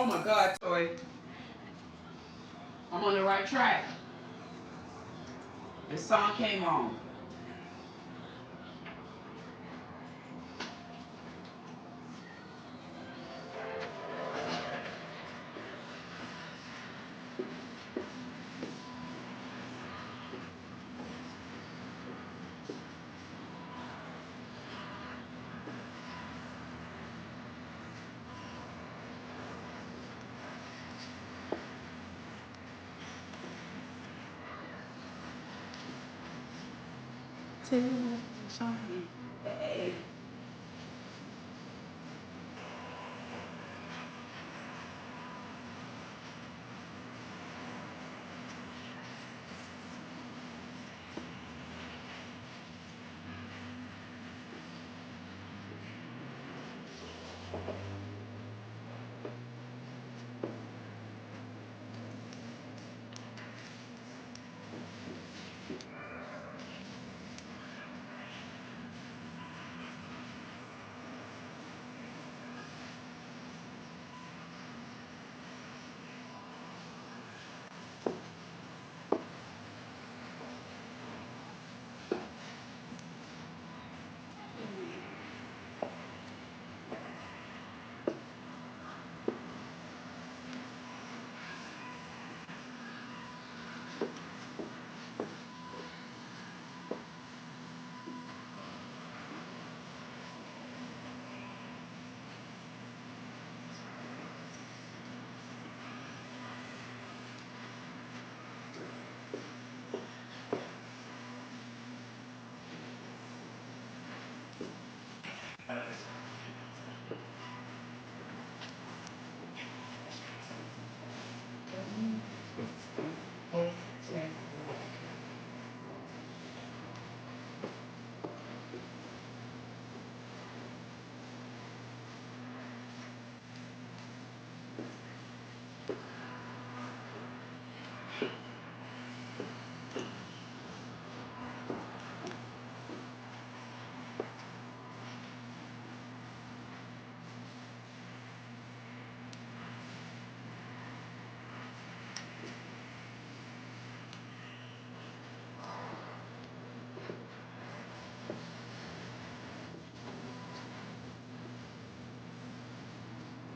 my God, Toy. I'm on the right track. This song came on. Hey.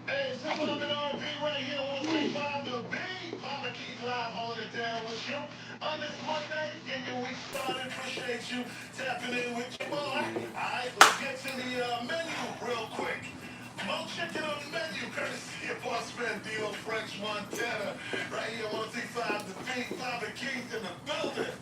Hey, it's Simple Living R&B right here on 135 The Beat. Mama keep live holding it down with you. On this Monday, getting your week started. Appreciate you tapping in with your boy. Alright, let's get to the menu real quick. More chicken on the menu, courtesy of boss man Dio French Montana. Right here on 135 The Beat. Bobby Keith in the building.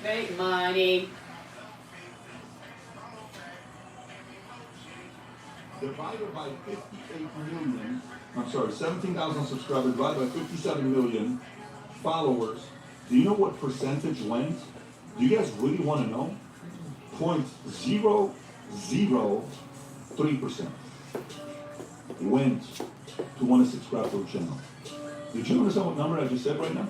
Make money. Divided by 58 million, I'm sorry, 17,000 subscribers, divided by 57 million followers. Do you know what percentage went? Do you guys really want to know? 0.003% went to want to subscribe to the channel. Did you understand what number I just said right now?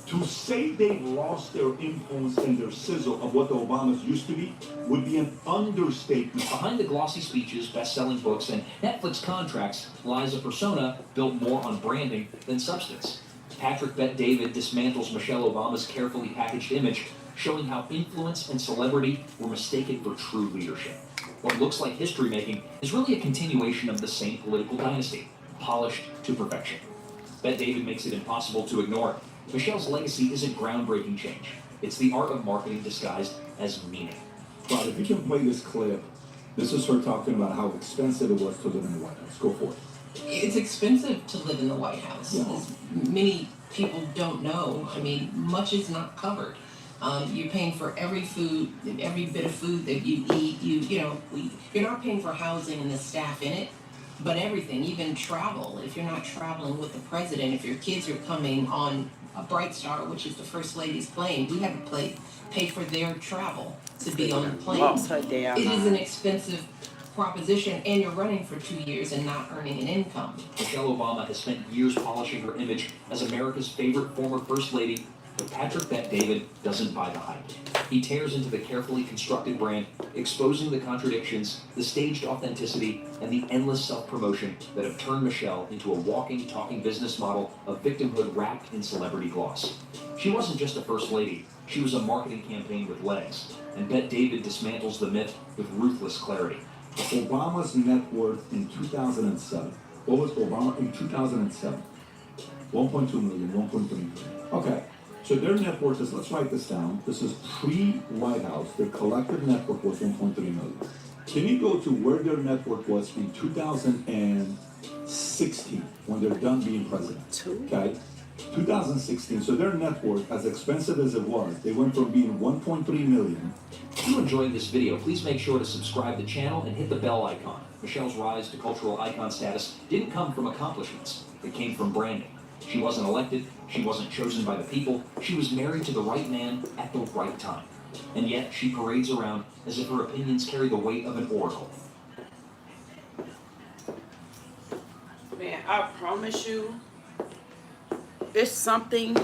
To say they've lost their influence and their sizzle of what the Obamas used to be would be an understatement. Behind the glossy speeches, best-selling books, and Netflix contracts lies a persona built more on branding than substance. Patrick Bet-David dismantles Michelle Obama's carefully packaged image, showing how influence and celebrity were mistaken for true leadership. What looks like history-making is really a continuation of the same political dynasty, polished to perfection. Bet-David makes it impossible to ignore. Michelle's legacy isn't groundbreaking change. It's the art of marketing disguised as meaning. But if you can play this clip, this is her talking about how expensive it was to live in the White House. Go for it. It's expensive to live in the White House. Yeah. As many people don't know. I mean, much is not covered. You're paying for every food, every bit of food that you eat. You're not paying for housing and the staff in it, but everything, even travel. If you're not traveling with the president, if your kids are coming on a Bright Star, which is the First Lady's plane, we had to pay for their travel to be on the plane. It is an expensive proposition, and you're running for 2 years and not earning an income. Michelle Obama has spent years polishing her image as America's favorite former First Lady, But Patrick Bet-David doesn't buy the hype. He tears into the carefully constructed brand, exposing the contradictions, the staged authenticity, and the endless self-promotion that have turned Michelle into a walking, talking business model of victimhood wrapped in celebrity gloss. She wasn't just a first lady, she was a marketing campaign with legs, and Bet-David dismantles the myth with ruthless clarity. Obama's net worth in 2007. What was Obama in 2007? 1.2 million, 1.3 million. Okay, so their net worth is, let's write this down. This is pre-White House. Their collective net worth was 1.3 million. Can you go to where their net worth was in 2016 when they're done being president? Okay, 2016. So their net worth, as expensive as it was, they went from being 1.3 million. If you're enjoying this video, please make sure to subscribe to the channel and hit the bell icon. Michelle's rise to cultural icon status didn't come from accomplishments. It came from branding. She wasn't elected. She wasn't chosen by the people. She was married to the right man at the right time. And yet she parades around as if her opinions carry the weight of an oracle. Man, I promise you, it's something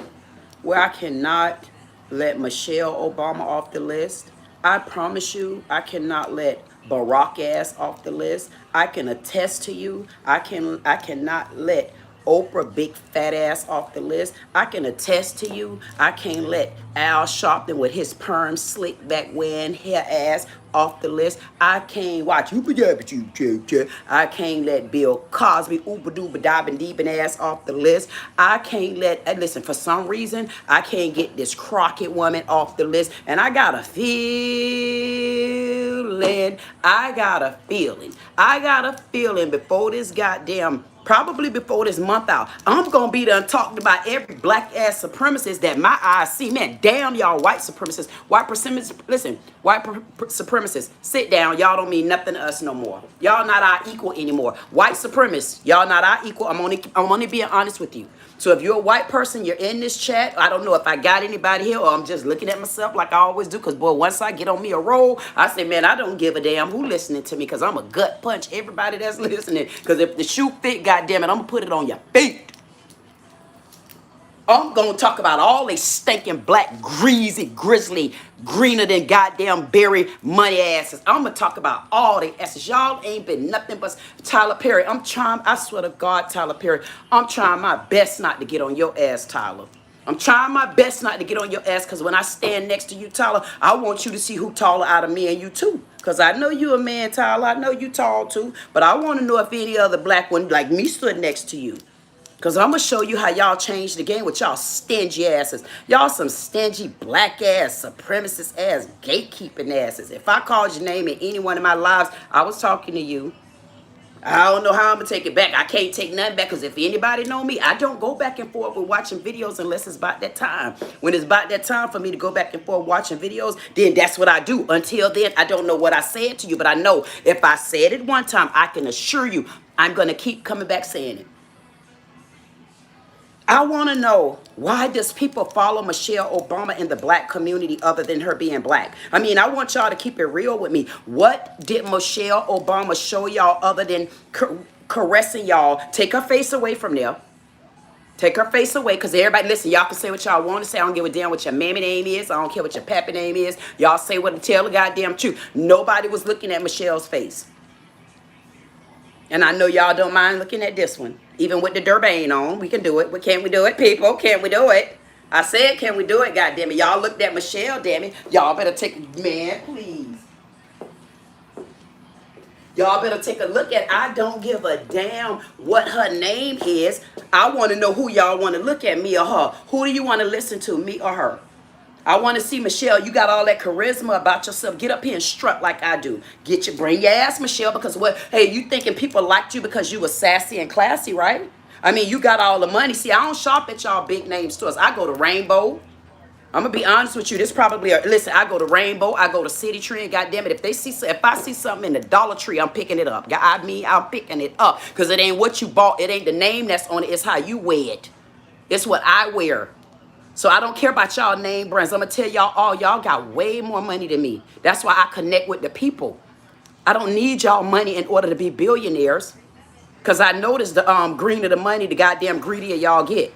where I cannot let Michelle Obama off the list. I promise you, I cannot let Barack ass off the list. I can attest to you, I cannot let Oprah big fat ass off the list. I can attest to you, I can't let Al Sharpton with his perm slick back wearing hair ass off the list. I can't watch I can't let Bill Cosby ooba dooba dabbin deebin ass off the list. I can't let, listen, for some reason I can't get this Crockett woman off the list. And I got a feeling before this goddamn, probably before this month out, I'm gonna be done talking about every black ass supremacist that my eyes see. Man, damn y'all white supremacists, white supremacists, sit down. Y'all don't mean nothing to us no more. Y'all not our equal anymore. White supremacists, y'all not our equal. I'm only being honest with you. So if you're a white person, you're in this chat, I don't know if I got anybody here or I'm just looking at myself like I always do, because boy, once I get on me a roll, I say, man, I don't give a damn who listening to me, because I'm a gut punch everybody that's listening. Because if the shoe fit, goddamn it, I'm gonna put it on your feet. I'm gonna talk about all they stinking black, greasy, grizzly, greener than goddamn berry money asses. I'm gonna talk about all they asses. Y'all ain't been nothing but Tyler Perry. I swear to God, Tyler Perry, I'm trying my best not to get on your ass, Tyler. I'm trying my best not to get on your ass, because when I stand next to you, Tyler, I want you to see who taller out of me and you too. Because I know you a man, Tyler. I know you tall too. But I want to know if any other black one like me stood next to you. Because I'm going to show you how y'all changed the game with y'all stingy asses. Y'all some stingy black ass, supremacist ass, gatekeeping asses. If I called your name in any one of my lives, I was talking to you. I don't know how I'm going to take it back. I can't take nothing back, because if anybody know me, I don't go back and forth with watching videos unless it's about that time. When it's about that time for me to go back and forth watching videos, then that's what I do. Until then, I don't know what I said to you, but I know if I said it one time, I can assure you I'm going to keep coming back saying it. I want to know, why does people follow Michelle Obama in the black community other than her being black? I mean, I want y'all to keep it real with me. What did Michelle Obama show y'all other than caressing y'all? Take her face away from there. Take her face away, because everybody, listen, y'all can say what y'all want to say. I don't give a damn what your mammy name is. I don't care what your pappy name is. Y'all say what, tell the goddamn truth. Nobody was looking at Michelle's face. And I know y'all don't mind looking at this one. Even with the Durbane on, we can do it. But can we do it, people? Can we do it? I said, can we do it, goddammit? Y'all looked at Michelle, damn it. Y'all better take, man, please. Y'all better take a look at, I don't give a damn what her name is. I want to know who y'all want to look at, me or her. Who do you want to listen to, me or her? I want to see, Michelle, you got all that charisma about yourself. Get up here and strut like I do. Bring your ass, Michelle, because what? Hey, you thinking people liked you because you were sassy and classy, right? I mean, you got all the money. See, I don't shop at y'all big name stores. I go to Rainbow. I'm going to be honest with you. This probably, listen, I go to Rainbow. I go to City Tree, and goddamn it, if I see something in the Dollar Tree, I'm picking it up. I mean, I'm picking it up, because it ain't what you bought. It ain't the name that's on it. It's how you wear it. It's what I wear. So I don't care about y'all name brands. I'm going to tell y'all all, y'all got way more money than me. That's why I connect with the people. I don't need y'all money in order to be billionaires. Because I noticed the greener the money, the goddamn greedier y'all get.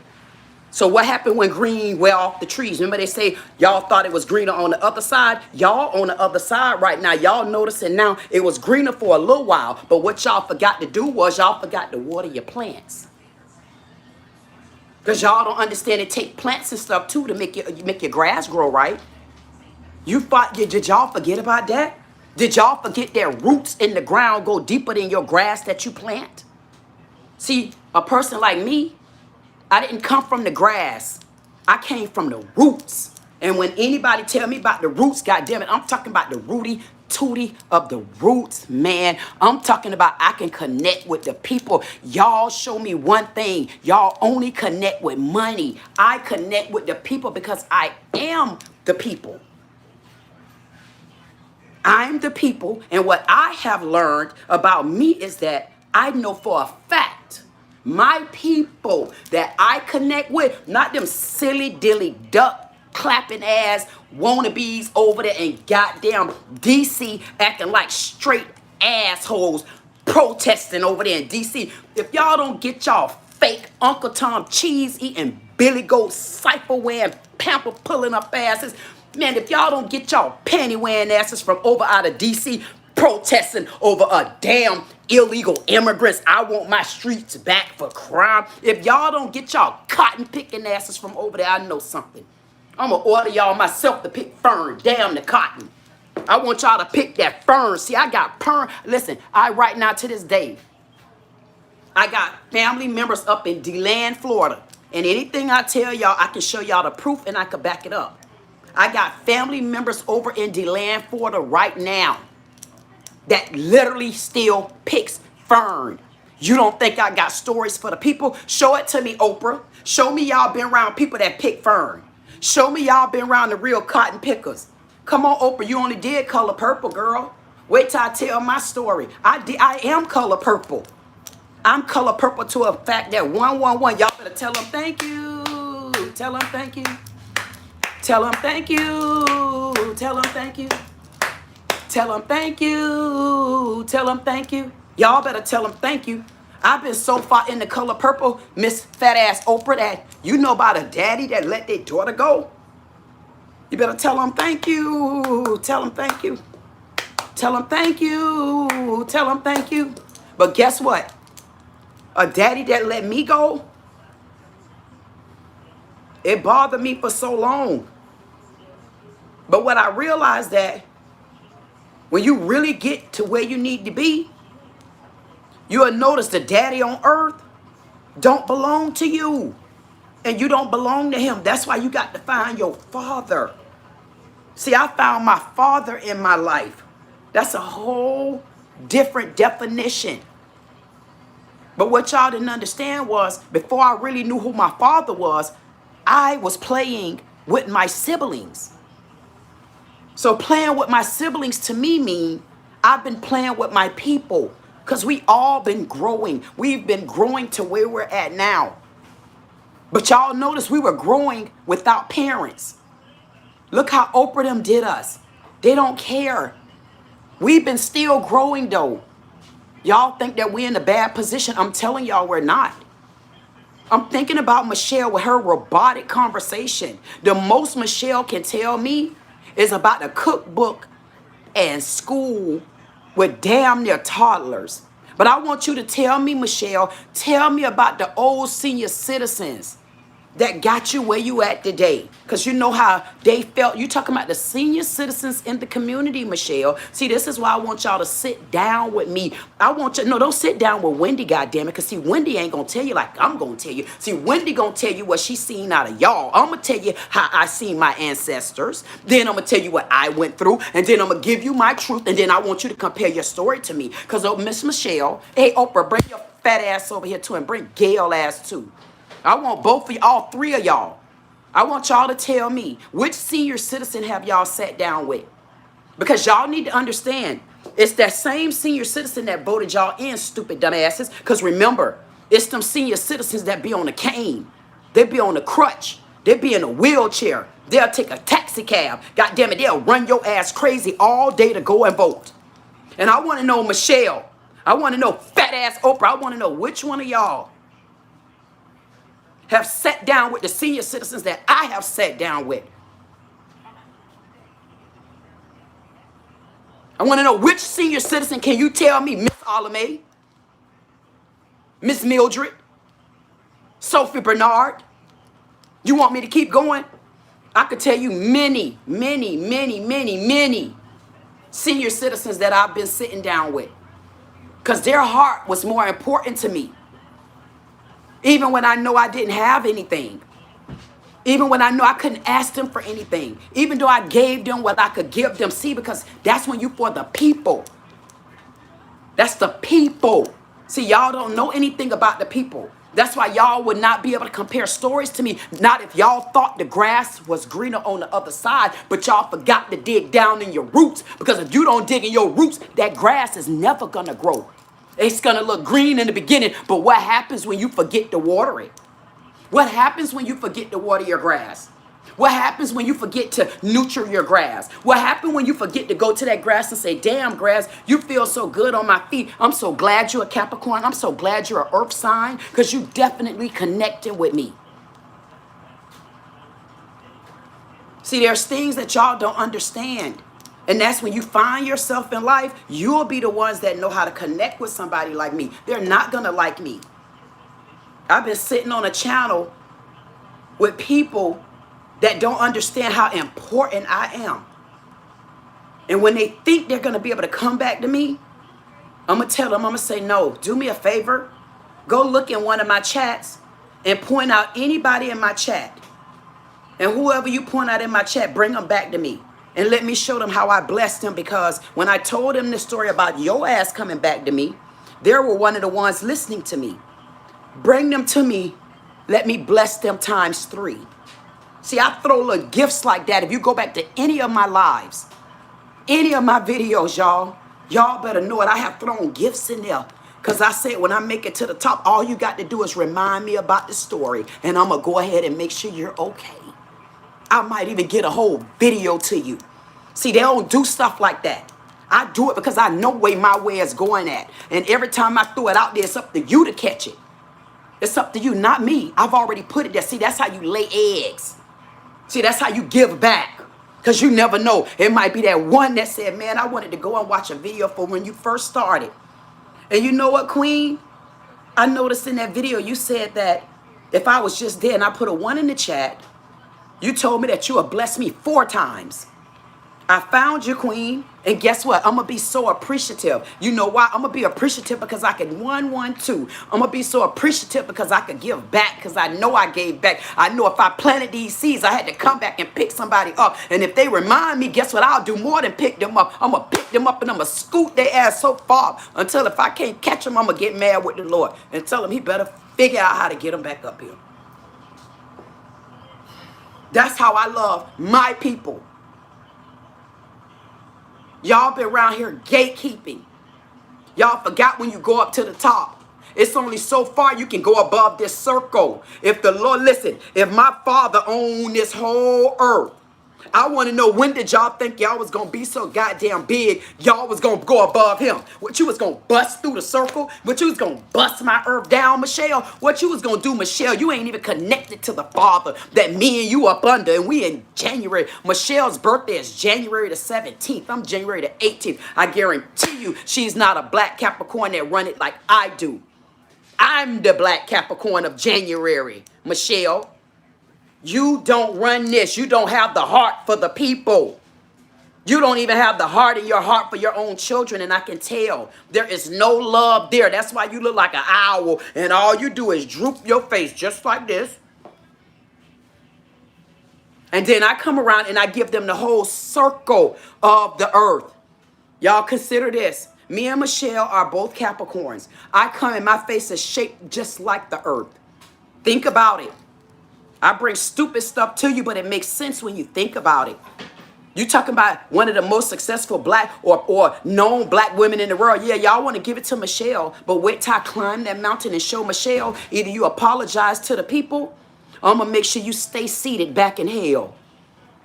So what happened when green went off the trees? Remember they say y'all thought it was greener on the other side? Y'all on the other side right now. Y'all noticing now it was greener for a little while. But what y'all forgot to do was y'all forgot to water your plants. Because y'all don't understand it take plants and stuff too to make your grass grow right. Did y'all forget about that? Did y'all forget that roots in the ground go deeper than your grass that you plant? See, a person like me, I didn't come from the grass. I came from the roots. And when anybody tell me about the roots, goddamn it, I'm talking about the rooty tootie of the roots, man. I'm talking about I can connect with the people. Y'all show me one thing. Y'all only connect with money. I connect with the people because I am the people. I'm the people, and what I have learned about me is that I know for a fact my people that I connect with, not them silly dilly duck clapping ass wannabes over there in goddamn DC acting like straight assholes protesting over there in DC. If y'all don't get y'all fake Uncle Tom cheese eating Billy Goat cipher wearing pamper pulling up asses, man, if y'all don't get y'all panty wearing asses from over out of DC protesting over a damn illegal immigrants, I want my streets back for crime. If y'all don't get y'all cotton picking asses from over there, I know something. I'm gonna order y'all myself to pick fern, damn the cotton. I want y'all to pick that fern. See, I got fern. Listen, right now to this day, I got family members up in DeLand, Florida. And anything I tell y'all, I can show y'all the proof and I can back it up. I got family members over in DeLand, Florida right now that literally still picks fern. You don't think I got stories for the people? Show it to me, Oprah. Show me y'all been around people that pick fern. Show me y'all been around the real cotton pickers. Come on, Oprah, you only did color purple, girl. Wait till I tell my story. I am color purple. I'm color purple to a fact that 111. Y'all better tell them thank you. Tell them thank you. Tell them thank you. Tell them thank you. Tell them thank you. Tell them thank you. Y'all better tell them thank you. I've been so far in the color purple, Miss Fat Ass Oprah, that you know about a daddy that let their daughter go. You better tell them thank you. Tell them thank you. Tell them thank you. Tell them thank you. But guess what? A daddy that let me go, it bothered me for so long. But what I realized that when you really get to where you need to be, you'll notice the daddy on earth don't belong to you. And you don't belong to him. That's why you got to find your father. See, I found my father in my life. That's a whole different definition. But what y'all didn't understand was, before I really knew who my father was, I was playing with my siblings. So playing with my siblings to me mean I've been playing with my people, because we all been growing. We've been growing to where we're at now. But y'all notice we were growing without parents. Look how Oprah them did us. They don't care. We've been still growing though. Y'all think that we're in a bad position. I'm telling y'all we're not. I'm thinking about Michelle with her robotic conversation. The most Michelle can tell me is about the cookbook and school with damn near toddlers. But I want you to tell me, Michelle, tell me about the old senior citizens that got you where you at today. Because you know how they felt. You talking about the senior citizens in the community, Michelle. See, this is why I want y'all to sit down with me. I want you, no, don't sit down with Wendy, goddammit. Because see, Wendy ain't going to tell you like I'm going to tell you. See, Wendy going to tell you what she seen out of y'all. I'm going to tell you how I seen my ancestors. Then I'm going to tell you what I went through. And then I'm going to give you my truth. And then I want you to compare your story to me. Because Miss Michelle, hey, Oprah, bring your fat ass over here too. And bring Gail ass too. I want both of you, all three of y'all. I want y'all to tell me, which senior citizen have y'all sat down with? Because y'all need to understand, it's that same senior citizen that voted y'all in, stupid dumbasses. Because remember, it's them senior citizens that be on a cane. They be on a crutch. They be in a wheelchair. They'll take a taxi cab. God damn it, they'll run your ass crazy all day to go and vote. And I want to know, Michelle, I want to know, fat ass Oprah, I want to know which one of y'all have sat down with the senior citizens that I have sat down with. I want to know, which senior citizen can you tell me, Miss Alame, Miss Mildred, Sophie Bernard? You want me to keep going? I could tell you many, many, many, many, many senior citizens that I've been sitting down with, because their heart was more important to me. Even when I know I didn't have anything. Even when I know I couldn't ask them for anything. Even though I gave them what I could give them. See, because that's when you for the people. That's the people. See, y'all don't know anything about the people. That's why y'all would not be able to compare stories to me. Not if y'all thought the grass was greener on the other side, but y'all forgot to dig down in your roots. Because if you don't dig in your roots, that grass is never going to grow. It's going to look green in the beginning, but what happens when you forget to water it? What happens when you forget to water your grass? What happens when you forget to nurture your grass? What happens when you forget to go to that grass and say, damn, grass, you feel so good on my feet. I'm so glad you're a Capricorn. I'm so glad you're an earth sign, because you definitely connected with me. See, there's things that y'all don't understand. And that's when you find yourself in life, you'll be the ones that know how to connect with somebody like me. They're not going to like me. I've been sitting on a channel with people that don't understand how important I am. And when they think they're going to be able to come back to me, I'm going to tell them, I'm going to say, no, do me a favor. Go look in one of my chats and point out anybody in my chat. And whoever you point out in my chat, bring them back to me. And let me show them how I blessed them, because when I told them the story about your ass coming back to me, they were one of the ones listening to me. Bring them to me. Let me bless them times 3. See, I throw little gifts like that. If you go back to any of my lives, any of my videos, y'all better know it. I have thrown gifts in there. Because I said, when I make it to the top, all you got to do is remind me about the story. And I'm going to go ahead and make sure you're okay. I might even get a whole video to you. See, they don't do stuff like that. I do it because I know where my way is going at. And every time I throw it out there, it's up to you to catch it. It's up to you, not me. I've already put it there. See, that's how you lay eggs. See, that's how you give back. Because you never know. It might be that one that said, man, I wanted to go and watch a video for when you first started. And you know what, Queen? I noticed in that video you said that if I was just there and I put a 1 in the chat, you told me that you would bless me 4 times. I found you, Queen. And guess what? I'm going to be so appreciative. You know why? I'm going to be appreciative because I can 1, 1, 2. I'm going to be so appreciative because I could give back, because I know I gave back. I know if I planted these seeds, I had to come back and pick somebody up. And if they remind me, guess what? I'll do more than pick them up. I'm going to pick them up and I'm going to scoot their ass so far until if I can't catch them, I'm going to get mad with the Lord and tell him he better figure out how to get them back up here. That's how I love my people. Y'all been around here gatekeeping. Y'all forgot when you go up to the top, it's only so far you can go above this circle. If the Lord, listen, if my Father owned this whole earth, I want to know, when did y'all think y'all was going to be so goddamn big, y'all was going to go above him? What, you was going to bust through the circle? What, you was going to bust my earth down, Michelle? What you was going to do, Michelle? You ain't even connected to the Father that me and you up under, and we in January. Michelle's birthday is January the 17th. I'm January the 18th. I guarantee you she's not a black Capricorn that run it like I do. I'm the black Capricorn of January, Michelle. You don't run this. You don't have the heart for the people. You don't even have the heart in your heart for your own children. And I can tell there is no love there. That's why you look like an owl and all you do is droop your face just like this. And then I come around and I give them the whole circle of the earth. Y'all consider this. Me and Michelle are both Capricorns. I come and my face is shaped just like the earth. Think about it. I bring stupid stuff to you, but it makes sense when you think about it. You talking about one of the most successful black or known black women in the world. Yeah, y'all want to give it to Michelle, but wait till I climb that mountain and show Michelle. Either you apologize to the people, or I'm going to make sure you stay seated back in hell.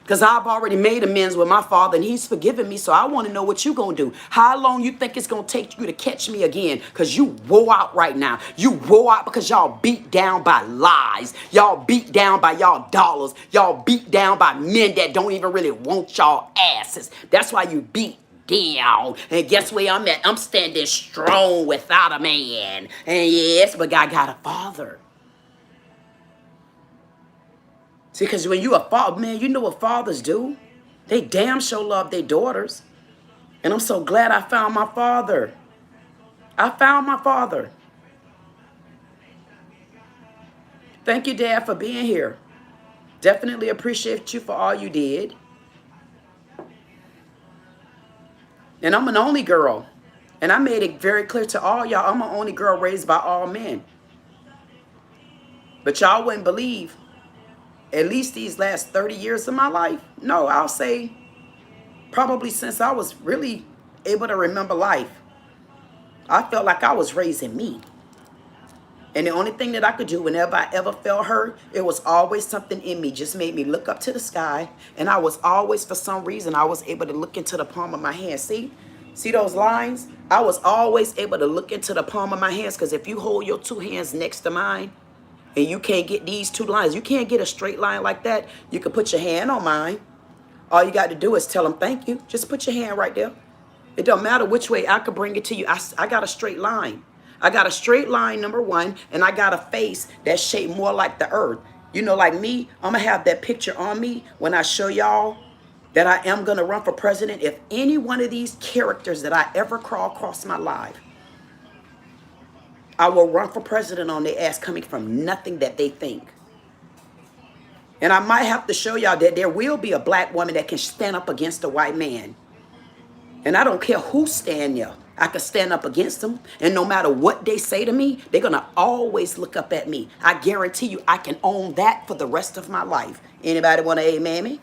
Because I've already made amends with my father and he's forgiven me. So I want to know what you going to do. How long you think it's going to take you to catch me again? Because you wore out right now. You wore out because y'all beat down by lies. Y'all beat down by y'all dollars. Y'all beat down by men that don't even really want y'all asses. That's why you beat down. And guess where I'm at? I'm standing strong without a man. And yes, but I got a father. See, because when you a father, man, you know what fathers do. They damn sure love their daughters. And I'm so glad I found my father. I found my father. Thank you, Dad, for being here. Definitely appreciate you for all you did. And I'm an only girl. And I made it very clear to all y'all, I'm an only girl raised by all men. But y'all wouldn't believe. At least these last 30 years of my life. No, I'll say probably since I was really able to remember life. I felt like I was raising me. And the only thing that I could do whenever I ever felt hurt, it was always something in me. Just made me look up to the sky. And I was always, for some reason, I was able to look into the palm of my hand. See those lines? I was always able to look into the palm of my hands. Because if you hold your two hands next to mine, and you can't get these two lines. You can't get a straight line like that. You can put your hand on mine. All you got to do is tell them thank you. Just put your hand right there. It don't matter which way I could bring it to you. I got a straight line. I got a straight line, number one, and I got a face that's shaped more like the earth. You know, like me, I'm going to have that picture on me when I show y'all that I am going to run for president. If any one of these characters that I ever crawl across my life, I will run for president on their ass coming from nothing that they think. And I might have to show y'all that there will be a black woman that can stand up against a white man. And I don't care who stand there. I can stand up against them. And no matter what they say to me, they're going to always look up at me. I guarantee you I can own that for the rest of my life. Anybody want to amen me?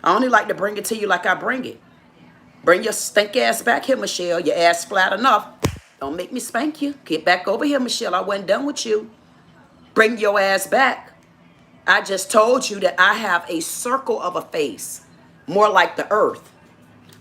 I only like to bring it to you like I bring it. Bring your stink ass back here, Michelle. Your ass flat enough. Don't make me spank you. Get back over here, Michelle. I wasn't done with you. Bring your ass back. I just told you that I have a circle of a face. More like the earth.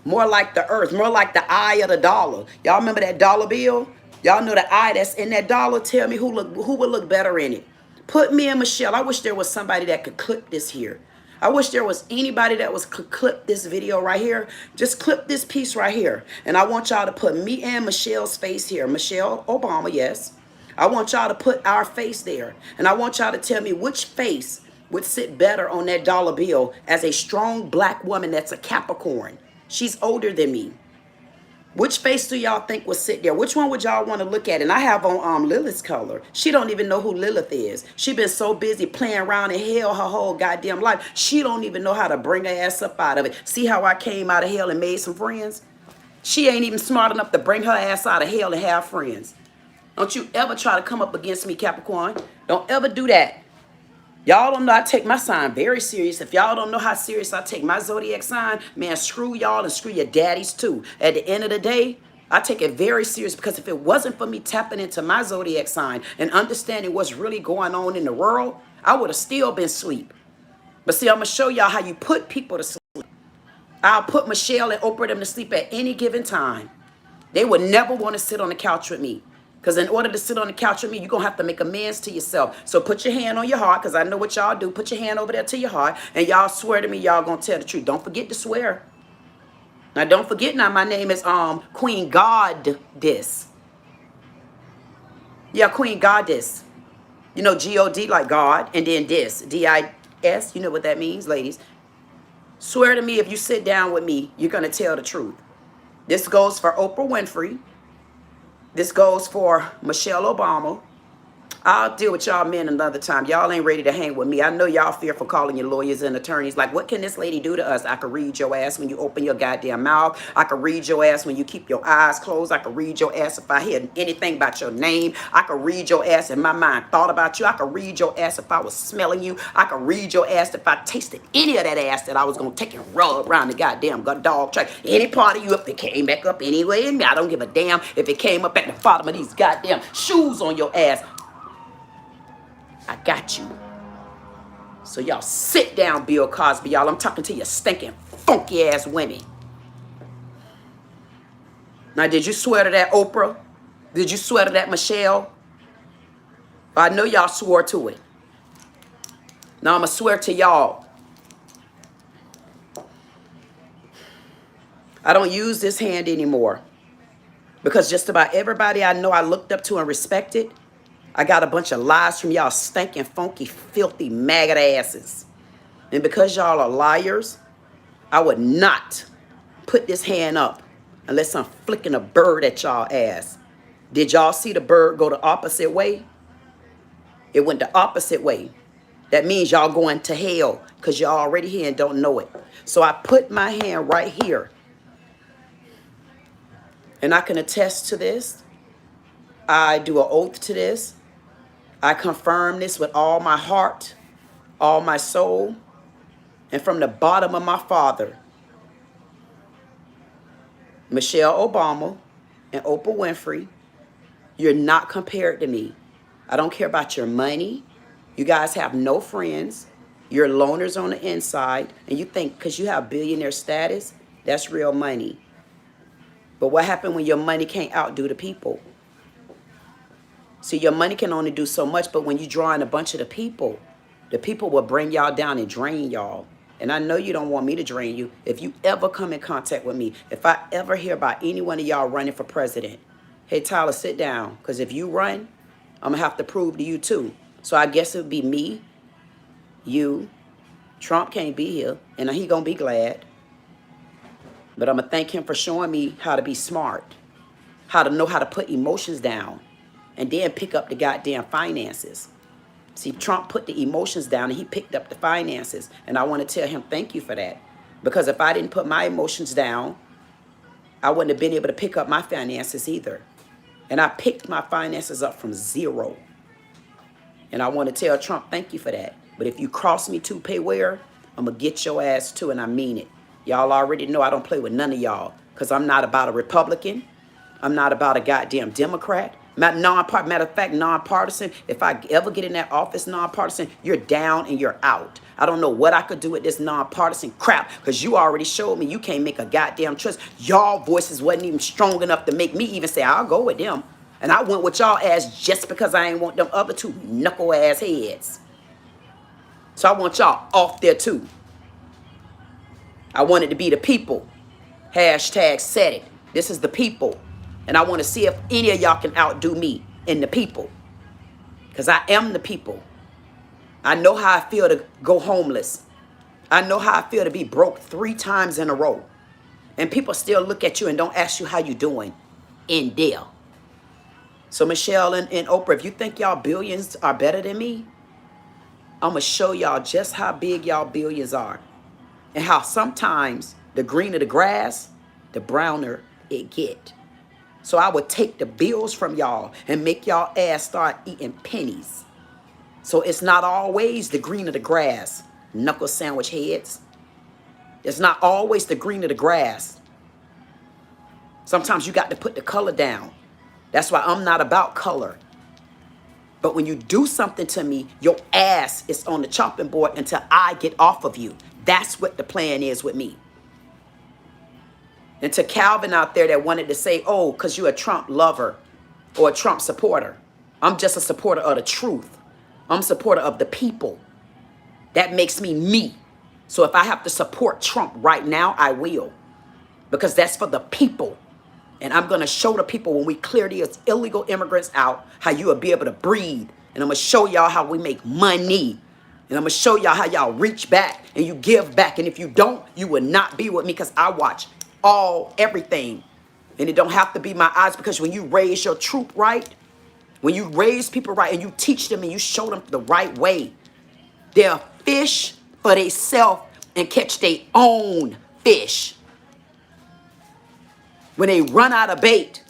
More like the earth. More like the eye of the dollar. Y'all remember that dollar bill? Y'all know the eye that's in that dollar? Tell me who would look better in it. Put me and Michelle. I wish there was somebody that could clip this here. I wish there was anybody that could clip this video right here. Just clip this piece right here. And I want y'all to put me and Michelle's face here. Michelle Obama, yes. I want y'all to put our face there. And I want y'all to tell me which face would sit better on that dollar bill as a strong black woman that's a Capricorn. She's older than me. Which face do y'all think would sit there? Which one would y'all want to look at? And I have on Lilith's color. She don't even know who Lilith is. She been so busy playing around in hell her whole goddamn life. She don't even know how to bring her ass up out of it. See how I came out of hell and made some friends? She ain't even smart enough to bring her ass out of hell and have friends. Don't you ever try to come up against me, Capricorn. Don't ever do that. Y'all don't know I take my sign very serious. If y'all don't know how serious I take my zodiac sign, man, screw y'all and screw your daddies too. At the end of the day, I take it very serious because if it wasn't for me tapping into my zodiac sign and understanding what's really going on in the world, I would have still been asleep. But see, I'm going to show y'all how you put people to sleep. I'll put Michelle and Oprah them to sleep at any given time. They would never want to sit on the couch with me. Because in order to sit on the couch with me, you're going to have to make amends to yourself. So put your hand on your heart, because I know what y'all do. Put your hand over there to your heart, and y'all swear to me y'all going to tell the truth. Don't forget to swear. Now, don't forget now, my name is Queen Goddess. Yeah, Queen Goddess. You know, G-O-D like God, and then this, D-I-S. You know what that means, ladies. Swear to me if you sit down with me, you're going to tell the truth. This goes for Oprah Winfrey. This goes for Michelle Obama. I'll deal with y'all men another time. Y'all ain't ready to hang with me. I know y'all fearful calling your lawyers and attorneys. Like, what can this lady do to us? I could read your ass when you open your goddamn mouth. I could read your ass when you keep your eyes closed. I could read your ass if I hear anything about your name. I could read your ass if my mind thought about you. I could read your ass if I was smelling you. I could read your ass if I tasted any of that ass that I was going to take and rub around the goddamn dog track. Any part of you, if it came back up anyway in me, I don't give a damn if it came up at the bottom of these goddamn shoes on your ass. I got you. So y'all sit down, Bill Cosby, y'all. I'm talking to you stinking, funky ass women. Now, did you swear to that Oprah? Did you swear to that Michelle? I know y'all swore to it. Now I'm going to swear to y'all. I don't use this hand anymore. Because just about everybody I know I looked up to and respected, I got a bunch of lies from y'all stinking, funky, filthy, maggot asses. And because y'all are liars, I would not put this hand up unless I'm flicking a bird at y'all ass. Did y'all see the bird go the opposite way? It went the opposite way. That means y'all going to hell because y'all already here and don't know it. So I put my hand right here. And I can attest to this. I do an oath to this. I confirm this with all my heart, all my soul, and from the bottom of my father. Michelle Obama and Oprah Winfrey, you're not compared to me. I don't care about your money. You guys have no friends. You're loners on the inside. And you think because you have billionaire status, that's real money. But what happened when your money can't outdo the people? See, your money can only do so much, but when you draw in a bunch of the people will bring y'all down and drain y'all. And I know you don't want me to drain you. If you ever come in contact with me, if I ever hear about any one of y'all running for president, hey, Tyler, sit down. Because if you run, I'm going to have to prove to you too. So I guess it would be me, you. Trump can't be here, and he going to be glad. But I'm going to thank him for showing me how to be smart, how to know how to put emotions down, and then pick up the goddamn finances. See, Trump put the emotions down and he picked up the finances. And I want to tell him thank you for that. Because if I didn't put my emotions down, I wouldn't have been able to pick up my finances either. And I picked my finances up from zero. And I want to tell Trump thank you for that. But if you cross me to pay where, I'm going to get your ass too, and I mean it. Y'all already know I don't play with none of y'all. Because I'm not about a Republican. I'm not about a goddamn Democrat. Matter of fact, nonpartisan. If I ever get in that office nonpartisan, you're down and you're out. I don't know what I could do with this nonpartisan crap because you already showed me you can't make a goddamn choice. Y'all voices wasn't even strong enough to make me even say, I'll go with them. And I went with y'all ass just because I ain't want them other two knuckle ass heads. So I want y'all off there too. I want it to be the people. Hashtag said it. This is the people. And I want to see if any of y'all can outdo me in the people. Because I am the people. I know how I feel to go homeless. I know how I feel to be broke 3 times in a row. And people still look at you and don't ask you how you doing in there. So Michelle and Oprah, if you think y'all billions are better than me, I'm going to show y'all just how big y'all billions are. And how sometimes the greener the grass, the browner it get. So I would take the bills from y'all and make y'all ass start eating pennies. So it's not always the green of the grass, knuckle sandwich heads. It's not always the green of the grass. Sometimes you got to put the color down. That's why I'm not about color. But when you do something to me, your ass is on the chopping board until I get off of you. That's what the plan is with me. And to Calvin out there that wanted to say, oh, because you're a Trump lover or a Trump supporter. I'm just a supporter of the truth. I'm a supporter of the people. That makes me me. So if I have to support Trump right now, I will. Because that's for the people. And I'm going to show the people when we clear these illegal immigrants out, how you will be able to breathe. And I'm going to show y'all how we make money. And I'm going to show y'all how y'all reach back and you give back. And if you don't, you will not be with me because I watch everything. And it don't have to be my eyes because when you raise your troop right, when you raise people right and you teach them and you show them the right way, they'll fish for themselves and catch their own fish. When they run out of bait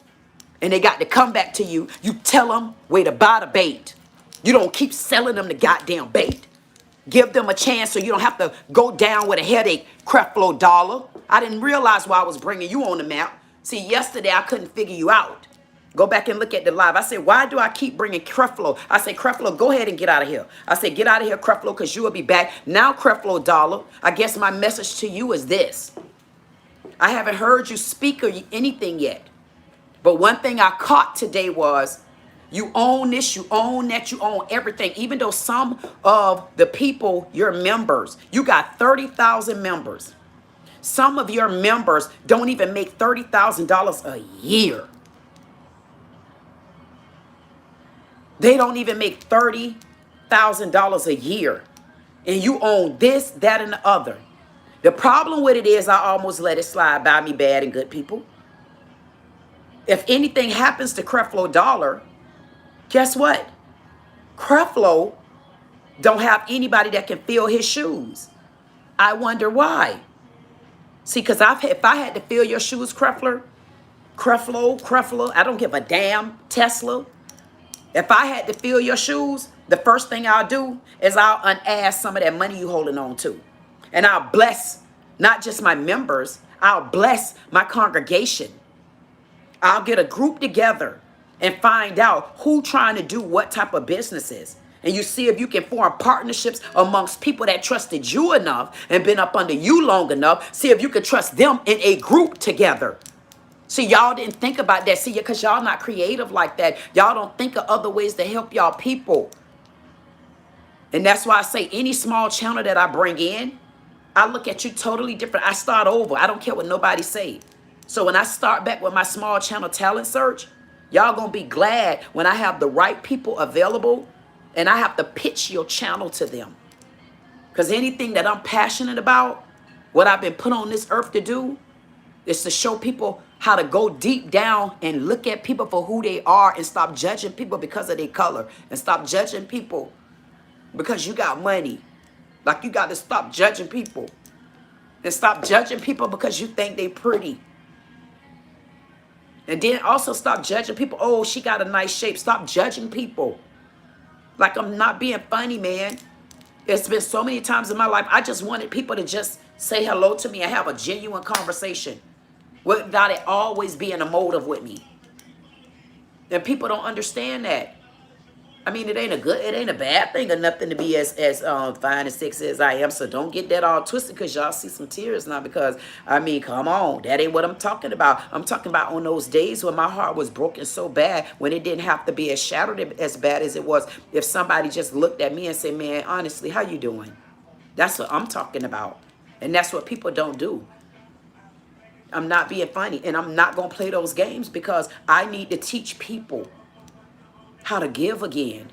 and they got to come back to you, you tell them where to buy the bait. You don't keep selling them the goddamn bait. Give them a chance so you don't have to go down with a headache, Creflo Dollar. I didn't realize why I was bringing you on the map. See, yesterday I couldn't figure you out. Go back and look at the live. I said, why do I keep bringing Creflo? I said, Creflo, go ahead and get out of here. I said, get out of here, Creflo, because you will be back. Now, Creflo Dollar, I guess my message to you is this. I haven't heard you speak or anything yet. But one thing I caught today was you own this, you own that, you own everything. Even though some of the people, your members, you got 30,000 members. Some of your members don't even make $30,000 a year. They don't even make $30,000 a year. And you own this, that, and the other. The problem with it is I almost let it slide by me, bad and good people. If anything happens to Creflo Dollar, guess what? Creflo don't have anybody that can fill his shoes. I wonder why. See, because if I had to fill your shoes, Creflo, I don't give a damn, Tesla. If I had to fill your shoes, the first thing I'll do is I'll unask some of that money you holding on to. And I'll bless not just my members, I'll bless my congregation. I'll get a group together and find out who trying to do what type of businesses. And you see if you can form partnerships amongst people that trusted you enough and been up under you long enough. See if you can trust them in a group together. See, y'all didn't think about that. See, because y'all not creative like that. Y'all don't think of other ways to help y'all people. And that's why I say any small channel that I bring in, I look at you totally different. I start over. I don't care what nobody say. So when I start back with my small channel talent search, y'all gonna be glad when I have the right people available and I have to pitch your channel to them. Because anything that I'm passionate about, what I've been put on this earth to do, is to show people how to go deep down and look at people for who they are and stop judging people because of their color and stop judging people because you got money. Like you got to stop judging people and stop judging people because you think they pretty. And then also stop judging people. Oh, she got a nice shape. Stop judging people. Like I'm not being funny, man. It's been so many times in my life, I just wanted people to just say hello to me and have a genuine conversation without it always being a motive with me. And people don't understand that. I mean, it ain't a bad thing or nothing to be as fine and sexy as I am. So don't get that all twisted because y'all see some tears now because, I mean, come on. That ain't what I'm talking about. I'm talking about on those days when my heart was broken so bad when it didn't have to be as shattered as bad as it was if somebody just looked at me and said, man, honestly, how you doing? That's what I'm talking about. And that's what people don't do. I'm not being funny. And I'm not going to play those games because I need to teach people how to give again.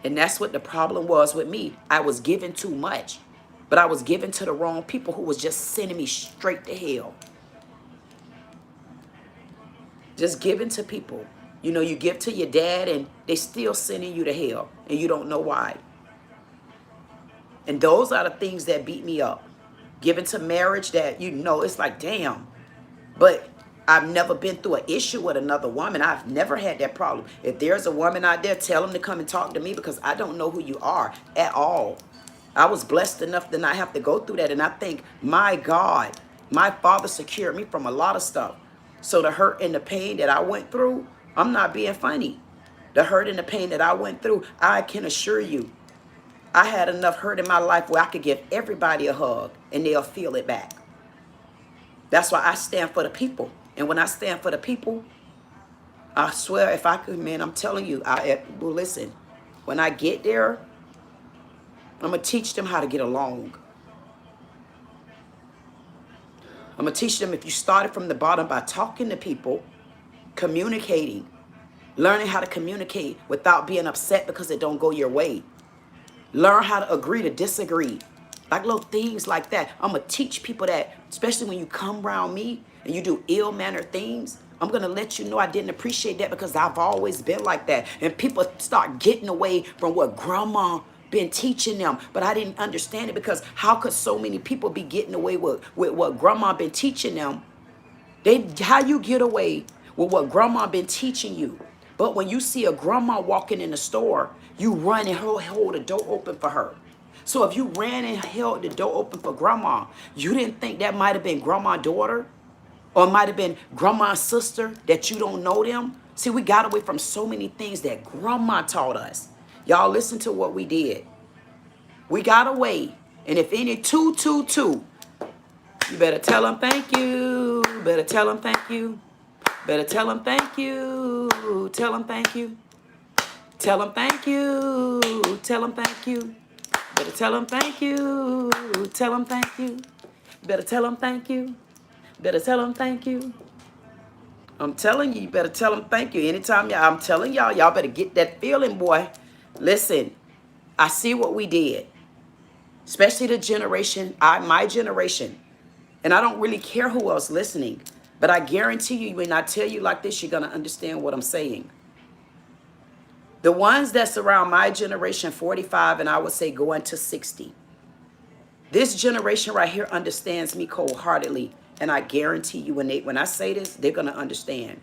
And that's what the problem was with me. I was giving too much, but I was giving to the wrong people who was just sending me straight to hell. Just giving to people. You know, you give to your dad and they still sending you to hell and you don't know why. And those are the things that beat me up. Giving to marriage that, you know, it's like, damn. But I've never been through an issue with another woman. I've never had that problem. If there's a woman out there, tell them to come and talk to me because I don't know who you are at all. I was blessed enough to not have to go through that. And I think, my God, my Father secured me from a lot of stuff. So the hurt and the pain that I went through, I'm not being funny. The hurt and the pain that I went through, I can assure you, I had enough hurt in my life where I could give everybody a hug and they'll feel it back. That's why I stand for the people. And when I stand for the people, I swear if I could, man, I'm telling you, well, listen, when I get there, I'm going to teach them how to get along. I'm going to teach them if you started from the bottom by talking to people, communicating, learning how to communicate without being upset because it don't go your way. Learn how to agree to disagree. Like little things like that. I'm going to teach people that, especially when you come around me and you do ill-mannered things, I'm going to let you know I didn't appreciate that because I've always been like that. And people start getting away from what grandma been teaching them. But I didn't understand it because how could so many people be getting away with what grandma been teaching them? How you get away with what grandma been teaching you? But when you see a grandma walking in the store, you run and hold the door open for her. So if you ran and held the door open for grandma, you didn't think that might have been grandma's daughter or might have been grandma's sister that you don't know them. See, we got away from so many things that grandma taught us. Y'all listen to what we did. We got away. And if any two, you better tell them thank you. Better tell them thank you. Better tell them thank you. Tell them thank you. Tell them thank you. Tell them thank you. Better tell them thank you. Tell them thank you. Better tell them thank you. Better tell them thank you. I'm telling you, you better tell them thank you. Anytime I'm telling y'all, y'all better get that feeling, boy. Listen, I see what we did. Especially the generation, my generation. And I don't really care who else listening. But I guarantee you, when I tell you like this, you're going to understand what I'm saying. The ones that's around my generation, 45, and I would say going to 60. This generation right here understands me cold-heartedly. And I guarantee you, when I say this, they're going to understand.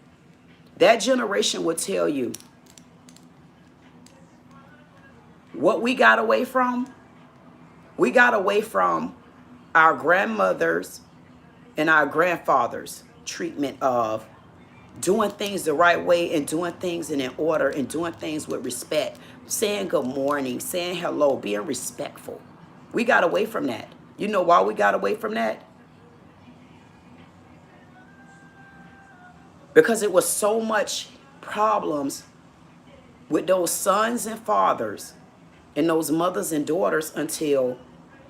That generation will tell you what we got away from. We got away from our grandmothers and our grandfathers' treatment of doing things the right way and doing things in an order and doing things with respect, saying good morning, saying hello, being respectful. We got away from that. You know why we got away from that? Because it was so much problems with those sons and fathers and those mothers and daughters until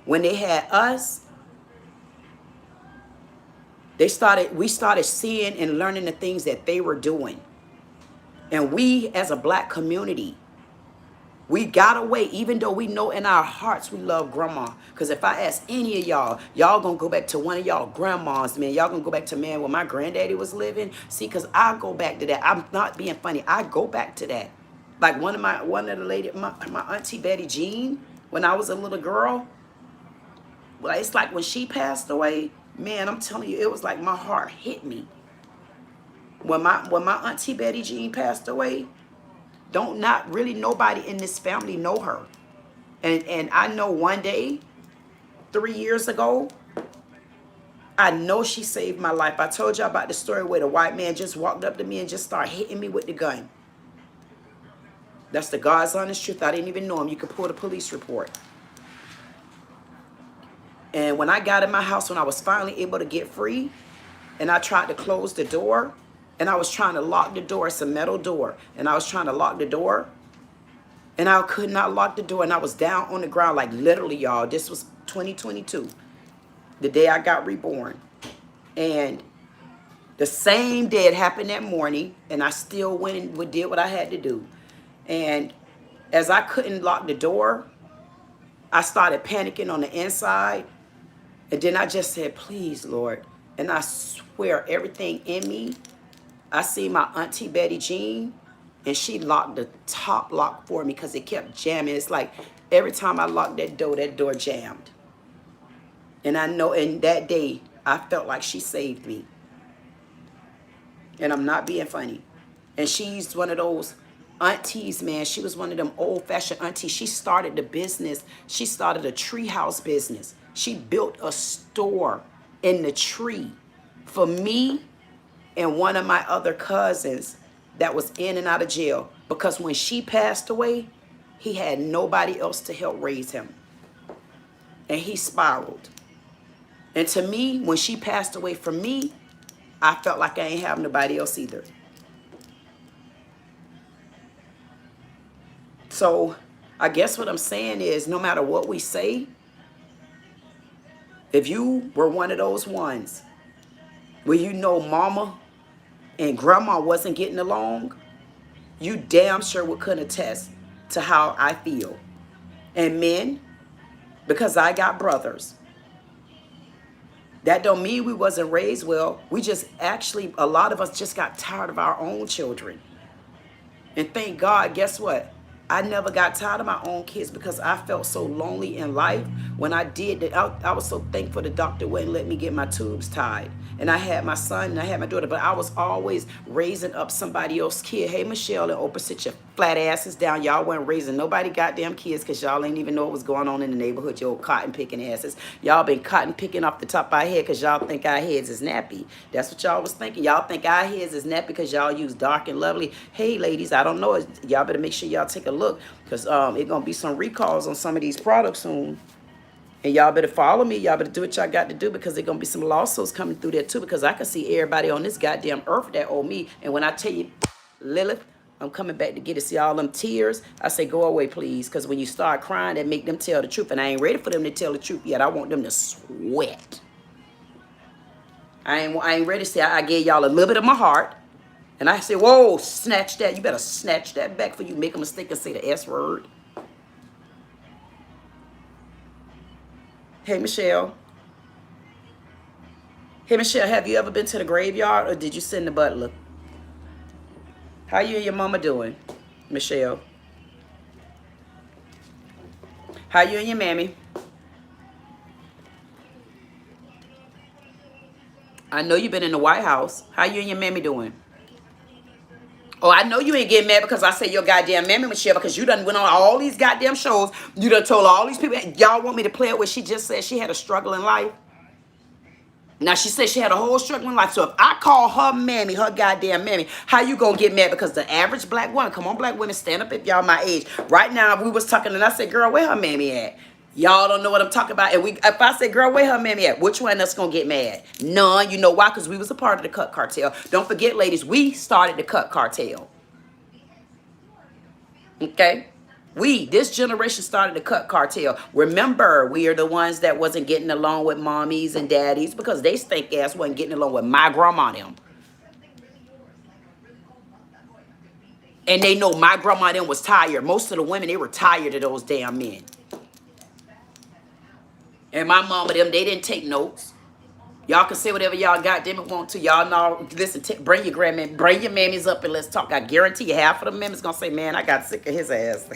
when they had us, we started seeing and learning the things that they were doing. And we as a black community, we got away, even though we know in our hearts we love grandma. Because if I ask any of y'all gonna go back to one of y'all grandmas, man. Y'all gonna go back to, man, when my granddaddy was living. See, because I go back to that. I'm not being funny. I go back to that. Like one of the lady, my auntie Betty Jean, when I was a little girl. Well, it's like when she passed away, man, I'm telling you, it was like my heart hit me. When my auntie Betty Jean passed away, not really nobody in this family know her. And I know one day, 3 years ago, I know she saved my life. I told you about the story where the white man just walked up to me and just started hitting me with the gun. That's the God's honest truth. I didn't even know him. You could pull the police report. And when I got in my house, when I was finally able to get free, and I tried to close the door, and I was trying to lock the door. It's a metal door. And I was trying to lock the door, and I could not lock the door. And I was down on the ground, like literally, y'all. This was 2022, the day I got reborn. And the same day it happened that morning, and I still went and did what I had to do. And as I couldn't lock the door, I started panicking on the inside. And then I just said, please, Lord. And I swear everything in me, I see my auntie Betty Jean, and she locked the top lock for me because it kept jamming. It's like every time I locked that door jammed. And I know in that day, I felt like she saved me. And I'm not being funny. And she's one of those aunties, man. She was one of them old-fashioned aunties. She started the business. She started a treehouse business. She built a store in the tree for me and one of my other cousins that was in and out of jail. Because when she passed away, he had nobody else to help raise him. And he spiraled. And to me, when she passed away from me, I felt like I ain't have nobody else either. So I guess what I'm saying is, no matter what we say, if you were one of those ones where you know mama and grandma wasn't getting along, you damn sure couldn't attest to how I feel. And men, because I got brothers, that don't mean we wasn't raised well. We just actually, a lot of us just got tired of our own children. And thank God, guess what? I never got tired of my own kids because I felt so lonely in life. When I did that, I was so thankful the doctor wouldn't let me get my tubes tied. And I had my son and I had my daughter, but I was always raising up somebody else's kid. Hey, Michelle in opposite flat asses down. Y'all weren't raising nobody goddamn kids because y'all ain't even know what was going on in the neighborhood. Your cotton picking asses. Y'all been cotton picking off the top of our head because y'all think our heads is nappy. That's what y'all was thinking. Y'all think our heads is nappy because y'all use dark and lovely. Hey, ladies, I don't know. Y'all better make sure y'all take a look because it going to be some recalls on some of these products soon. And y'all better follow me. Y'all better do what y'all got to do because there's going to be some lawsuits coming through there too because I can see everybody on this goddamn earth that owe me. And when I tell you, Lilith, I'm coming back to get it. See all them tears? I say, go away, please. Because when you start crying, that make them tell the truth. And I ain't ready for them to tell the truth yet. I want them to sweat. I ain't ready to say I gave y'all a little bit of my heart. And I say, whoa, snatch that. You better snatch that back before you make a mistake and say the S word. Hey, Michelle. Hey, Michelle, have you ever been to the graveyard or did you send the butler? How you and your mama doing, Michelle? How you and your mammy? I know you've been in the White House. How you and your mammy doing? Oh, I know you ain't getting mad because I say your goddamn mammy, Michelle, because you done went on all these goddamn shows. You done told all these people, y'all want me to play it where she just said she had a struggle in life? Now, she said she had a whole struggling life. So if I call her mammy, her goddamn mammy, how you gonna get mad? Because the average black woman, come on, black women, stand up if y'all my age. Right now, we was talking and I said, girl, where her mammy at? Y'all don't know what I'm talking about. And if I say, girl, where her mammy at? Which one that's gonna get mad? None. You know why? Because we was a part of the cut cartel. Don't forget, ladies, we started the cut cartel. Okay? This generation started the cut cartel. Remember, we are the ones that wasn't getting along with mommies and daddies because they stink ass wasn't getting along with my grandma and them. And they know my grandma and them was tired. Most of the women, they were tired of those damn men. And my mama and them, they didn't take notes. Y'all can say whatever y'all goddamn want to. Y'all know, listen, bring your grandma, bring your mammies up and let's talk. I guarantee you half of the mammies gonna say, man, I got sick of his ass.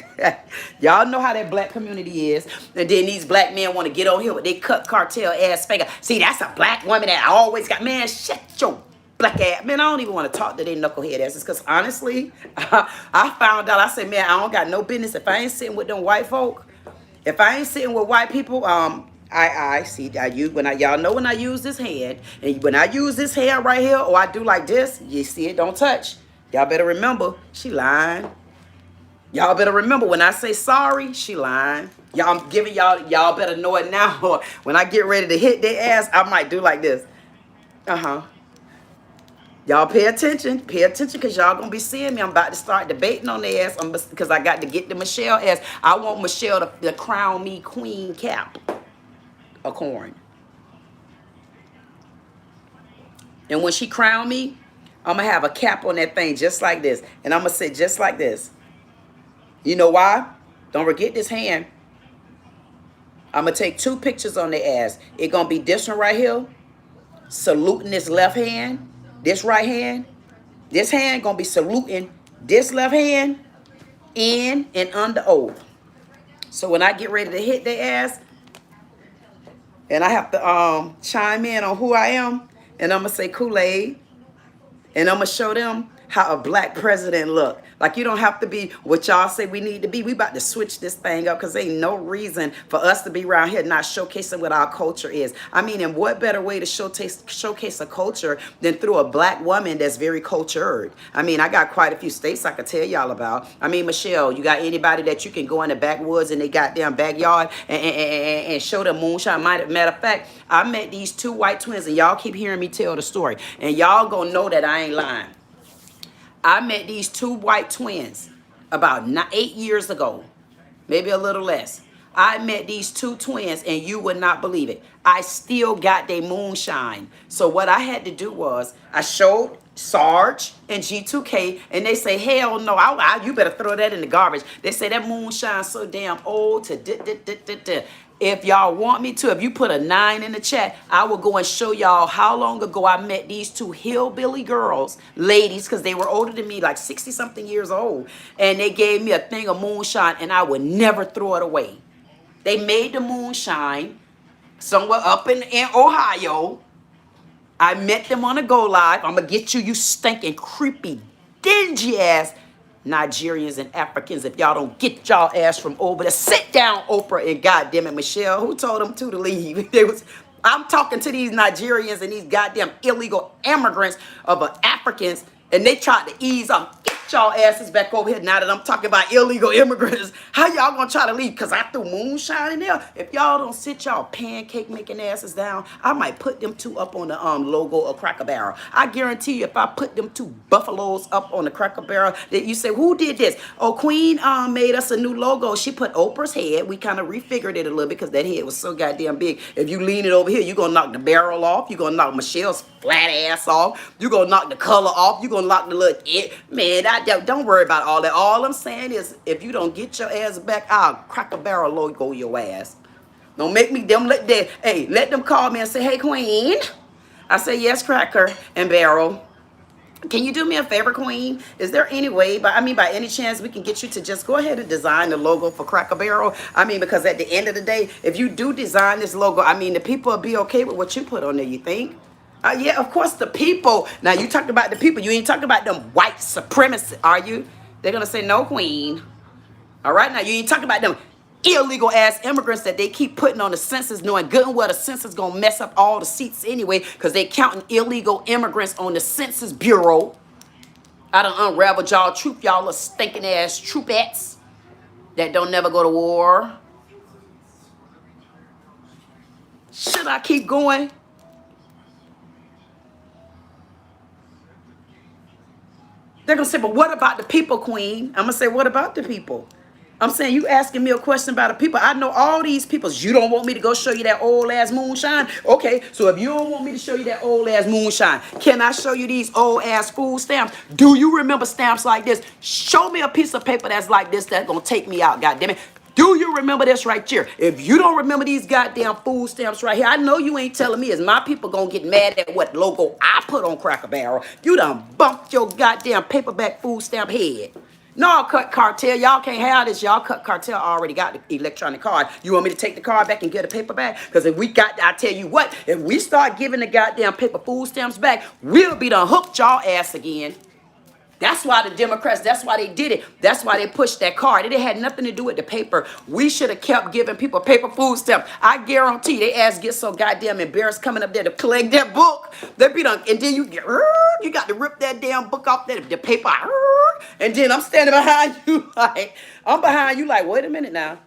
Y'all know how that black community is. And then these black men want to get on here with they cut cartel ass finger. See, that's a black woman that always got, man, shut your black ass. Man, I don't even want to talk to they knucklehead asses because honestly, I found out, I said, man, I don't got no business. If I ain't sitting with them white folk, if I ain't sitting with white people, I see. Y'all know when I use this hand, and when I use this hand right here, or I do like this, you see it, don't touch. Y'all better remember, she lying. Y'all better remember when I say sorry, she lying. Y'all, I'm giving y'all better know it now. Or when I get ready to hit their ass, I might do like this. Y'all pay attention, because y'all gonna be seeing me. I'm about to start debating on their ass because I got to get the Michelle ass. I want Michelle to crown me queen cap. A corn. And when she crown me, I'm gonna have a cap on that thing just like this. And I'm gonna sit just like this. You know why? Don't forget this hand. I'm gonna take 2 pictures on their ass. It's gonna be this one right here, saluting this left hand, this right hand. This hand gonna be saluting this left hand in and under oath. So when I get ready to hit their ass, and I have to chime in on who I am. And I'm going to say Kool-Aid. And I'm going to show them how a black president look. Like you don't have to be what y'all say we need to be. We about to switch this thing up because ain't no reason for us to be around here not showcasing what our culture is. I mean, and what better way to showcase a culture than through a black woman that's very cultured? I mean, I got quite a few states I could tell y'all about. I mean, Michelle, you got anybody that you can go in the backwoods in their goddamn backyard and show them moonshine? Matter of fact, I met these 2 white twins and y'all keep hearing me tell the story. And y'all gonna know that I ain't lying. I met these 2 white twins about 8 years ago, maybe a little less. I met these 2 twins and you would not believe it. I still got their moonshine. So what I had to do was I showed Sarge and G2K and they say, hell no, you better throw that in the garbage. They say that moonshine's so damn old to If y'all want me to, if you put a 9 in the chat, I will go and show y'all how long ago I met these 2 hillbilly girls, ladies, because they were older than me, like 60-something years old. And they gave me a thing of moonshine, and I would never throw it away. They made the moonshine somewhere up in Ohio. I met them on a Go Live. I'm going to get you, you stinking, creepy, dingy ass Nigerians and Africans, if y'all don't get y'all ass from over there, sit down, Oprah and goddamn it, Michelle. Who told them to leave? I'm talking to these Nigerians and these goddamn illegal immigrants of Africans, and they tried to ease off. Get y'all asses back over here now that I'm talking about illegal immigrants. How y'all gonna try to leave? Because I threw moonshine in there. If y'all don't sit y'all pancake making asses down, I might put them two up on the logo of Cracker Barrel. I guarantee you, if I put them two buffaloes up on the Cracker Barrel, that you say, who did this? Oh, Queen made us a new logo. She put Oprah's head. We kind of refigured it a little bit because that head was so goddamn big. If you lean it over here, you're gonna knock the barrel off. You're gonna knock Michelle's flat ass off. You're gonna knock the color off. You're gonna knock the look. Man, don't worry about all that. All I'm saying is, if you don't get your ass back, I'll Cracker Barrel logo your ass. Don't make me let them call me and say, hey, Queen. I say, yes, Cracker and Barrel. Can you do me a favor, Queen? Is there any way, by any chance, we can get you to just go ahead and design the logo for Cracker Barrel? Because at the end of the day, if you do design this logo, the people will be okay with what you put on there, you think? Yeah, of course, the people. Now, you talked about the people. You ain't talking about them white supremacists, are you? They're going to say, no, Queen. All right, now, you ain't talking about them illegal ass immigrants that they keep putting on the census, knowing good and well the census gonna mess up all the seats anyway, because they counting illegal immigrants on the Census Bureau. I done unraveled y'all troop, y'all little stinking ass troopettes that don't never go to war. Should I keep going? They're gonna say, but what about the people, Queen? I'm gonna say, what about the people? I'm saying, you asking me a question about the people. I know all these people. You don't want me to go show you that old ass moonshine? Okay, so if you don't want me to show you that old ass moonshine, can I show you these old ass food stamps? Do you remember stamps like this? Show me a piece of paper that's like this that's gonna take me out, goddammit. Do you remember this right here? If you don't remember these goddamn food stamps right here, I know you ain't telling me is my people gonna get mad at what logo I put on Cracker Barrel. You done bumped your goddamn paperback food stamp head. No, Cut Cartel, y'all can't have this. Y'all Cut Cartel already got the electronic card. You want me to take the card back and get a paper back? Because if we got, I tell you what, if we start giving the goddamn paper food stamps back, we'll be done hooked y'all ass again. That's why the Democrats, that's why they did it. That's why they pushed that card. It had nothing to do with the paper. We should have kept giving people paper food stamps. I guarantee they ass get so goddamn embarrassed coming up there to collect that book. They be done, and then you got to rip that damn book off the paper. And then I'm standing behind you like, wait a minute now.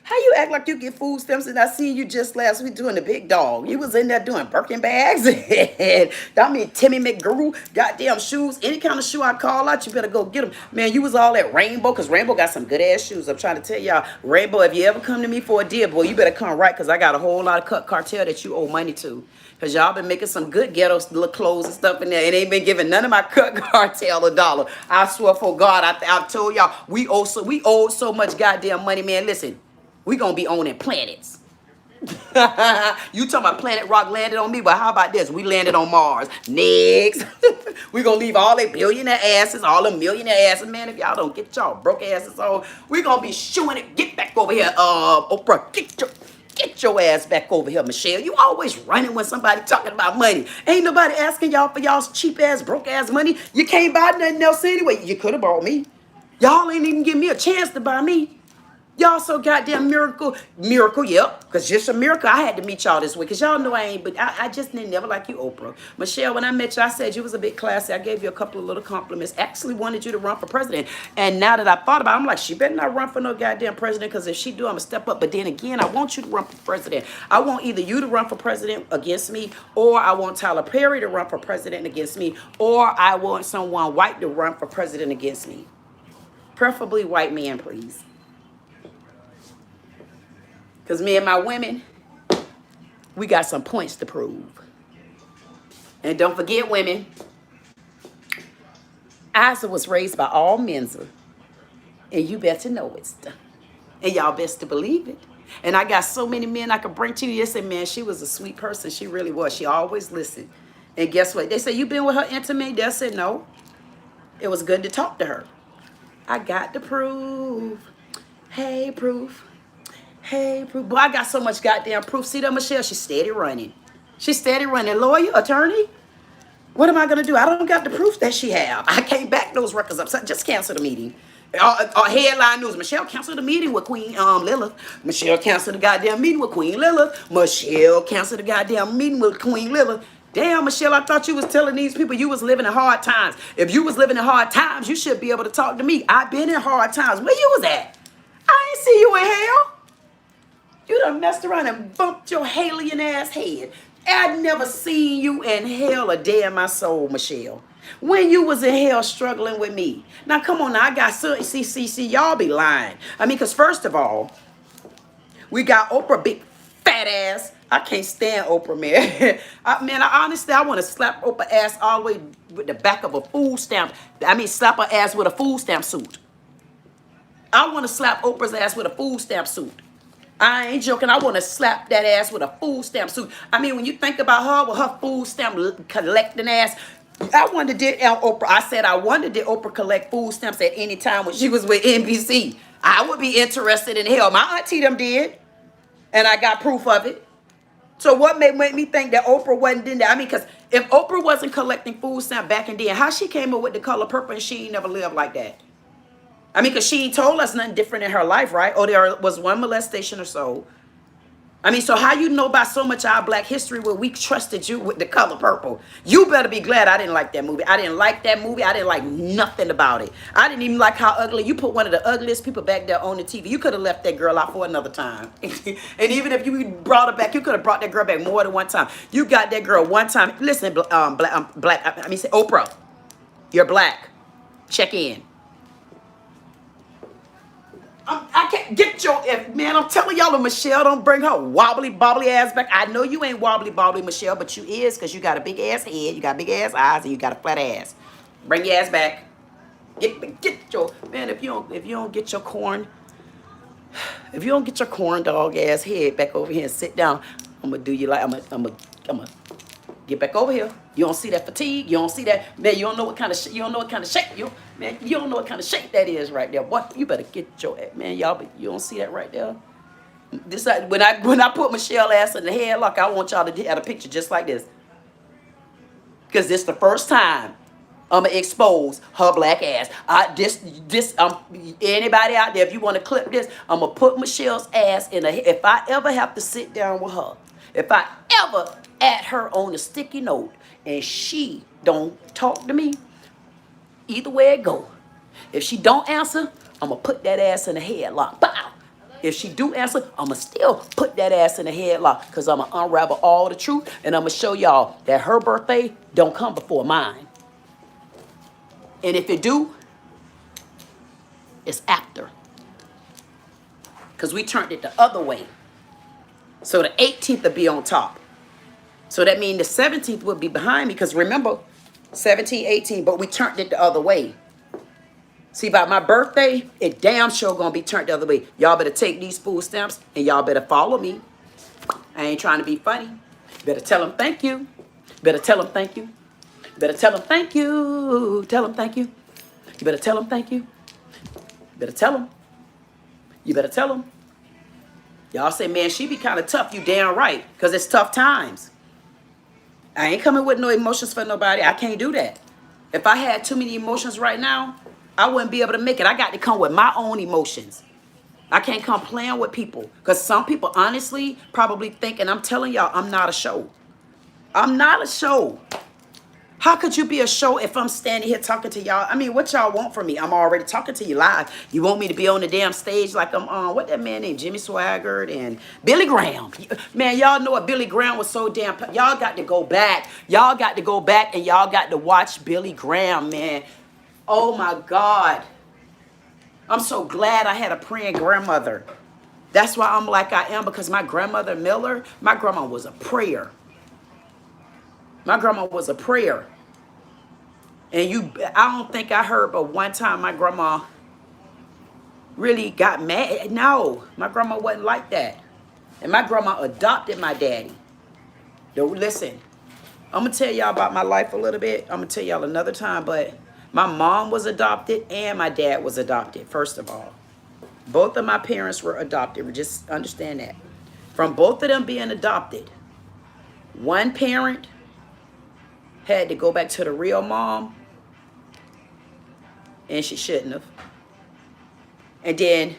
How you act like you get food stamps and I seen you just last week doing the big dog? You was in there doing Birkin bags and Timmy McGrew, goddamn shoes. Any kind of shoe I call out, you better go get them. Man, you was all at Rainbow, because Rainbow got some good ass shoes. I'm trying to tell y'all, Rainbow, if you ever come to me for a deal, boy, you better come right, because I got a whole lot of Cut Cartel that you owe money to. Because y'all been making some good ghetto little clothes and stuff in there, and ain't been giving none of my Cut Cartel a dollar. I swear for God, I told y'all, we owe so much goddamn money, man. Listen. We gonna be owning planets. You talking about Planet Rock landed on me, but how about this? We landed on Mars. Next. We gonna leave all they billionaire asses, all the millionaire asses. Man, if y'all don't get y'all broke asses on, we gonna be shooing it. Get back over here, Oprah. Get your ass back over here, Michelle. You always running when somebody talking about money. Ain't nobody asking y'all for y'all's cheap ass, broke ass money. You can't buy nothing else anyway. You could have bought me. Y'all ain't even give me a chance to buy me. Y'all so goddamn miracle, yep. Because just a miracle, I had to meet y'all this week. Because y'all know I ain't, but I just didn't never like you, Oprah. Michelle, when I met you, I said you was a bit classy. I gave you a couple of little compliments. Actually wanted you to run for president. And now that I thought about it, I'm like, she better not run for no goddamn president, because if she do, I'm going to step up. But then again, I want you to run for president. I want either you to run for president against me, or I want Tyler Perry to run for president against me, or I want someone white to run for president against me. Preferably white man, please. Because me and my women, we got some points to prove. And don't forget, women, Isa was raised by all Mensa. And you better know it. And y'all best to believe it. And I got so many men I could bring to you. They say, man, she was a sweet person. She really was. She always listened. And guess what? They say, you been with her intimate? They said, no. It was good to talk to her. I got the proof. Hey, proof. Hey, proof. Boy, I got so much goddamn proof. See that, Michelle? She's steady running. She's steady running. Lawyer, attorney. What am I going to do? I don't got the proof that she have. I can't back those records up. So just cancel the meeting. Headline news. Michelle canceled the meeting with Queen Lilith. Michelle canceled the goddamn meeting with Queen Lilith. Michelle canceled the goddamn meeting with Queen Lilith. Damn, Michelle, I thought you was telling these people you was living in hard times. If you was living in hard times, you should be able to talk to me. I've been in hard times. Where you was at? I ain't see you in hell. You done messed around and bumped your alien ass head. I'd never seen you in hell a day in my soul, Michelle. When you was in hell struggling with me. Now, come on now, I got see, y'all be lying. I mean, because first of all, we got Oprah, big fat ass. I can't stand Oprah, man. Honestly, I want to slap Oprah ass all the way with the back of a food stamp. Slap her ass with a food stamp suit. I want to slap Oprah's ass with a food stamp suit. I ain't joking. I want to slap that ass with a food stamp suit. I mean, when you think about her with her food stamp collecting ass, I wonder did Oprah. I said I wonder did Oprah collect food stamps at any time when she was with NBC. I would be interested in hell. My auntie them did, and I got proof of it. So what made me think that Oprah wasn't in there? Because if Oprah wasn't collecting food stamp back in then, how she came up with the color purple and she ain't never lived like that? Because she told us nothing different in her life, right? Or there was one molestation or so. So how you know about so much of our black history where we trusted you with the color purple? You better be glad I didn't like that movie. I didn't like that movie. I didn't like nothing about it. I didn't even like how ugly. You put one of the ugliest people back there on the TV. You could have left that girl out for another time. And even if you brought her back, you could have brought that girl back more than one time. You got that girl one time. Listen, Oprah, you're black. Check in. I can't get your man. I'm telling y'all, Michelle, don't bring her wobbly bobbly ass back. I know you ain't wobbly bobbly, Michelle, but you is because you got a big ass head, you got big ass eyes, and you got a flat ass. Bring your ass back. Get your man. If you don't get your corn dog ass head back over here and sit down, I'm gonna do you like I'm gonna get back over here. You don't see that fatigue. You don't see that, man. You don't know what kind of shape. You don't know what kind of shape. You don't know what kind of shape that is right there. What you better get your man, y'all. But you don't see that right there. This when I put Michelle ass in the headlock, I want y'all to have a picture just like this, because this the first time I'ma expose her black ass. Anybody out there, if you want to clip this, I'ma put Michelle's ass in a. If I ever have to sit down with her, if I ever at her on a sticky note and she don't talk to me, either way it go. If she don't answer, I'ma put that ass in a headlock. Bow. If she do answer, I'ma still put that ass in a headlock, because I'ma unravel all the truth and I'ma show y'all that her birthday don't come before mine. And if it do, it's after. Because we turned it the other way. So the 18th will be on top. So that means the 17th will be behind me, because remember, 17, 18, but we turned it the other way. See, by my birthday, it damn sure gonna be turned the other way. Y'all better take these food stamps and y'all better follow me. I ain't trying to be funny. Better tell them thank you. Better tell them thank you. Better tell them thank you. Tell them thank you. You better tell them thank you. Better tell them. You better tell them. Y'all say, man, she be kind of tough. You damn right, because it's tough times. I ain't coming with no emotions for nobody. I can't do that. If I had too many emotions right now, I wouldn't be able to make it. I got to come with my own emotions. I can't come playing with people, because some people honestly probably think, and I'm telling y'all, I'm not a show. I'm not a show. How could you be a show if I'm standing here talking to y'all? What y'all want from me? I'm already talking to you live. You want me to be on the damn stage like I'm on, what that man named Jimmy Swaggart and Billy Graham. Man, y'all know what Billy Graham was so damn, y'all got to go back. Y'all got to go back and y'all got to watch Billy Graham, man. Oh my God. I'm so glad I had a praying grandmother. That's why I'm like I am, because my grandmother Miller, my grandma was a prayer. My grandma was a prayer. And I don't think I heard but one time my grandma really got mad. No, my grandma wasn't like that. And my grandma adopted my daddy. Listen, I'm going to tell y'all about my life a little bit. I'm going to tell y'all another time, but my mom was adopted and my dad was adopted, first of all. Both of my parents were adopted. Just understand that. From both of them being adopted, one parent had to go back to the real mom, and she shouldn't have. And then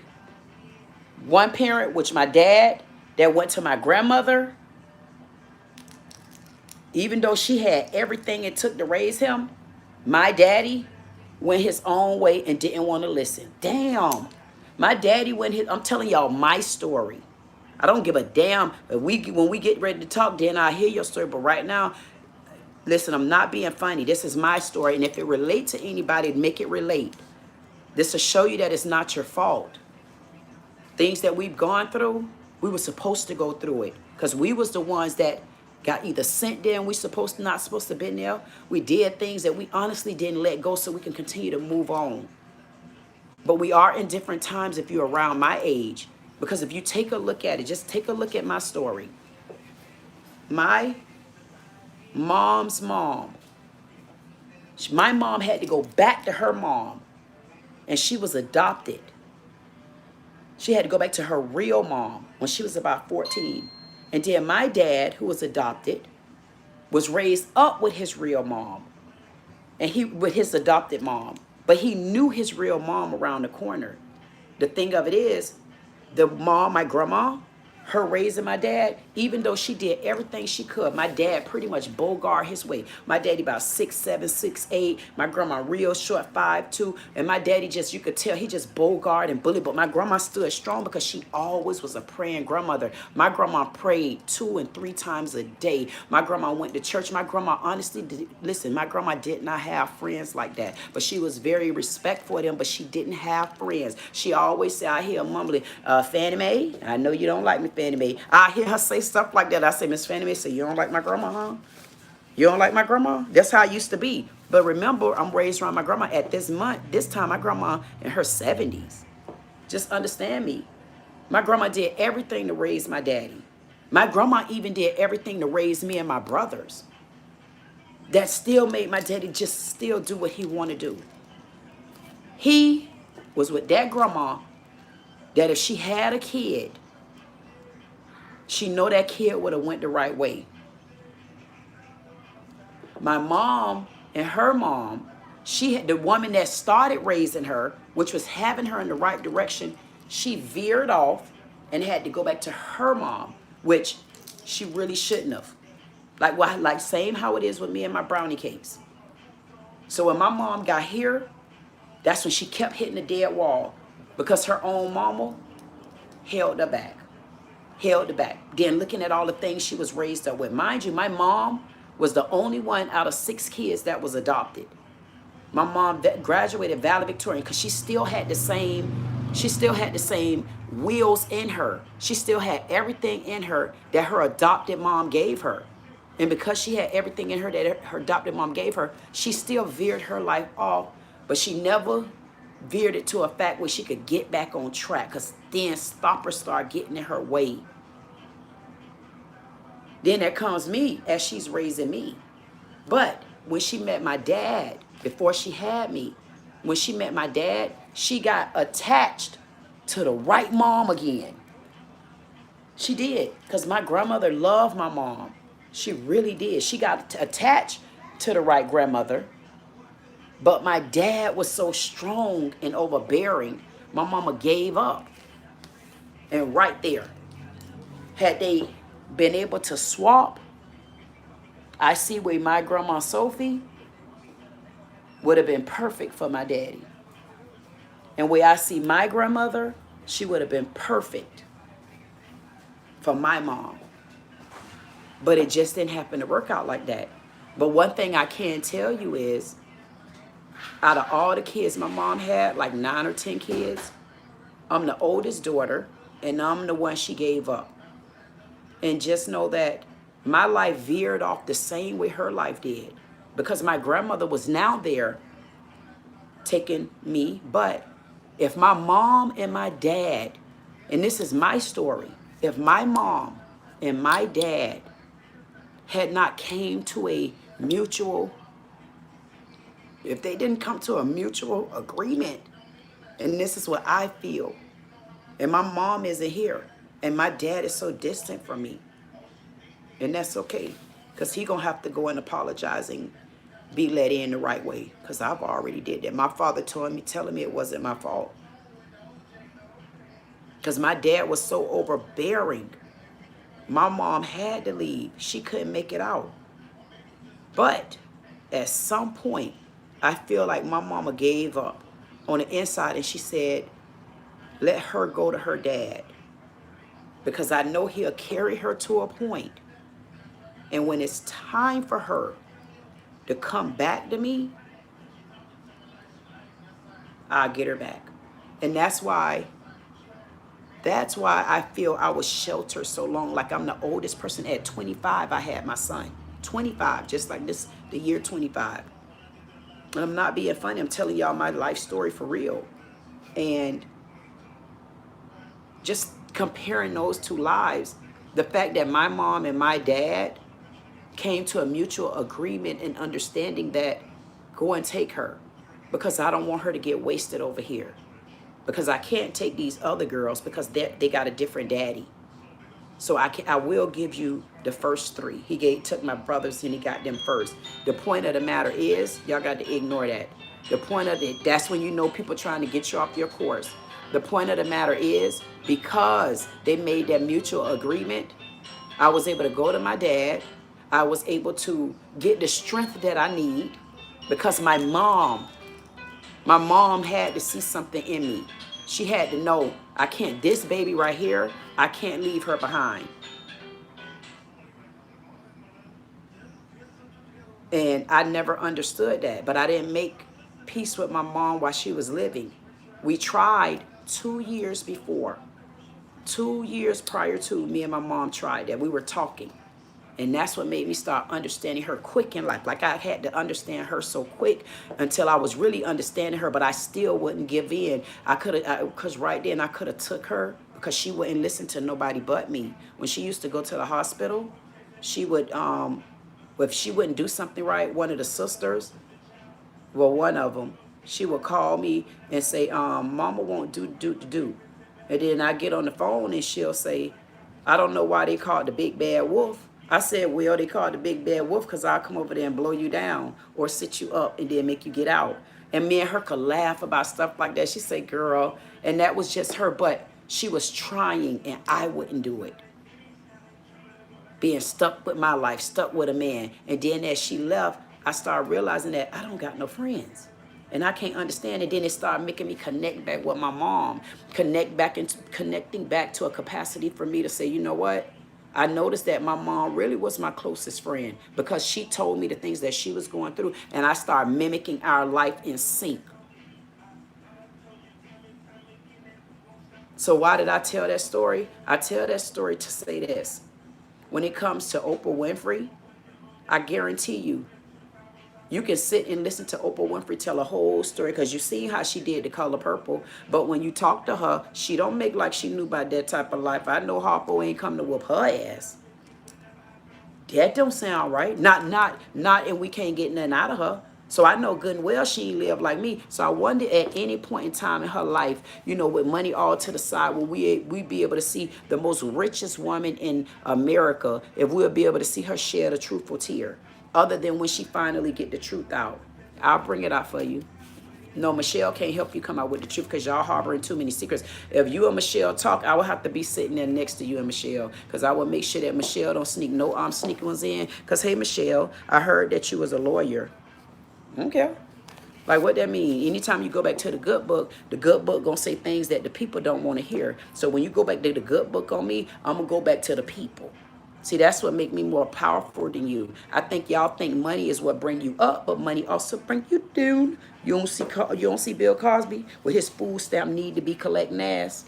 one parent, which my dad, that went to my grandmother, even though she had everything it took to raise him, my daddy went his own way and didn't want to listen. Damn. My daddy went his, I'm telling y'all my story. I don't give a damn. When we get ready to talk, then I'll hear your story. But right now, listen, I'm not being funny. This is my story. And if it relates to anybody, make it relate. This will show you that it's not your fault. Things that we've gone through, we were supposed to go through it. Because we was the ones that got either sent there and we not supposed to have been there. We did things that we honestly didn't let go so we can continue to move on. But we are in different times if you're around my age. Because if you take a look at it, just take a look at my story. My mom's mom. My mom had to go back to her mom. And she was adopted. She had to go back to her real mom when she was about 14. And then my dad, who was adopted, was raised up with his real mom. And he with his adopted mom. But he knew his real mom around the corner. The thing of it is, the mom, my grandma, her raising my dad, even though she did everything she could, my dad pretty much bogart his way. My daddy about 6'7", 6'8". My grandma real short, 5'2". And my daddy just, you could tell, he just bogart and bullied. But my grandma stood strong because she always was a praying grandmother. My grandma prayed 2 and 3 times a day. My grandma went to church. My grandma honestly, listen, my grandma did not have friends like that. But she was very respectful of them, but she didn't have friends. She always said, I hear mumbling, Fannie Mae, I know you don't like me, Fannie Mae. I hear her say stuff like that. I say, Miss Fannie Mae, say, you don't like my grandma, huh? You don't like my grandma? That's how I used to be. But remember, I'm raised around my grandma at this time, my grandma in her 70s. Just understand me. My grandma did everything to raise my daddy. My grandma even did everything to raise me and my brothers. That still made my daddy just still do what he wanted to do. He was with that grandma that if she had a kid, she know that kid would have went the right way. My mom and her mom, she had the woman that started raising her, which was having her in the right direction, she veered off and had to go back to her mom, which she really shouldn't have. Like same how it is with me and my brownie cakes. So when my mom got here, that's when she kept hitting the dead wall because her own mama held her back. Then looking at all the things she was raised up with. Mind you, my mom was the only one out of 6 kids that was adopted. My mom graduated valedictorian because she still had the same wheels in her. She still had everything in her that her adopted mom gave her. And because she had everything in her that her adopted mom gave her, she still veered her life off, but she never veered it to a fact where she could get back on track, because then stoppers start getting in her way. Then there comes me as she's raising me. But when she met my dad, before she had me, when she met my dad, she got attached to the right mom again. She did, because my grandmother loved my mom. She really did. She got attached to the right grandmother. But my dad was so strong and overbearing, my mama gave up. And right there, had they been able to swap, I see where my grandma Sophie would have been perfect for my daddy. And where I see my grandmother, she would have been perfect for my mom. But it just didn't happen to work out like that. But one thing I can tell you is, out of all the kids my mom had, like 9 or 10 kids, I'm the oldest daughter, and I'm the one she gave up. And just know that my life veered off the same way her life did, because my grandmother was now there taking me. But if my mom and my dad, and this is my story, if my mom and my dad had not came to a mutual, if they didn't come to a mutual agreement, and this is what I feel, and my mom isn't here, and my dad is so distant from me, and that's okay. Because he going to have to go and apologize and be let in the right way. Because I've already did that. My father telling me it wasn't my fault. Because my dad was so overbearing. My mom had to leave. She couldn't make it out. But at some point, I feel like my mama gave up on the inside, and she said, let her go to her dad. Because I know he'll carry her to a point. And when it's time for her to come back to me, I'll get her back. And that's why I feel I was sheltered so long. Like I'm the oldest person. At 25, I had my son. 25, just like this, the year 25. And I'm not being funny. I'm telling y'all my life story for real. And just comparing those two lives, the fact that my mom and my dad came to a mutual agreement and understanding that go and take her, because I don't want her to get wasted over here. Because I can't take these other girls because they got a different daddy. So I will give you the first three. He took my brothers and he got them first. The point of the matter is, y'all got to ignore that. The point of it, that's when you know people trying to get you off your course. The point of the matter is, because they made that mutual agreement, I was able to go to my dad. I was able to get the strength that I need because my mom had to see something in me. She had to know, I can't, this baby right here, I can't leave her behind. And I never understood that, but I didn't make peace with my mom while she was living. We tried 2 years before. 2 years prior to, me and my mom tried that. We were talking. And that's what made me start understanding her quick in life. Like I had to understand her so quick until I was really understanding her, but I still wouldn't give in. Because right then I could have took her because she wouldn't listen to nobody but me. When she used to go to the hospital, she would, if she wouldn't do something right, one of the sisters, well, one of them, she would call me and say, Mama won't do. And then I get on the phone and she'll say, I don't know why they call it the big bad wolf. I said, well, they call it the big bad wolf because I'll come over there and blow you down or sit you up and then make you get out. And me and her could laugh about stuff like that. She said, girl, and that was just her, but she was trying and I wouldn't do it. Being stuck with my life, stuck with a man. And then as she left, I started realizing that I don't got no friends. And I can't understand it. Then it started making me connect back with my mom, connecting back to a capacity for me to say, you know what? I noticed that my mom really was my closest friend because she told me the things that she was going through, and I started mimicking our life in sync. So why did I tell that story? I tell that story to say this. When it comes to Oprah Winfrey, I guarantee you, you can sit and listen to Oprah Winfrey tell a whole story because you see how she did The Color Purple. But when you talk to her, she don't make like she knew about that type of life. I know Harpo ain't come to whoop her ass. That don't sound right. Not, and we can't get nothing out of her. So I know good and well she ain't live like me. So I wonder at any point in time in her life, you know, with money all to the side, will we be able to see the most richest woman in America, if we'll be able to see her shed a truthful tear. Other than when she finally get the truth out. I'll bring it out for you. No, Michelle can't help you come out with the truth because y'all harboring too many secrets. If you and Michelle talk, I will have to be sitting there next to you and Michelle because I will make sure that Michelle don't sneak no sneaky ones in. Because, hey, Michelle, I heard that you was a lawyer. Okay. Like, what that mean? Anytime you go back to the good book gonna say things that the people don't want to hear. So when you go back to the good book on me, I'm going to go back to the people. See, that's what make me more powerful than you. I think y'all think money is what bring you up, but money also bring you down. You don't see Bill Cosby with his food stamp need to be collecting ass.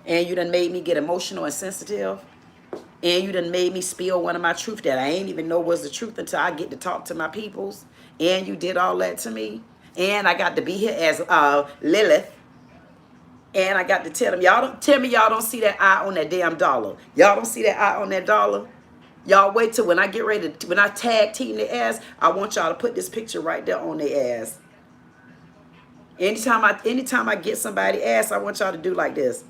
And you done made me get emotional and sensitive. And you done made me spill one of my truth that I ain't even know was the truth until I get to talk to my peoples. And you did all that to me. And I got to be here as Lilith. And I got to tell them, y'all don't tell me y'all don't see that eye on that damn dollar. Y'all don't see that eye on that dollar. Y'all wait till when I get ready to, when I tag team their ass, I want y'all to put this picture right there on their ass. Anytime I get somebody ass, I want y'all to do like this.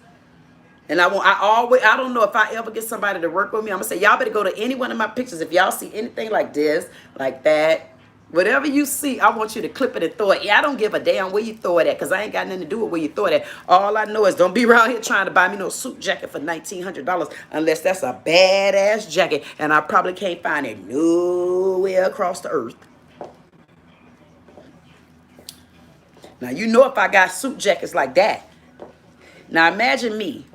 And I don't know if I ever get somebody to work with me. I'm gonna say, y'all better go to any one of my pictures. If y'all see anything like this, like that, whatever you see, I want you to clip it and throw it. Yeah, I don't give a damn where you throw it at, because I ain't got nothing to do with where you throw it at. All I know is don't be around here trying to buy me no suit jacket for $1,900 unless that's a badass jacket, and I probably can't find it nowhere across the earth. Now, you know if I got suit jackets like that. Now, imagine me.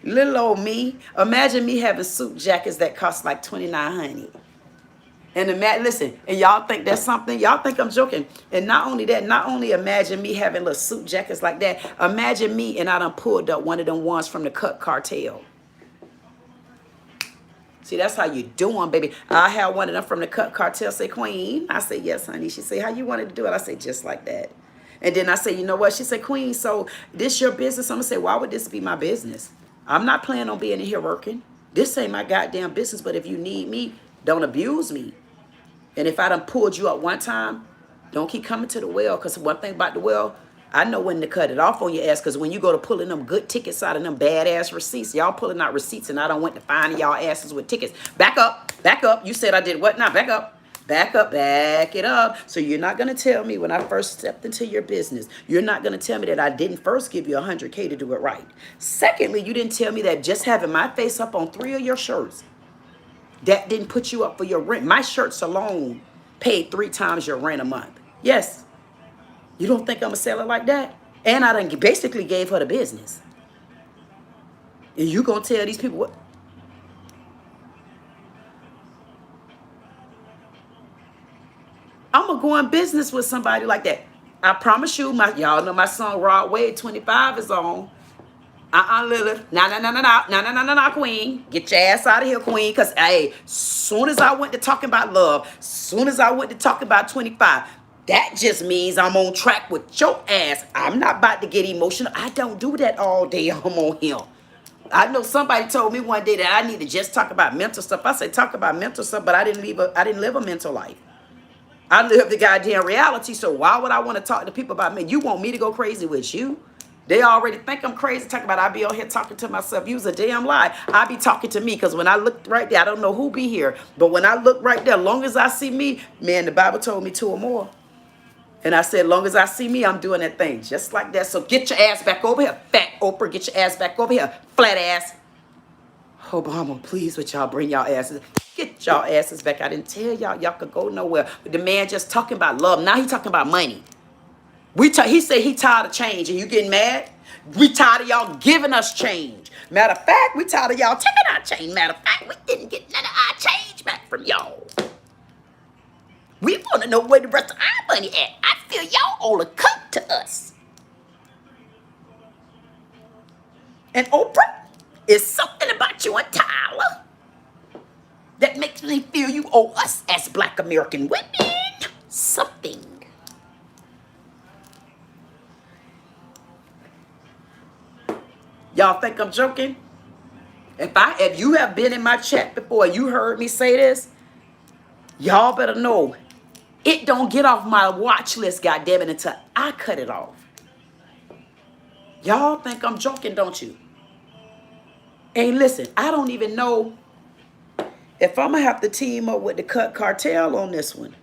Little old me, imagine me having suit jackets that cost like $2,900. And listen, and y'all think that's something? Y'all think I'm joking? And not only that, not only imagine me having little suit jackets like that, imagine me and I done pulled up one of them ones from the Cut Cartel. See, that's how you doing, baby. I had one of them from the Cut Cartel say, Queen. I say, yes, honey. She say, how you wanted to do it? I say, just like that. And then I say, you know what? She said, Queen, so this your business? I'm going to say, why would this be my business? I'm not planning on being in here working. This ain't my goddamn business, but if you need me, don't abuse me. And if I done pulled you up one time, don't keep coming to the well, because one thing about the well, I know when to cut it off on your ass, because when you go to pulling them good tickets out of them badass receipts, y'all pulling out receipts and I don't want to find y'all asses with tickets. Back up, back up. You said I did what? Now back up. Back up, back it up. So you're not going to tell me when I first stepped into your business, you're not going to tell me that I didn't first give you $100K to do it right. Secondly, you didn't tell me that just having my face up on 3 of your shirts, that didn't put you up for your rent. My shirts alone paid 3 times your rent a month. Yes. You don't think I'm going to sell it like that? And I done basically gave her the business. And you going to tell these people what? I'm going to go in business with somebody like that. I promise you, y'all know my song Rod Wade 25 is on. Lilith. Nah, Queen. Get your ass out of here, Queen. Because, hey, soon as I went to talking about love, soon as I went to talking about 25, that just means I'm on track with your ass. I'm not about to get emotional. I don't do that all day. I'm on here. I know somebody told me one day that I need to just talk about mental stuff. I said talk about mental stuff, but I didn't live a mental life. I live the goddamn reality, so why would I want to talk to people about me? You want me to go crazy with you? They already think I'm crazy talking about I be on here talking to myself. You's a damn lie. I be talking to me, because when I look right there, I don't know who be here, but when I look right there, long as I see me, man, the Bible told me 2 or more. And I said, long as I see me, I'm doing that thing just like that. So get your ass back over here, fat Oprah. Get your ass back over here, flat ass. Obama, please, would y'all bring y'all asses? Get y'all asses back. I didn't tell y'all could go nowhere. But the man just talking about love. Now he talking about money. He said he tired of change, and you getting mad? We tired of y'all giving us change. Matter of fact, we tired of y'all taking our change. Matter of fact, we didn't get none of our change back from y'all. We want to know where the rest of our money at. I feel y'all owe a cut to us. And Oprah, it's something about you and Tyler that makes me feel you owe us as Black American women something. Y'all think I'm joking? If you have been in my chat before and you heard me say this, y'all better know it don't get off my watch list, goddammit, until I cut it off. Y'all think I'm joking, don't you? And listen, I don't even know if I'm going to have to team up with the Cut Cartel on this one.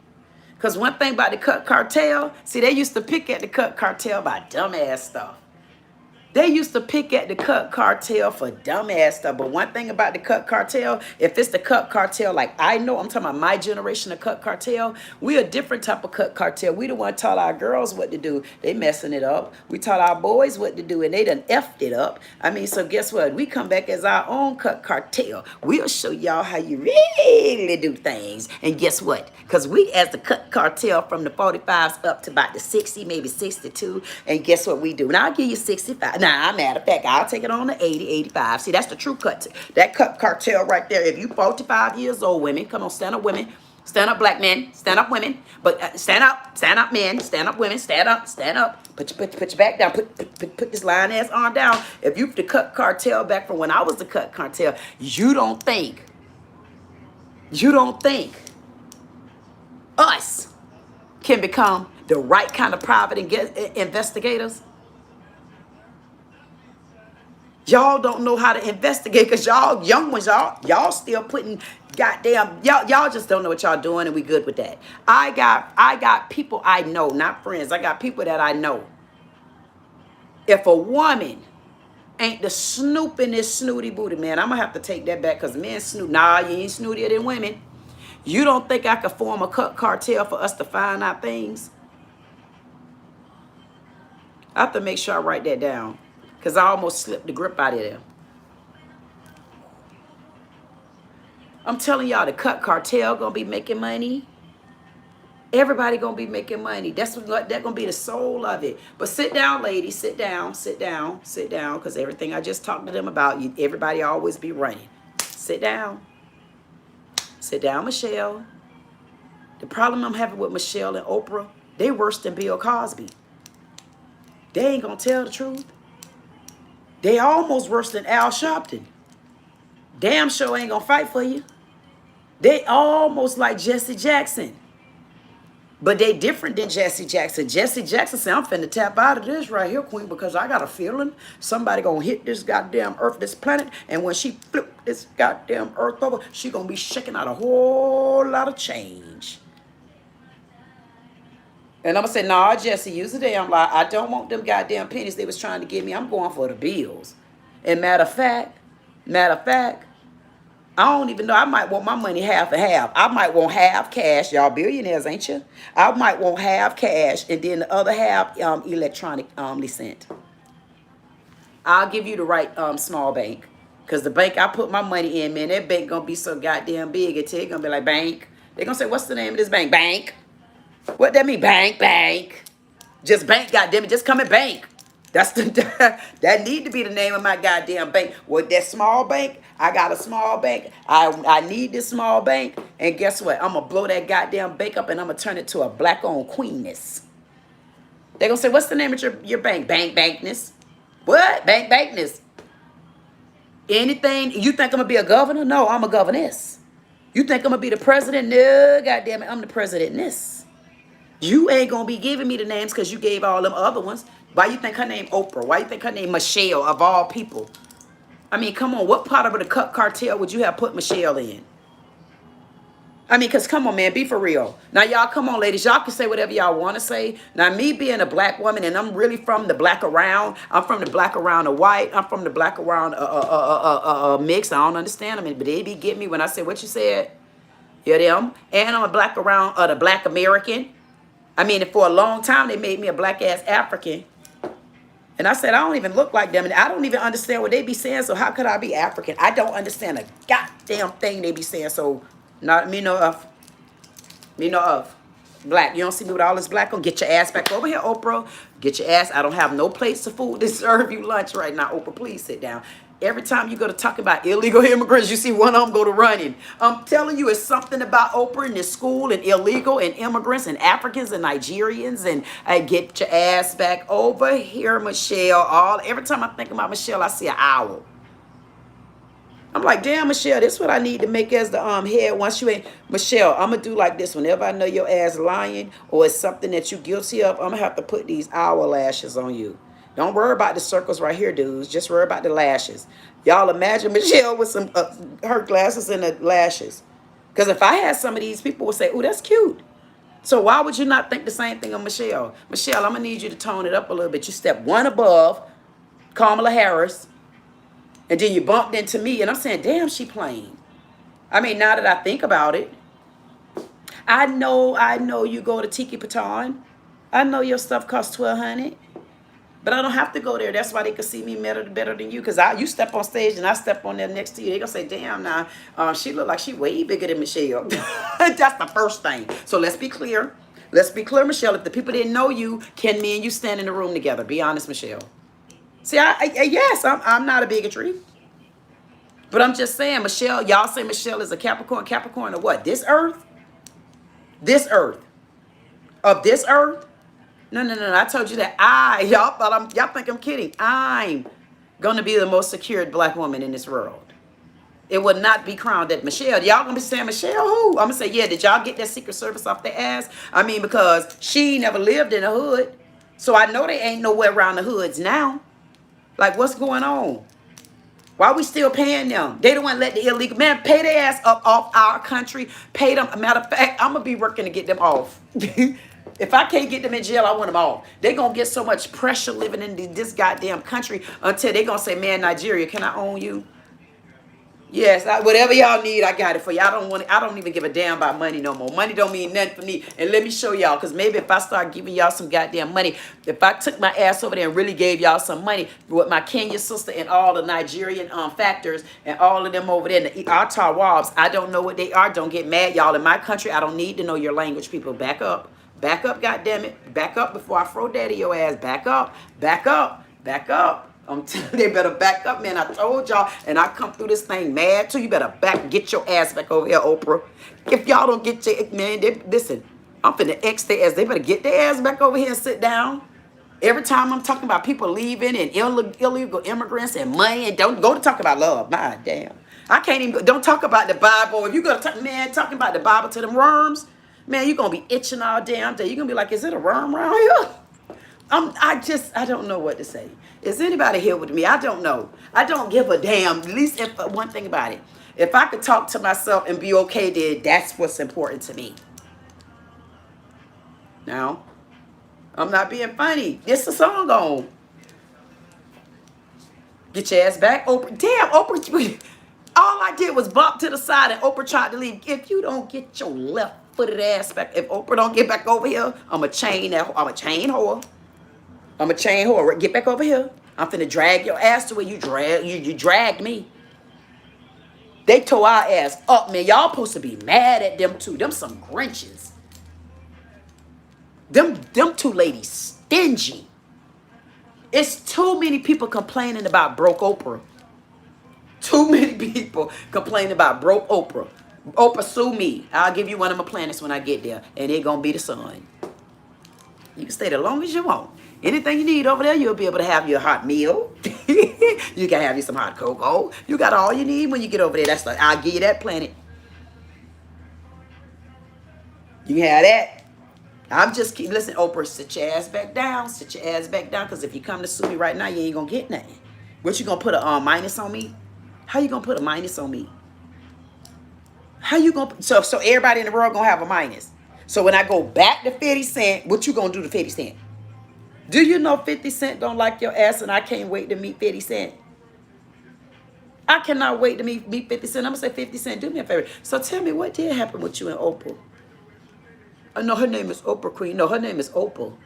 Because one thing about the Cut Cartel, see, they used to pick at the Cut Cartel about dumbass stuff. They used to pick at the Cut Cartel for dumbass stuff. But one thing about the Cut Cartel, if it's the Cut Cartel, like I know, I'm talking about my generation of Cut Cartel, we a different type of Cut Cartel. We the one taught our girls what to do. They messing it up. We taught our boys what to do, and they done effed it up. I mean, so guess what? We come back as our own Cut Cartel. We'll show y'all how you really do things. And guess what? Because we as the Cut Cartel from the 45s up to about the 60, maybe 62. And guess what we do? And I'll give you 65. Nah, matter of fact, I'll take it on to 80, 85. See, that's the true cut. That Cut Cartel right there. If you 45 years old, women, come on, stand up, women. Stand up, black men. Stand up, women. But stand up, men. Stand up, women. Stand up, stand up. Put your back down. Put this lion ass arm down. If you the Cut Cartel back from when I was the Cut Cartel, you don't think us can become the right kind of private investigators? Y'all don't know how to investigate because y'all young ones, y'all still putting goddamn, y'all just don't know what y'all doing, and we good with that. I got people I know, not friends. I got people that I know. If a woman ain't the snoopingest snooty booty, man, I'm gonna have to take that back because men snoot. Nah, you ain't snootier than women. You don't think I could form a cartel for us to find out things? I have to make sure I write that down because I almost slipped the grip out of there. I'm telling y'all, the cut cartel gonna be making money. Everybody gonna be making money. That's gonna be the soul of it. But sit down, ladies. Sit down. Sit down. Sit down. Because everything I just talked to them about, everybody always be running. Sit down. Sit down, Michelle. The problem I'm having with Michelle and Oprah, they worse than Bill Cosby. They ain't gonna tell the truth. They almost worse than Al Sharpton. Damn sure ain't gonna fight for you. They almost like Jesse Jackson. But they different than Jesse Jackson. Jesse Jackson said, I'm finna tap out of this right here, Queen, because I got a feeling somebody gonna hit this goddamn earth, this planet, and when she flip this goddamn earth over, she gonna be shaking out a whole lot of change. And I'm gonna say, nah, Jesse, use the damn lie. I don't want them goddamn pennies they was trying to give me. I'm going for the bills. And matter of fact, I don't even know. I might want my money half and half. I might want half cash. Y'all billionaires, ain't you? I might want half cash and then the other half electronically sent. I'll give you the right small bank. Because the bank I put my money in, man, that bank going to be so goddamn big. It's going to be like, bank. They're going to say, what's the name of this bank? Bank. What that mean? Bank. Just bank, goddamn it. Just come and bank. That's the that need to be the name of my goddamn bank. With that small bank, I got a small bank. I need this small bank. And guess what? I'm going to blow that goddamn bank up and I'm going to turn it to a black-owned queenness. They're going to say, what's the name of your bank? Bankness. What? Bankness. Anything, you think I'm going to be a governor? No, I'm a governess. You think I'm going to be the president? No, goddamn it, I'm the presidentness. You ain't going to be giving me the names because you gave all them other ones. Why you think her name Oprah? Why you think her name Michelle, of all people? I mean, come on. What part of the cut cartel would you have put Michelle in? I mean, because come on, man. Be for real. Now, y'all, come on, ladies. Y'all can say whatever y'all want to say. Now, me being a black woman, and I'm really from the black around. I'm from the black around the white. I'm from the black around mix. I don't understand them, but they be getting me when I say what you said. Yeah, them. And I'm a black around the black American. I mean, for a long time, they made me a black-ass African. And I said, I don't even look like them. And I don't even understand what they be saying. So how could I be African? I don't understand a goddamn thing they be saying. So not me no of. Me no of. Black. You don't see me with all this black on? Get your ass back over here, Oprah. Get your ass. I don't have no plates of food to serve you lunch right now. Oprah, please sit down. Every time you go to talk about illegal immigrants, you see one of them go to running. I'm telling you, it's something about Oprah in this school and illegal and immigrants and Africans and Nigerians. And get your ass back over here, Michelle. Every time I think about Michelle, I see an owl. I'm like, damn, Michelle, this is what I need to make as the head. Once you ain't, Michelle, I'm going to do like this. Whenever I know your ass lying or it's something that you guilty of, I'm going to have to put these owl lashes on you. Don't worry about the circles right here, dudes. Just worry about the lashes. Y'all imagine Michelle with some her glasses and the lashes. Because if I had some of these, people would say, oh, that's cute. So why would you not think the same thing of Michelle? Michelle, I'm going to need you to tone it up a little bit. You step one above Kamala Harris. And then you bumped into me. And I'm saying, damn, she plain. I mean, now that I think about it. I know you go to Tiki Patan. I know your stuff costs $1,200. But I don't have to go there. That's why they can see me better than you. Because you step on stage and I step on there next to you. They're going to say, damn, now, she look like she way bigger than Michelle. That's the first thing. So let's be clear. Let's be clear, Michelle. If the people didn't know you, can me and you stand in the room together? Be honest, Michelle. See, yes, I'm not a bigotry. But I'm just saying, Michelle, y'all say Michelle is a Capricorn. Capricorn of what? This earth? This earth. Of this earth? No. I told you that y'all think I'm kidding. I'm going to be the most secured black woman in this world. It would not be crowned at Michelle. Y'all going to be saying, Michelle who? I'm going to say, yeah, did y'all get that Secret Service off their ass? I mean, because she never lived in a hood. So I know they ain't nowhere around the hoods now. Like, what's going on? Why we still paying them? They don't want to let the illegal man pay their ass up off our country. Pay them. A matter of fact, I'm gonna be working to get them off. If I can't get them in jail, I want them off. They're gonna get so much pressure living in this goddamn country until they're gonna say, man, Nigeria, can I own you? Yes, whatever y'all need, I got it for you. I don't even give a damn about money no more. Money don't mean nothing for me. And let me show y'all, because maybe if I start giving y'all some goddamn money, if I took my ass over there and really gave y'all some money with my Kenya sister and all the Nigerian factors and all of them over there, the Atawabs, I don't know what they are. Don't get mad, y'all. In my country, I don't need to know your language, people. Back up. Back up, goddammit. Back up before I throw daddy your ass. Back up. Back up. Back up. I'm telling you, they better back up, man. I told y'all, and I come through this thing mad too. You better get your ass back over here, Oprah. If y'all don't get your, man, listen, I'm finna X their ass. They better get their ass back over here and sit down. Every time I'm talking about people leaving and illegal immigrants and money, and don't go to talk about love. My damn. I can't even, don't talk about the Bible. If you gonna talk, man, talking about the Bible to them worms, man, you're gonna be itching all damn day. You're gonna be like, is it a worm around here? I don't know what to say. Is anybody here with me? I don't know. I don't give a damn. At least if one thing about it. If I could talk to myself and be okay, then that's what's important to me. Now, I'm not being funny. This a song on. Get your ass back, Oprah. Damn, Oprah. All I did was bump to the side and Oprah tried to leave. If you don't get your left-footed ass back, if Oprah don't get back over here, I'm a chain whore. I'm a chain whore. Get back over here. I'm finna drag your ass to where you dragged me. They tore our ass up, man. Y'all supposed to be mad at them too. Them some Grinches. Them two ladies stingy. It's too many people complaining about broke Oprah. Too many people complaining about broke Oprah. Oprah, sue me. I'll give you one of my planets when I get there. And it gonna be the sun. You can stay there as long as you want. Anything you need over there, you'll be able to have your hot meal. You can have you some hot cocoa. You got all you need when you get over there. I'll give you that planet. You can have that. I'm just listen, Oprah, sit your ass back down. Sit your ass back down. Because if you come to sue me right now, you ain't gonna get nothing. What, you gonna put a minus on me? How you gonna put a minus on me? How you gonna so everybody in the world gonna have a minus? So when I go back to 50 Cent, what you gonna do to 50 Cent? Do you know 50 Cent don't like your ass, and I can't wait to meet 50 Cent? I cannot wait to meet 50 Cent. I'm gonna say, 50 Cent, do me a favor. So tell me, what did happen with you and Oprah? I know her name is Oprah Queen. No, her name is Opal.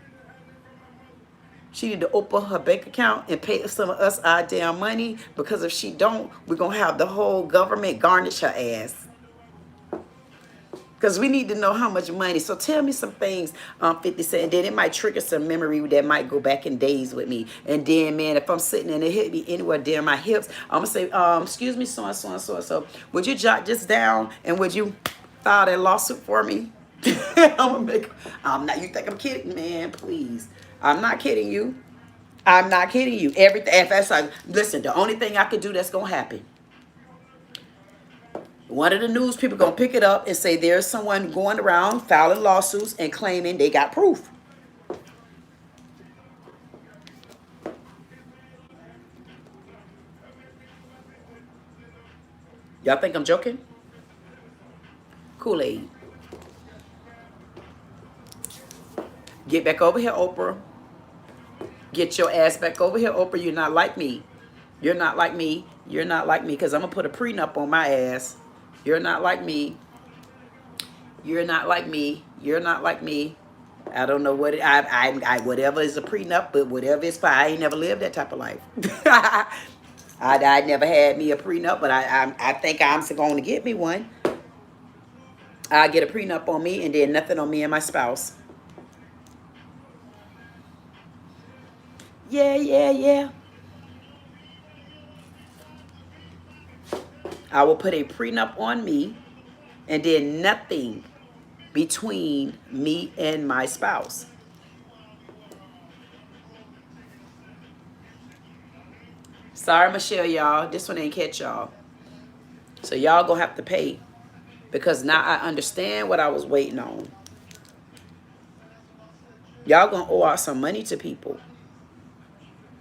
She need to open her bank account and pay some of us our damn money, because if she don't, we're gonna have the whole government garnish her ass. Because we need to know how much money. So tell me some things, 50 Cent. And then it might trigger some memory that might go back in days with me. And then, man, if I'm sitting and it hit me anywhere down my hips, I'm going to say, excuse me, so and so and so and so. Would you jot this down and would you file that lawsuit for me? I'm not, you think I'm kidding, man, please. I'm not kidding you. I'm not kidding you. Everything, if that's like, listen, the only thing I could do that's going to happen, one of the news people going to pick it up and say there's someone going around filing lawsuits and claiming they got proof. Y'all think I'm joking? Kool-Aid. Get back over here, Oprah. Get your ass back over here, Oprah. You're not like me. You're not like me. You're not like me, because I'm going to put a prenup on my ass. You're not like me. You're not like me. You're not like me. I don't know what it, I whatever is a prenup, but whatever is fine. I ain't never lived that type of life. I never had me a prenup, but I think I'm going to get me one. I get a prenup on me and then nothing on me and my spouse. Yeah. I will put a prenup on me and then nothing between me and my spouse. Sorry, Michelle, y'all. This one ain't catch y'all. So y'all gonna have to pay, because now I understand what I was waiting on. Y'all gonna owe out some money to people.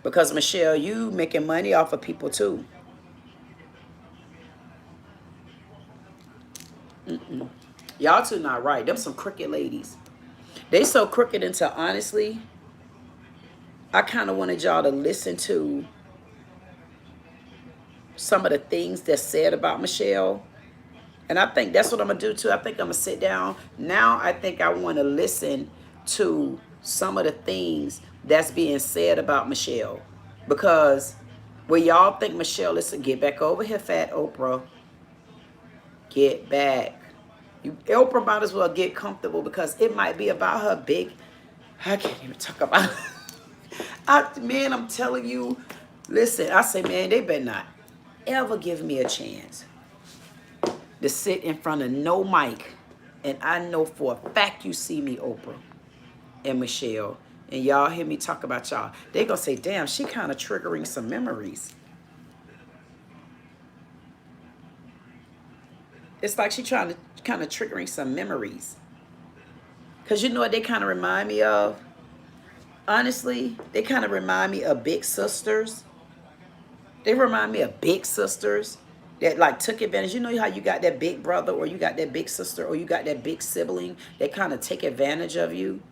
Because, Michelle, you making money off of people too. Y'all two not right. Them some crooked ladies. They so crooked until honestly, I kind of wanted y'all to listen to some of the things that's said about Michelle. And I think that's what I'm going to do too. I think I'm going to sit down. Now I think I want to listen to some of the things that's being said about Michelle. Because where y'all think Michelle is, get back over here, fat Oprah. Get back. Oprah might as well get comfortable because it might be about her big. I can't even talk about it. Man, I'm telling you. Listen, I say, man, they better not ever give me a chance to sit in front of no mic. And I know for a fact you see me, Oprah and Michelle, and y'all hear me talk about y'all. They gonna say, damn, she kind of triggering some memories. It's like she trying to kind of triggering some memories. Because you know what they kind of remind me of? Honestly, they kind of remind me of big sisters. They remind me of big sisters that like took advantage. You know how you got that big brother or you got that big sister or you got that big sibling that kind of take advantage of you.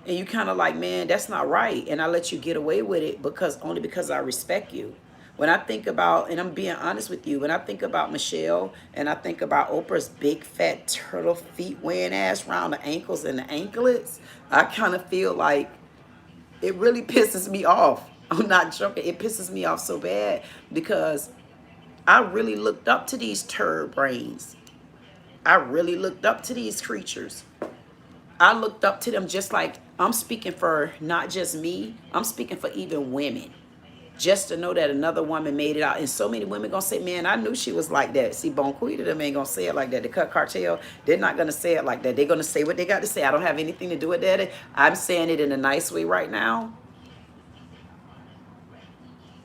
And you kind of like, man, that's not right. And I let you get away with it only because I respect you. When I think about, and I'm being honest with you, when I think about Michelle and I think about Oprah's big fat turtle feet wearing ass around the ankles and the anklets, I kind of feel like it really pisses me off. I'm not joking. It pisses me off so bad because I really looked up to these turd brains. I really looked up to these creatures. I looked up to them just like I'm speaking for not just me. I'm speaking for even women. Just to know that another woman made it out. And so many women gonna say, man, I knew she was like that. See, Bon Quita, them ain't gonna say it like that. The Cut Cartel, they're not gonna say it like that. They're gonna say what they got to say. I don't have anything to do with that. I'm saying it in a nice way right now.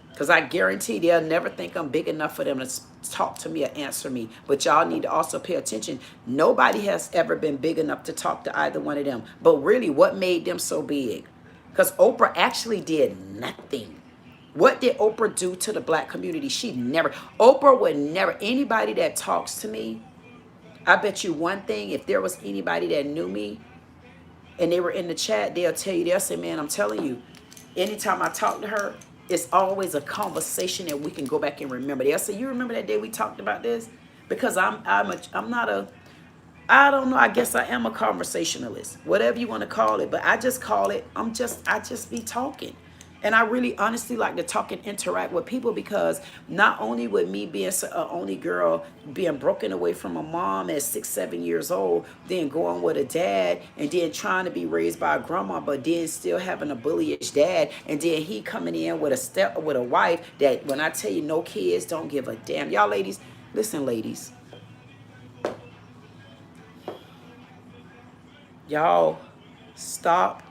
Because I guarantee they'll never think I'm big enough for them to talk to me or answer me. But y'all need to also pay attention. Nobody has ever been big enough to talk to either one of them. But really, what made them so big? Because Oprah actually did nothing. What did Oprah do to the black community? She never. Oprah would never. Anybody that talks to me, I bet you one thing, if there was anybody that knew me and they were in the chat, they'll tell you, they'll say, man, I'm telling you, anytime I talk to her, it's always a conversation that we can go back and remember. They'll say, you remember that day we talked about this? Because I'm not a, I don't know, I guess I am a conversationalist, whatever you want to call it, but I just call it, I just be talking. And I really honestly like to talk and interact with people because not only with me being an only girl, being broken away from a mom at 6, 7 years old, then going with a dad and then trying to be raised by a grandma, but then still having a bullyish dad. And then he coming in with a wife that when I tell you no kids, don't give a damn. Y'all ladies, listen ladies. Y'all stop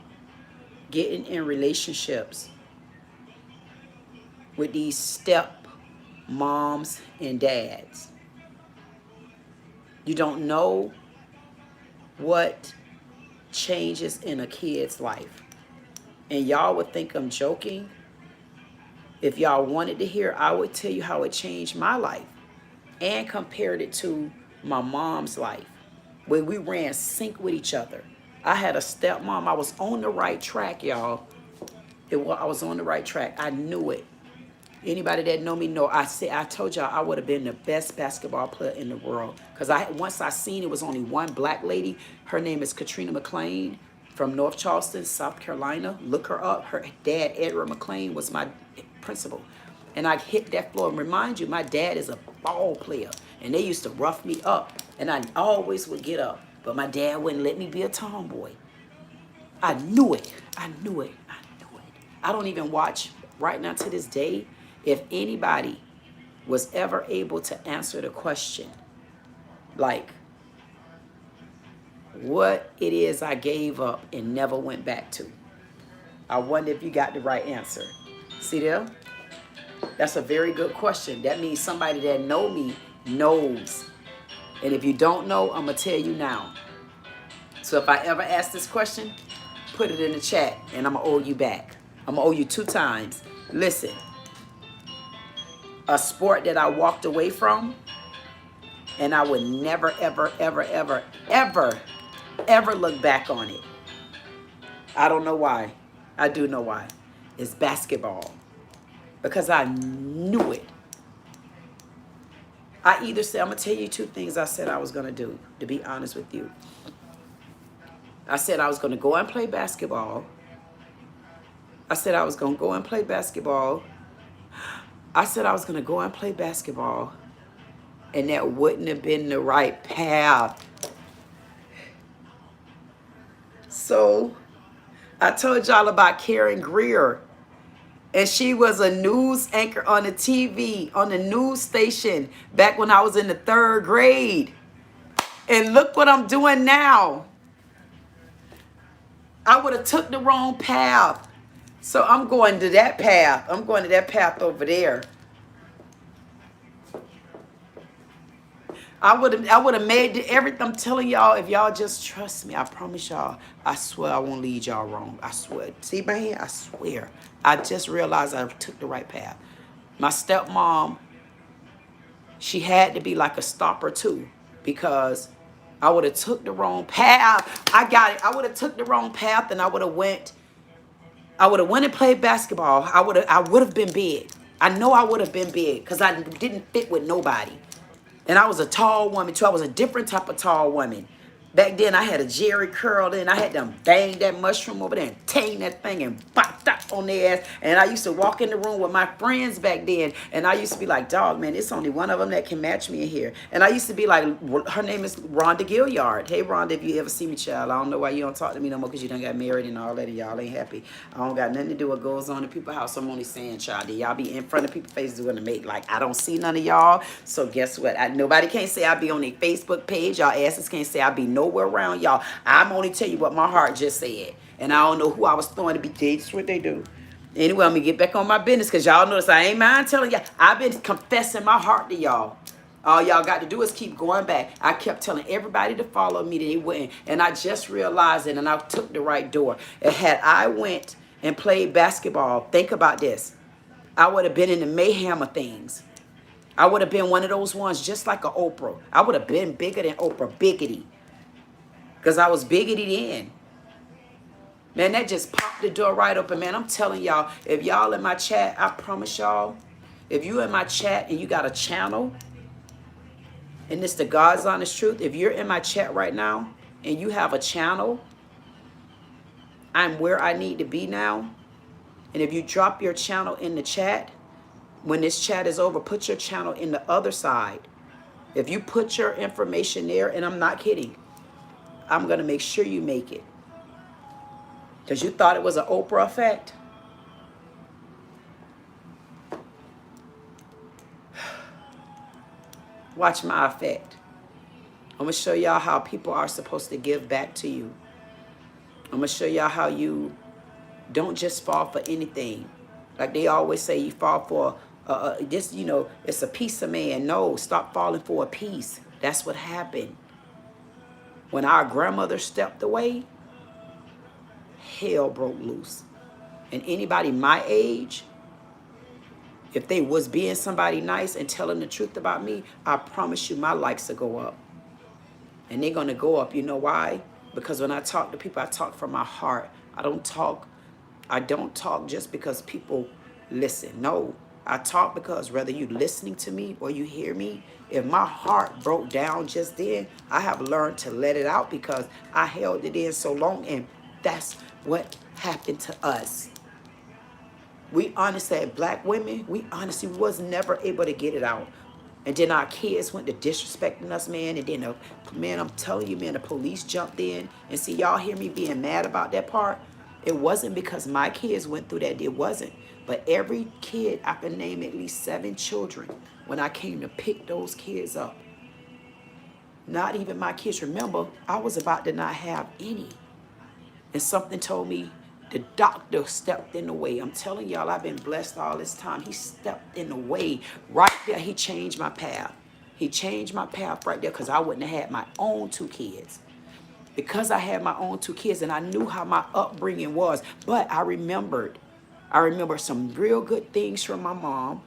getting in relationships with these step moms and dads. You don't know what changes in a kid's life. And y'all would think I'm joking. If y'all wanted to hear, I would tell you how it changed my life and compared it to my mom's life, where we ran sync with each other. I had a stepmom. I was on the right track, y'all. I was on the right track. I knew it. Anybody that know me know I told y'all I would have been the best basketball player in the world. Because once I seen it was only one black lady. Her name is Katrina McClain from North Charleston, South Carolina. Look her up. Her dad, Edward McClain, was my principal. And I hit that floor. And remind you, my dad is a ball player. And they used to rough me up. And I always would get up. But my dad wouldn't let me be a tomboy. I knew it. I knew it. I knew it. I don't even watch right now to this day. If anybody was ever able to answer the question, like what it is I gave up and never went back to, I wonder if you got the right answer. See there? That's a very good question. That means somebody that know me knows. And if you don't know, I'm going to tell you now. So if I ever ask this question, put it in the chat and I'm going to owe you back. I'm going to owe you 2 times. Listen. A sport that I walked away from And I would never, ever, ever, ever, ever, ever look back on it. I don't know why. I do know why. It's basketball. Because I knew it. I either said, I'm going to tell you two things I said I was going to do, to be honest with you. I said I was going to go and play basketball. I said I was going to go and play basketball. I said I was going to go and play basketball. And that wouldn't have been the right path. So I told y'all about Karen Greer. And she was a news anchor on the TV, on the news station, back when I was in the 3rd grade. And look what I'm doing now. I would have took the wrong path. So I'm going to that path. I'm going to that path over there. I would have made everything. I'm telling y'all, if y'all just trust me, I promise y'all, I swear I won't lead y'all wrong. I swear. See my hand? I swear. I just realized I took the right path. My stepmom, she had to be like a stopper too, because I would have took the wrong path. I got it. I would have took the wrong path, and I would have went and played basketball. I would have been big. I know I would have been big because I didn't fit with nobody. And I was a tall woman too. I was a different type of tall woman. Back then I had a Jerry curl and I had to bang that mushroom over there and tang that thing and pop that on their ass. And I used to walk in the room with my friends back then. And I used to be like, dog, man, it's only one of them that can match me in here. And I used to be like, her name is Rhonda Gilliard. Hey, Rhonda, if you ever see me, child, I don't know why you don't talk to me no more because you done got married and all that and y'all ain't happy. I don't got nothing to do with what goes on in people's house. I'm only saying, child, y'all be in front of people's faces doing the make like I don't see none of y'all. So guess what? Nobody can't say I be on their Facebook page. Y'all asses can't say I be nowhere around y'all. I'm only tell you what my heart just said. And I don't know who I was throwing to be. That's what they do. Anyway, I'm going to get back on my business because y'all notice I ain't mind telling y'all. I've been confessing my heart to y'all. All y'all got to do is keep going back. I kept telling everybody to follow me. They wouldn't. And I just realized it and I took the right door. And had I went and played basketball, think about this. I would have been in the mayhem of things. I would have been one of those ones just like a Oprah. I would have been bigger than Oprah, biggity. Because I was biggity then. Man, that just popped the door right open, man. I'm telling y'all, if y'all in my chat, I promise y'all, if you in my chat and you got a channel, and it's the God's honest truth, if you're in my chat right now and you have a channel, I'm where I need to be now. And if you drop your channel in the chat, when this chat is over, put your channel in the other side. If you put your information there, and I'm not kidding, I'm going to make sure you make it. Because you thought it was an Oprah effect. Watch my effect. I'm going to show y'all how people are supposed to give back to you. I'm going to show y'all how you don't just fall for anything. Like they always say, you fall for this, you know, it's a piece of man. No, stop falling for a piece. That's what happened. When our grandmother stepped away, hell broke loose. And anybody my age, if they was being somebody nice and telling the truth about me, I promise you my likes will go up. And they're going to go up. You know why? Because when I talk to people, I talk from my heart. I don't talk just because people listen. No, I talk because whether you listening to me or you hear me, if my heart broke down just then, I have learned to let it out because I held it in so long, and that's what happened to us. We honestly, as black women, we honestly was never able to get it out. And then our kids went to disrespecting us, man. And then, man, I'm telling you, man, the police jumped in. And see, y'all hear me being mad about that part? It wasn't because my kids went through that. It wasn't. But every kid, I can name at least 7 children when I came to pick those kids up. Not even my kids. Remember, I was about to not have any. And something told me, the doctor stepped in the way. I'm telling y'all, I've been blessed all this time. He stepped in the way. Right there, he changed my path. He changed my path right there because I wouldn't have had my own 2 kids. Because I had my own 2 kids and I knew how my upbringing was. But I remember some real good things from my mom.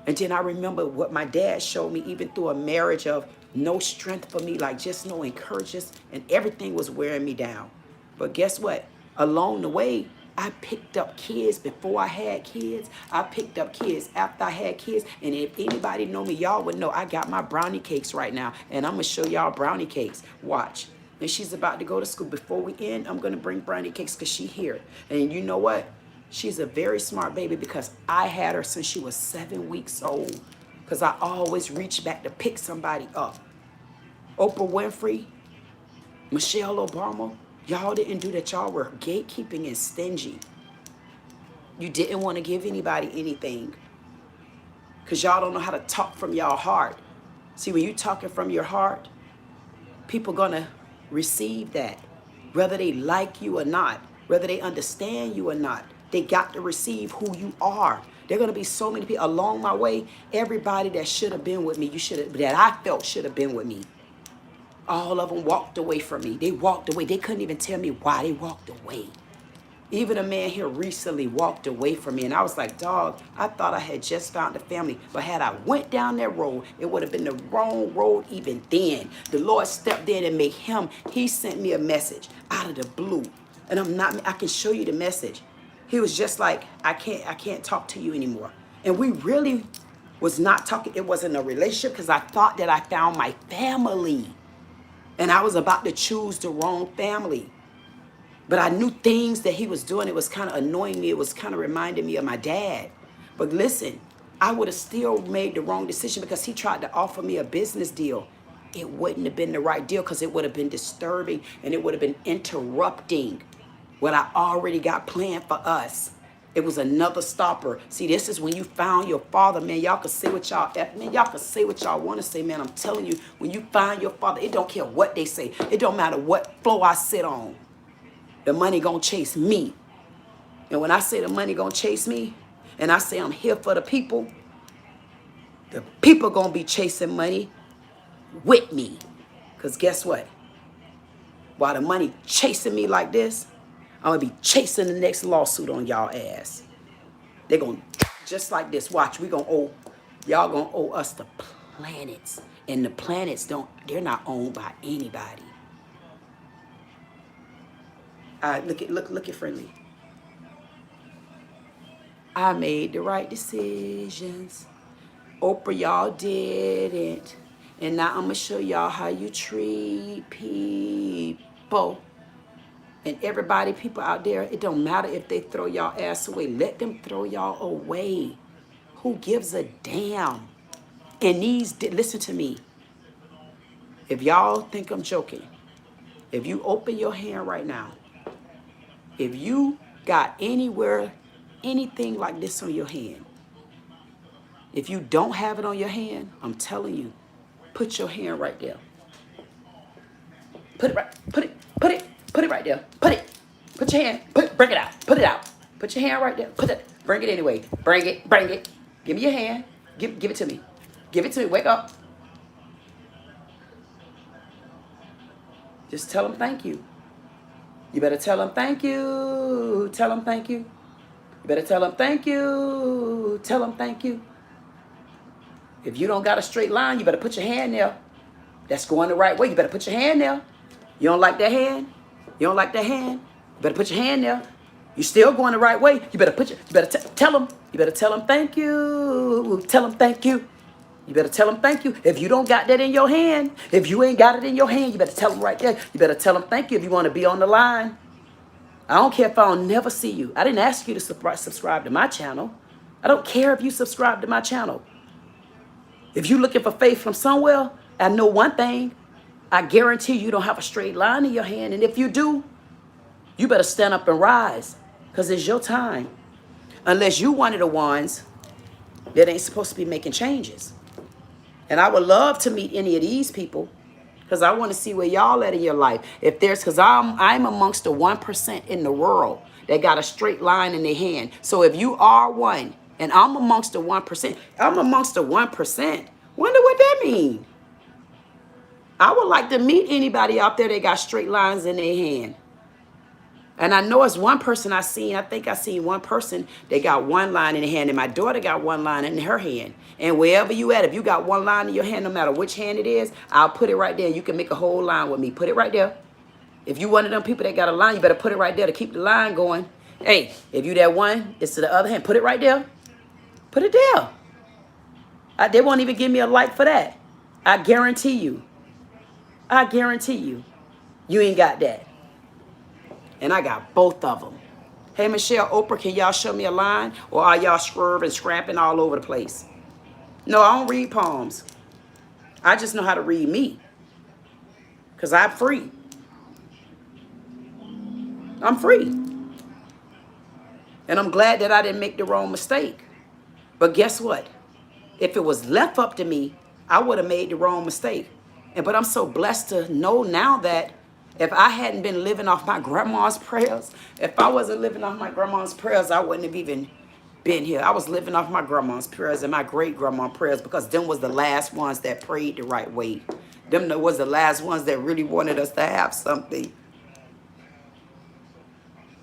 And then I remember what my dad showed me even through a marriage of No strength for me, like just no encouragement, and everything was wearing me down. But guess what? Along the way, I picked up kids before I had kids. I picked up kids after I had kids. And if anybody know me, y'all would know I got my brownie cakes right now. And I'm going to show y'all brownie cakes. Watch. And she's about to go to school. Before we end, I'm going to bring brownie cakes because she here. And you know what? She's a very smart baby because I had her since she was 7 weeks old. Because I always reach back to pick somebody up. Oprah Winfrey, Michelle Obama, y'all didn't do that. Y'all were gatekeeping and stingy. You didn't want to give anybody anything because y'all don't know how to talk from y'all heart. See, when you talking from your heart, people gonna receive that, whether they like you or not, whether they understand you or not. They got to receive who you are. There are gonna be so many people along my way. Everybody that should have been with me, that I felt should have been with me. All of them walked away from me. They walked away. They couldn't even tell me why they walked away. Even a man here recently walked away from me. And I was like, dog, I thought I had just found a family. But had I went down that road, it would have been the wrong road even then. The Lord stepped in and made he sent me a message out of the blue. And I can show you the message. He was just like, I can't talk to you anymore. And we really was not talking. It wasn't a relationship because I thought that I found my family. And I was about to choose the wrong family. But I knew things that he was doing. It was kind of annoying me. It was kind of reminding me of my dad. But listen, I would have still made the wrong decision because he tried to offer me a business deal. It wouldn't have been the right deal because it would have been disturbing and it would have been interrupting what I already got planned for us. It was another stopper. See, this is when you found your father, man. Y'all can say what y'all can say what y'all want to say, man. I'm telling you, when you find your father, it don't care what they say. It don't matter what floor I sit on. The money gonna chase me. And when I say the money gonna chase me, and I say I'm here for the people gonna be chasing money with me. Because guess what? While the money chasing me like this, I'm gonna be chasing the next lawsuit on y'all ass. They're gonna, just like this, watch, y'all gonna owe us the planets. And the planets they're not owned by anybody. Look at Friendly. I made the right decisions. Oprah, y'all didn't. And now I'm gonna show y'all how you treat people. And everybody, people out there, it don't matter if they throw y'all ass away. Let them throw y'all away. Who gives a damn? And listen to me. If y'all think I'm joking, if you open your hand right now, if you got anything like this on your hand, if you don't have it on your hand, I'm telling you, put your hand right there. Put it right there. Put your hand, bring it out. Put it out. Put your hand right there. Bring it anyway. Bring it. Give me your hand. Give it to me. Give it to me. Wake up. Just tell them thank you. You better tell them thank you. Tell them thank you. You better tell them thank you. Tell them thank you. If you don't got a straight line, you better put your hand there. That's going the right way. You better put your hand there. You don't like that hand? You don't like that hand? You better put your hand there. You still going the right way. You better tell them. You better tell them thank you. Tell them thank you. You better tell them thank you. If you don't got that in your hand, if you ain't got it in your hand, you better tell them right there. You better tell them thank you if you want to be on the line. I don't care if I don't never see you. I didn't ask you to subscribe to my channel. I don't care if you subscribe to my channel. If you're looking for faith from somewhere, I know one thing. I guarantee you don't have a straight line in your hand. And if you do, you better stand up and rise because it's your time. Unless you one of the ones that ain't supposed to be making changes. And I would love to meet any of these people because I want to see where y'all at in your life. Because I'm amongst the 1% in the world that got a straight line in their hand. So if you are one and I'm amongst the 1%, wonder what that means. I would like to meet anybody out there that got straight lines in their hand. And I know it's one person I seen. I think I seen one person that got one line in the hand, and my daughter got one line in her hand. And wherever you at, if you got one line in your hand, no matter which hand it is, I'll put it right there. You can make a whole line with me. Put it right there. If you one of them people that got a line, you better put it right there to keep the line going. Hey, if you that one, it's to the other hand. Put it right there. Put it there. They won't even give me a like for that. I guarantee you. I guarantee you. You ain't got that. And I got both of them. Hey, Michelle, Oprah, can y'all show me a line? Or are y'all swerving, scrapping all over the place? No, I don't read poems. I just know how to read me. Because I'm free. I'm free. And I'm glad that I didn't make the wrong mistake. But guess what? If it was left up to me, I would have made the wrong mistake. But I'm so blessed to know now that if I hadn't been living off my grandma's prayers, if I wasn't living off my grandma's prayers, I wouldn't have even been here. I was living off my grandma's prayers and my great-grandma's prayers because them was the last ones that prayed the right way. Them was the last ones that really wanted us to have something.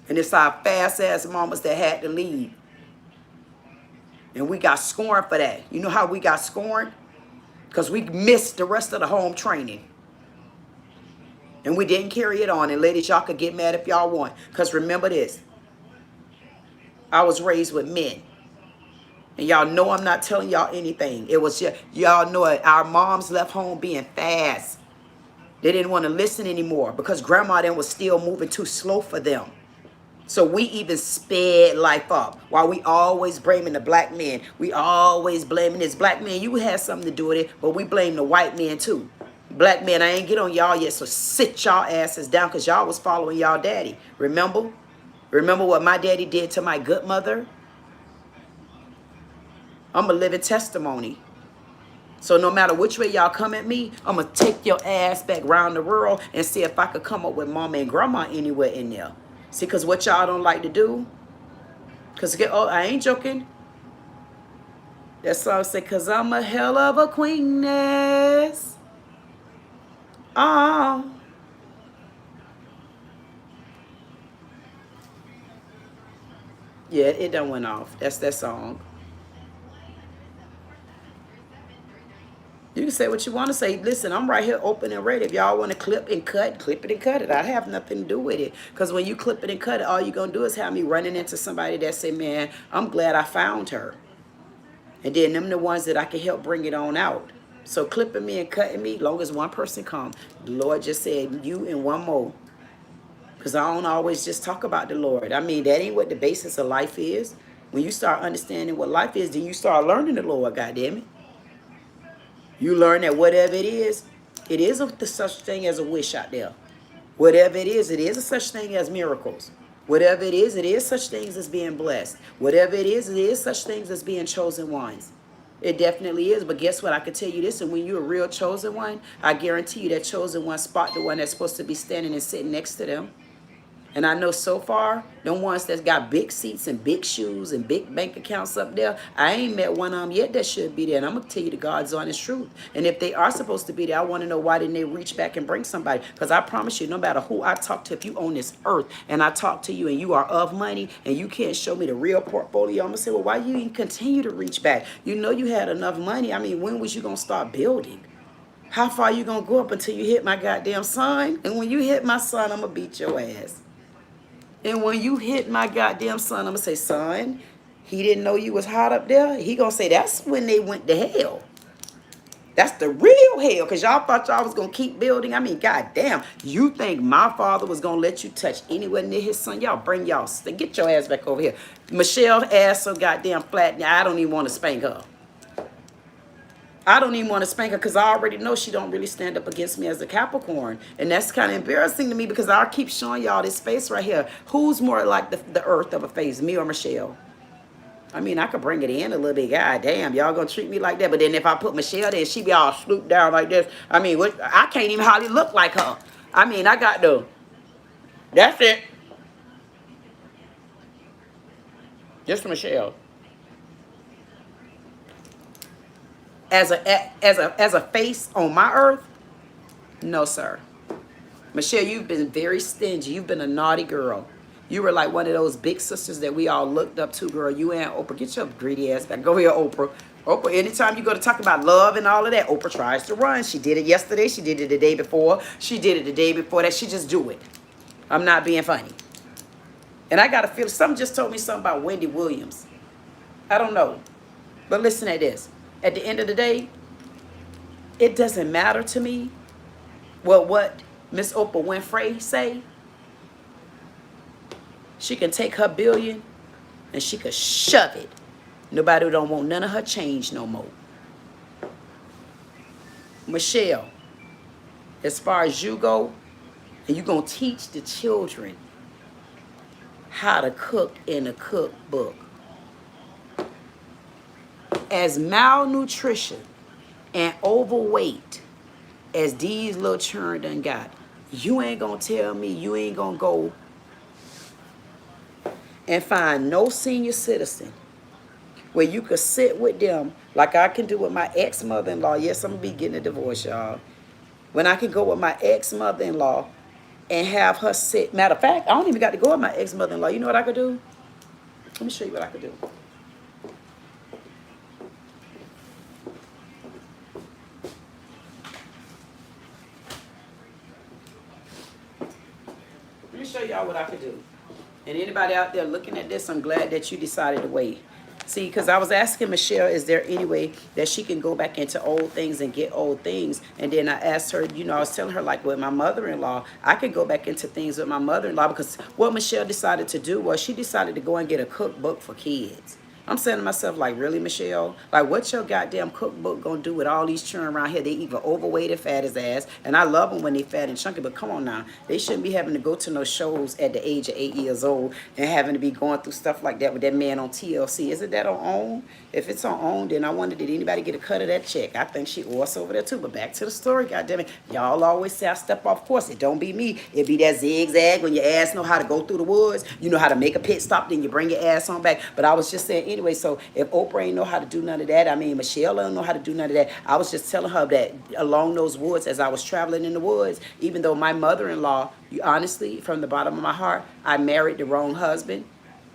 And it's our fast-ass mamas that had to leave. And we got scorned for that. You know how we got scorned? Because we missed the rest of the home training. And we didn't carry it on. And ladies, y'all could get mad if y'all want. Because remember this. I was raised with men. And y'all know I'm not telling y'all anything. It was just, y'all know it. Our moms left home being fast. They didn't want to listen anymore. Because grandma then was still moving too slow for them. So we even sped life up. While we always blaming the black men. We always blaming this black man. You had something to do with it. But we blame the white man too. Black men, I ain't get on y'all yet. So sit y'all asses down. Because y'all was following y'all daddy. Remember? Remember what my daddy did to my good mother? I'm a living testimony. So no matter which way y'all come at me, I'm going to take your ass back around the world and see if I could come up with mama and grandma anywhere in there. See, because what y'all don't like to do, because I ain't joking. That song say, because I'm a hell of a queeness. Oh. Yeah, it done went off. That's that song. You can say what you want to say. Listen, I'm right here open and ready. If y'all want to clip and cut, clip it and cut it. I have nothing to do with it. Because when you clip it and cut it, all you're going to do is have me running into somebody that say, man, I'm glad I found her. And then them the ones that I can help bring it on out. So clipping me and cutting me, long as one person come. The Lord just said, you and one more. Because I don't always just talk about the Lord. I mean, that ain't what the basis of life is. When you start understanding what life is, then you start learning the Lord, goddammit. You learn that whatever it is a such thing as a wish out there. Whatever it is a such thing as miracles. Whatever it is such things as being blessed. Whatever it is such things as being chosen ones. It definitely is. But guess what? I can tell you this, and when you're a real chosen one, I guarantee you that chosen one spot the one that's supposed to be standing and sitting next to them. And I know so far, the ones that's got big seats and big shoes and big bank accounts up there, I ain't met one of them yet that should be there. And I'm going to tell you the God's honest truth. And if they are supposed to be there, I want to know why didn't they reach back and bring somebody? Because I promise you, no matter who I talk to, if you own this earth and I talk to you and you are of money and you can't show me the real portfolio, I'm going to say, well, why you even continue to reach back? You know you had enough money. I mean, when was you going to start building? How far you going to go up until you hit my goddamn son? And when you hit my son, I'm going to beat your ass. And when you hit my goddamn son, I'm going to say, son, he didn't know you was hot up there. He going to say, that's when they went to hell. That's the real hell. Because y'all thought y'all was going to keep building. I mean, goddamn. You think my father was going to let you touch anywhere near his son? Y'all bring y'all, get your ass back over here. Michelle's ass so goddamn flat. I don't even want to spank her. I don't even want to spank her because I already know she don't really stand up against me as a Capricorn. And that's kind of embarrassing to me because I keep showing y'all this face right here. Who's more like the earth of a face, me or Michelle? I mean, I could bring it in a little bit. God damn, y'all going to treat me like that. But then if I put Michelle there, she be all swooped down like this. I mean, I can't even hardly look like her. I mean, I got that's it. Just Michelle. As a face on my earth, no, sir. Michelle, you've been very stingy. You've been a naughty girl. You were like one of those big sisters that we all looked up to, girl. You and Oprah. Get your greedy ass back. Go here, Oprah. Oprah, anytime you go to talk about love and all of that, Oprah tries to run. She did it yesterday. She did it the day before. She did it the day before that. She just do it. I'm not being funny. And I got to feel, something just told me something about Wendy Williams. I don't know. But listen at this. At the end of the day, it doesn't matter to me what Miss Oprah Winfrey say. She can take her billion and she could shove it. Nobody don't want none of her change no more. Michelle, as far as you go, and you're going to teach the children how to cook in a cookbook. As malnutrition and overweight as these little children done got, you ain't going to tell me you ain't going to go and find no senior citizen where you could sit with them like I can do with my ex-mother-in-law. Yes, I'm going to be getting a divorce, y'all. When I can go with my ex-mother-in-law and have her sit. Matter of fact, I don't even got to go with my ex-mother-in-law. You know what I could do? Let me show you what I could do. Let me show y'all what I could do. And anybody out there looking at this, I'm glad that you decided to wait. See, because I was asking Michelle, is there any way that she can go back into old things and get old things? And then I asked her, you know, I was telling her, like, with my mother-in-law, I could go back into things with my mother-in-law, because what Michelle decided to do was she decided to go and get a cookbook for kids. I'm saying to myself, like, really, Michelle? Like, what your goddamn cookbook gonna do with all these children around here? They either overweight or fat as ass. And I love them when they fat and chunky, but come on now. They shouldn't be having to go to no shows at the age of 8 years old and having to be going through stuff like that with that man on TLC. Isn't that on OWN? If it's on OWN, then I wonder, did anybody get a cut of that check? I think she owes us over there too. But back to the story, goddammit. Y'all always say I step off course. It don't be me. It be that zigzag when your ass know how to go through the woods. You know how to make a pit stop, then you bring your ass on back. But I was just saying anyway, so if Oprah ain't know how to do none of that, I mean, Michelle don't know how to do none of that. I was just telling her that along those woods, as I was traveling in the woods, even though my mother-in-law, you honestly, from the bottom of my heart, I married the wrong husband.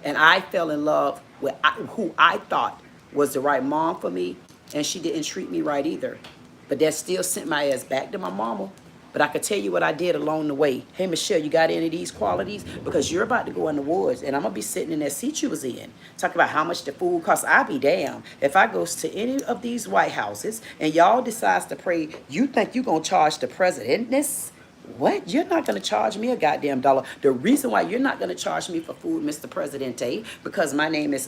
And I fell in love with who I thought was the right mom for me, and she didn't treat me right either. But that still sent my ass back to my mama. But I could tell you what I did along the way. Hey, Michelle, you got any of these qualities? Because you're about to go in the woods, and I'm going to be sitting in that seat you was in. Talk about how much the food costs. I'll be damned if I goes to any of these White Houses, and y'all decides to pray, you think you going to charge the president this? What? You're not going to charge me a goddamn dollar. The reason why you're not going to charge me for food, Mr. Presidente, because my name is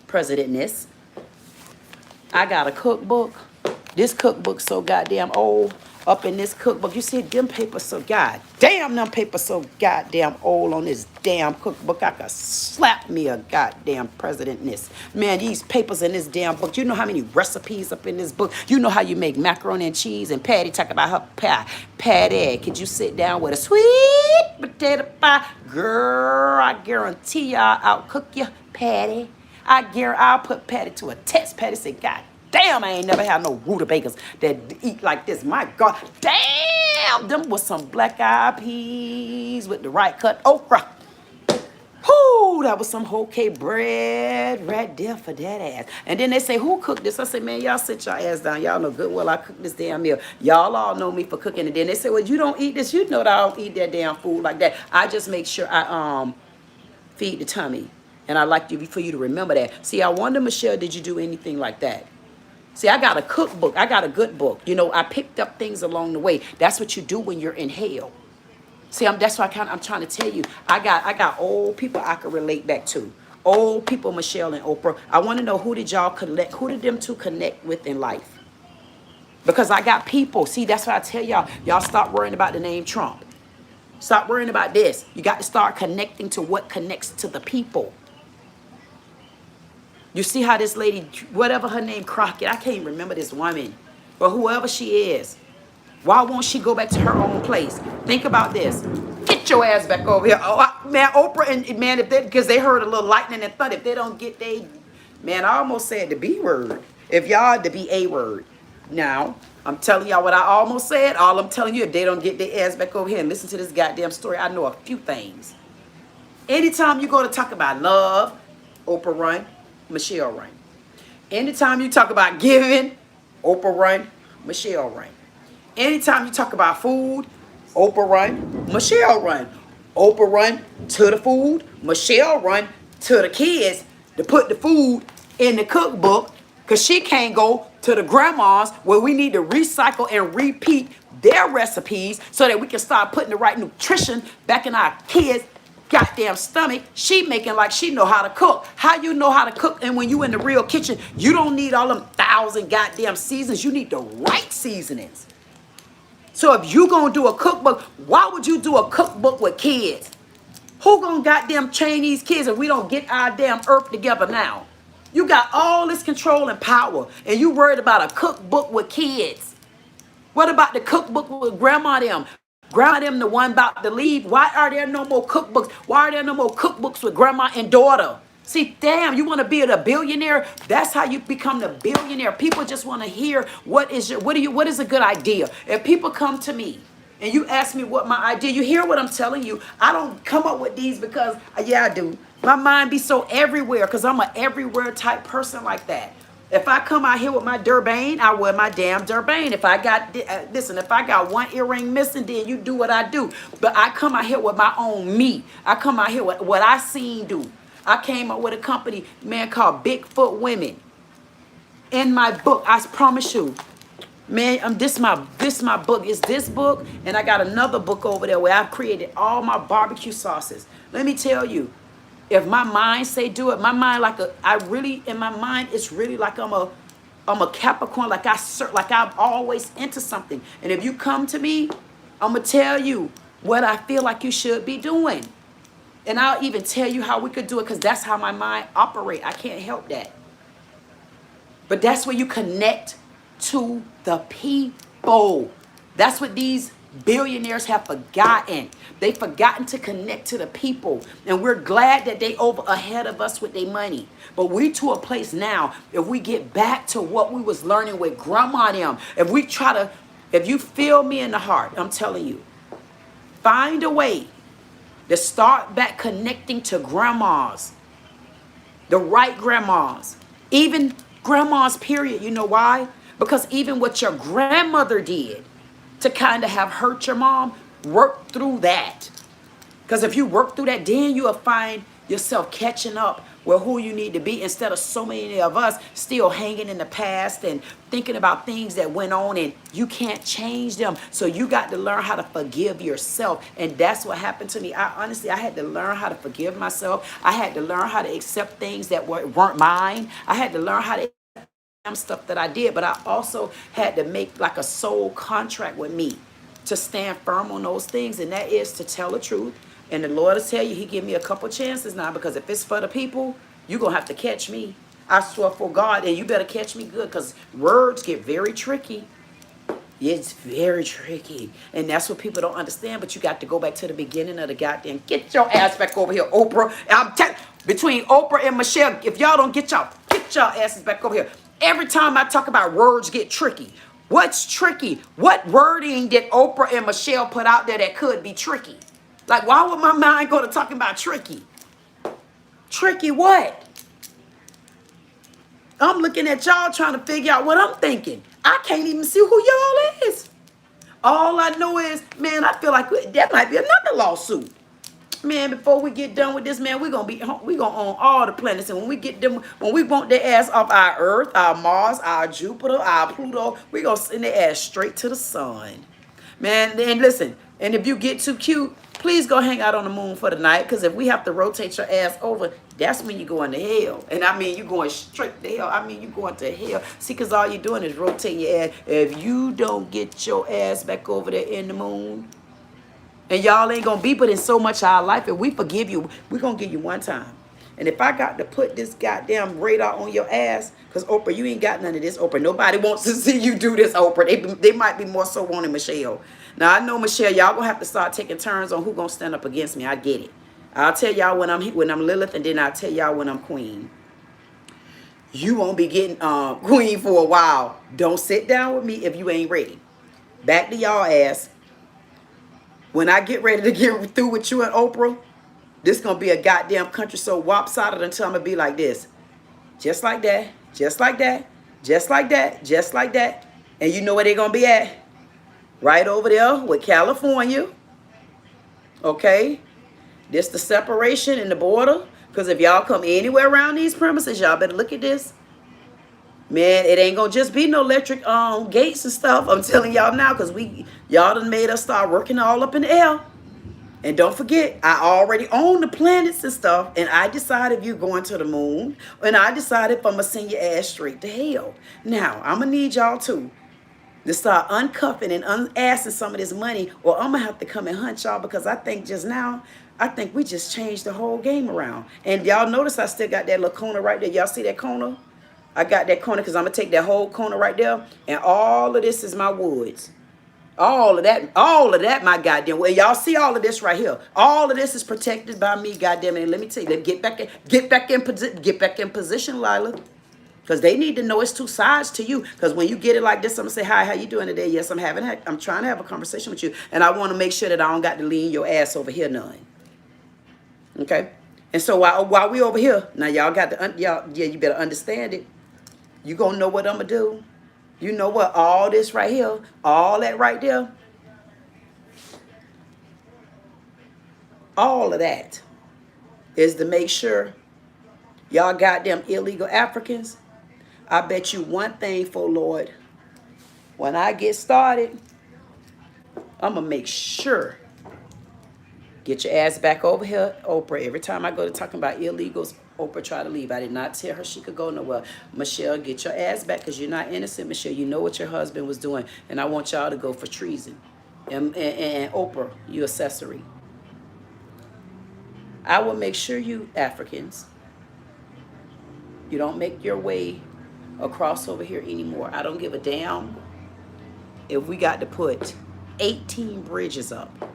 Presidentness. I got a cookbook. This cookbook so goddamn old. Up in this cookbook, you see them papers so goddamn, them papers so goddamn old on this damn cookbook. I could slap me a goddamn presidentness. Man, these papers in this damn book, you know how many recipes up in this book? You know how you make macaroni and cheese, and Patty talk about her pie. Patty, could you sit down with a sweet potato pie? Girl, I guarantee y'all I'll cook you, Patty. I'll put Patty to a test. Patty said, God damn, I ain't never had no rutabagas that eat like this. My God, damn, them was some black-eyed peas with the right cut okra. Whoo, that was some whole cake bread right there for that ass. And then they say, who cooked this? I say, man, y'all sit your ass down. Y'all know good well I cooked this damn meal. Y'all all know me for cooking. And then they say, well, you don't eat this. You know that I don't eat that damn food like that. I just make sure I feed the tummy. And I like for you to remember that. See, I wonder, Michelle, did you do anything like that? See, I got a cookbook. I got a good book. You know, I picked up things along the way. That's what you do when you're in hell. See, that's why I'm trying to tell you. I got old people I can relate back to. Old people, Michelle and Oprah. I want to know, who did them two connect with in life? Because I got people. See, that's why I tell y'all. Y'all stop worrying about the name Trump. Stop worrying about this. You got to start connecting to what connects to the people. You see how this lady, whatever her name, Crockett, I can't remember this woman, but whoever she is, why won't she go back to her own place? Think about this. Get your ass back over here. Oh, man, Oprah and man, because they heard a little lightning and thunder, if they don't get man, I almost said the B word. If y'all the BA word. Now, I'm telling y'all what I almost said. All I'm telling you, if they don't get their ass back over here and listen to this goddamn story, I know a few things. Anytime you go to talk about love, Oprah run, Michelle run. Anytime you talk about giving, Oprah run, Michelle run. Anytime you talk about food, Oprah run, Michelle run. Oprah run to the food, Michelle run to the kids to put the food in the cookbook because she can't go to the grandmas where we need to recycle and repeat their recipes so that we can start putting the right nutrition back in our kids' goddamn stomach. She making like she know how to cook. How you know how to cook? And when you in the real kitchen, you don't need all them 1,000 goddamn seasons. You need the right seasonings. So if you gonna do a cookbook, why would you do a cookbook with kids? Who gonna goddamn train these kids if we don't get our damn earth together now? You got all this control and power, and you worried about a cookbook with kids. What about the cookbook with grandma them? Grandma them the one about to leave. Why are there no more cookbooks? Why are there no more cookbooks with grandma and daughter? See, damn, you want to be a billionaire? That's how you become the billionaire. People just want to hear what is a good idea. If people come to me and you ask me what my idea, you hear what I'm telling you. I don't come up with these because, yeah, I do. My mind be so everywhere because I'm an everywhere type person like that. If I come out here with my Durbane, I wear my damn Durbane. If I got, listen, if I got one earring missing, then you do what I do. But I come out here with my own me. I come out here with what I seen do. I came up with a company, man, called Bigfoot Women. In my book, I promise you, man, this my book. It's this book, and I got another book over there where I've created all my barbecue sauces. Let me tell you, if my mind say do it, my mind in my mind, it's really like I'm a Capricorn, like I'm always into something. And if you come to me, I'm gonna tell you what I feel like you should be doing. And I'll even tell you how we could do it because that's how my mind operates. I can't help that. But that's where you connect to the people. That's what these billionaires have forgotten. They've forgotten to connect to the people. And we're glad that they over ahead of us with their money. But we to a place now, if we get back to what we was learning with grandma and them, if you feel me in the heart, I'm telling you, find a way to start back connecting to grandmas, the right grandmas, even grandmas, period. You know why? Because even what your grandmother did to kind of have hurt your mom, work through that. Because if you work through that, then you'll find yourself catching up with who you need to be instead of so many of us still hanging in the past and thinking about things that went on and you can't change them. So you got to learn how to forgive yourself. And that's what happened to me. I had to learn how to forgive myself. I had to learn how to accept things that weren't mine. I had to learn how to accept stuff that I did, but I also had to make like a soul contract with me to stand firm on those things. And that is to tell the truth. And the Lord will tell you, he give me a couple chances now, because if it's for the people, you're going to have to catch me. I swear for God, and you better catch me good, because words get very tricky. It's very tricky. And that's what people don't understand, but you got to go back to the beginning of the goddamn, get your ass back over here, Oprah. I'm telling between Oprah and Michelle, if y'all don't get y'all asses back over here. Every time I talk about words get tricky. What's tricky? What wording did Oprah and Michelle put out there that could be tricky? Like, why would my mind go to talking about tricky? Tricky what? I'm looking at y'all trying to figure out what I'm thinking. I can't even see who y'all is. All I know is, man, I feel like that might be another lawsuit. Man, before we get done with this, man, we gonna own all the planets. And when we get them, when we want their ass off our Earth, our Mars, our Jupiter, our Pluto, we gonna send their ass straight to the sun. Man, and listen, and if you get too cute, please go hang out on the moon for the night, because if we have to rotate your ass over, that's when you're going to hell. And I mean, you're going straight to hell. I mean, you're going to hell. See, because all you're doing is rotating your ass. If you don't get your ass back over there in the moon, and y'all ain't going to be but in so much of our life, if we forgive you, we're going to give you one time. And if I got to put this goddamn radar on your ass, because Oprah, you ain't got none of this, Oprah. Nobody wants to see you do this, Oprah. They might be more so wanting Michelle. Now, I know, Michelle, y'all going to have to start taking turns on who going to stand up against me. I get it. I'll tell y'all when I'm Lilith, and then I'll tell y'all when I'm Queen. You won't be getting Queen for a while. Don't sit down with me if you ain't ready. Back to y'all ass. When I get ready to get through with you and Oprah, This gonna be a goddamn country so lopsided until I'm gonna be like this. Just like that, just like that, just like that, just like that. And you know where they're gonna be at? Right over there with California. Okay? This the separation in the border. Because if y'all come anywhere around these premises, y'all better look at this. Man, it ain't gonna just be no electric gates and stuff. I'm telling y'all now, because y'all done made us start working all up in the air. And don't forget, I already own the planets and stuff, and I decided if you're going to the moon, and I decided if I'm gonna send your ass straight to hell. Now, I'm gonna need y'all to start uncuffing and unassing some of this money, or I'm gonna have to come and hunt y'all, because I think just now, I think we just changed the whole game around. And y'all notice I still got that little corner right there. Y'all see that corner? I got that corner because I'm gonna take that whole corner right there, and all of this is my woods. All of that, my goddamn well, y'all see all of this right here. All of this is protected by me, goddamn it. And let me tell you, get back in position, Lila. Because they need to know it's two sides to you. Because when you get it like this, I'm gonna say, hi, how you doing today? Yes, I'm trying to have a conversation with you. And I want to make sure that I don't got to lean your ass over here none. Okay? And so while we over here, now y'all got to you better understand it. You gonna know what I'm gonna do. You know what? All this right here, all that right there, all of that is to make sure y'all goddamn illegal Africans. I bet you one thing, for Lord, when I get started, I'm going to make sure. Get your ass back over here, Oprah. Every time I go to talking about illegals, Oprah try to leave. I did not tell her she could go nowhere. Michelle, get your ass back because you're not innocent, Michelle. You know what your husband was doing. And I want y'all to go for treason. And Oprah, you accessory. I will make sure you Africans, you don't make your way across over here anymore. I don't give a damn if we got to put 18 bridges up.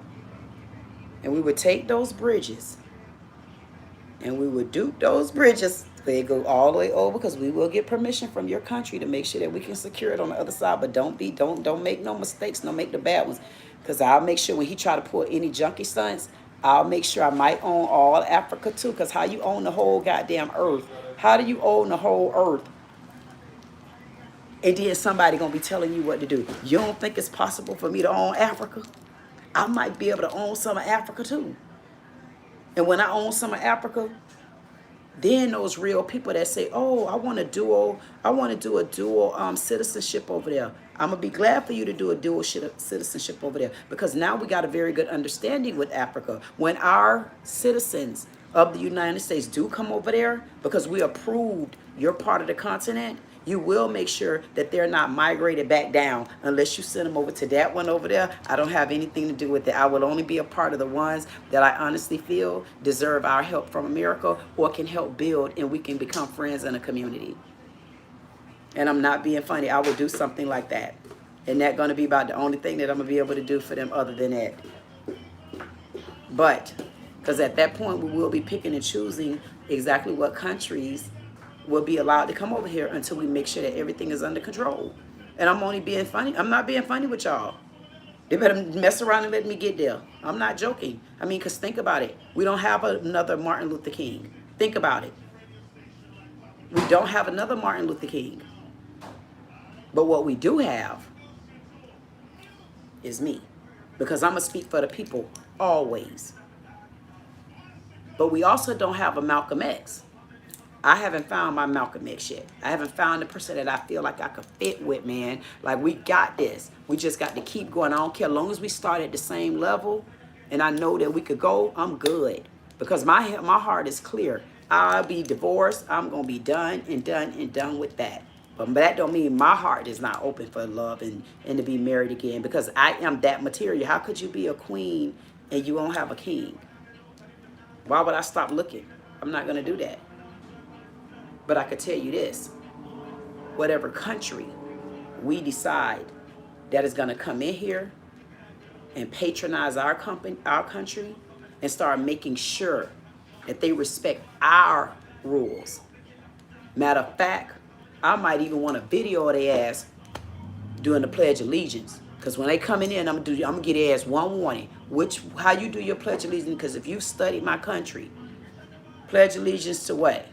And we would take those bridges and we would dupe those bridges. They go all the way over because we will get permission from your country to make sure that we can secure it on the other side. But don't make no mistakes. Don't make the bad ones. Because I'll make sure when he try to pull any junkie stunts, I'll make sure I might own all Africa too. Because how you own the whole goddamn earth? How do you own the whole earth? And then somebody gonna be telling you what to do. You don't think it's possible for me to own Africa? I might be able to own some of Africa too. And when I own some of Africa, then those real people that say, oh, I want to do a dual citizenship over there. I'm going to be glad for you to do a dual citizenship over there. Because now we got a very good understanding with Africa. When our citizens of the United States do come over there, because we approved your part of the continent, you will make sure that they're not migrated back down unless you send them over to that one over there. I don't have anything to do with it. I will only be a part of the ones that I honestly feel deserve our help from America or can help build, and we can become friends in a community. And I'm not being funny. I will do something like that. And that's going to be about the only thing that I'm going to be able to do for them other than that. But, because at that point, we will be picking and choosing exactly what countries will be allowed to come over here until we make sure that everything is under control. And I'm only being funny. I'm not being funny with y'all. They better mess around and let me get there. I'm not joking. I mean, because think about it. We don't have another Martin Luther King. Think about it. We don't have another Martin Luther King. But what we do have is me. Because I'm going to speak for the people always. But we also don't have a Malcolm X. I haven't found my Malcolm X yet. I haven't found the person that I feel like I could fit with, man. Like, we got this. We just got to keep going. I don't care. As long as we start at the same level and I know that we could go, I'm good. Because my heart is clear. I'll be divorced. I'm going to be done with that. But that don't mean my heart is not open for love and to be married again. Because I am that material. How could you be a queen and you won't have a king? Why would I stop looking? I'm not going to do that. But I could tell you this, whatever country we decide that is going to come in here and patronize our country and start making sure that they respect our rules. Matter of fact, I might even want to video their ass doing the Pledge of Allegiance. Because when they coming in, I'm gonna give their ass one warning. How you do your Pledge of Allegiance, because if you studied my country, pledge allegiance to what?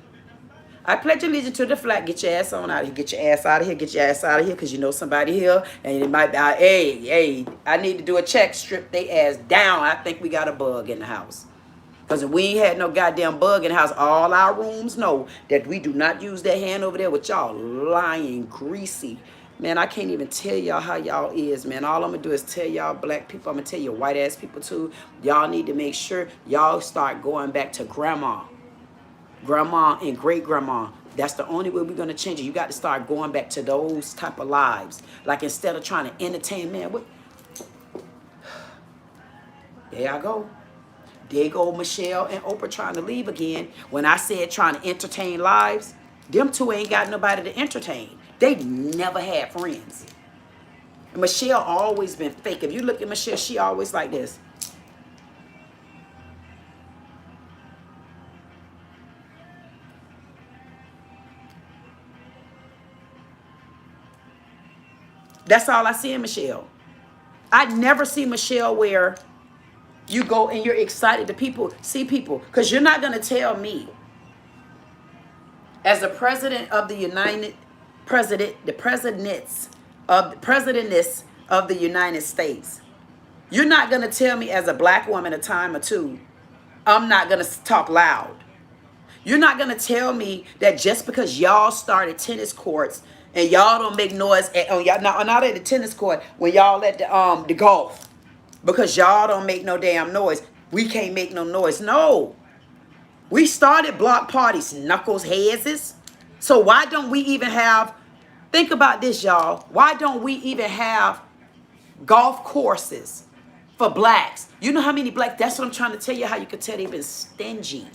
I pledge allegiance to the flag. Get your ass on out of here. Get your ass out of here. Get your ass out of here, because you know somebody here, and it might be, hey, I need to do a check, strip they ass down. I think we got a bug in the house. Because if we ain't had no goddamn bug in the house, all our rooms know that we do not use that hand over there with y'all lying, greasy. Man, I can't even tell y'all how y'all is, man. All I'm going to do is tell y'all black people, I'm going to tell you white ass people too. Y'all need to make sure y'all start going back to grandma and great grandma. That's the only way we're going to change it. You got to start going back to those type of lives. Like, instead of trying to entertain, man, what? There I go. There go Michelle and Oprah trying to leave again. When I said trying to entertain lives, them two ain't got nobody to entertain. They never had friends. And Michelle always been fake. If you look at Michelle, she always like this. That's all I see in Michelle. I never see Michelle where you go and you're excited to see people. Because you're not going to tell me, as the president of the presidentess of the United States, you're not going to tell me as a black woman a time or two, I'm not going to talk loud. You're not going to tell me that just because y'all started tennis courts and y'all don't make noise not at the tennis court, when y'all at the golf, because y'all don't make no damn noise, we can't make no noise. No. We started block parties, knuckles, heads. So why don't we even have, think about this, y'all. Why don't we even have golf courses for blacks? You know how many blacks, that's what I'm trying to tell you, how you could tell they've been stingy.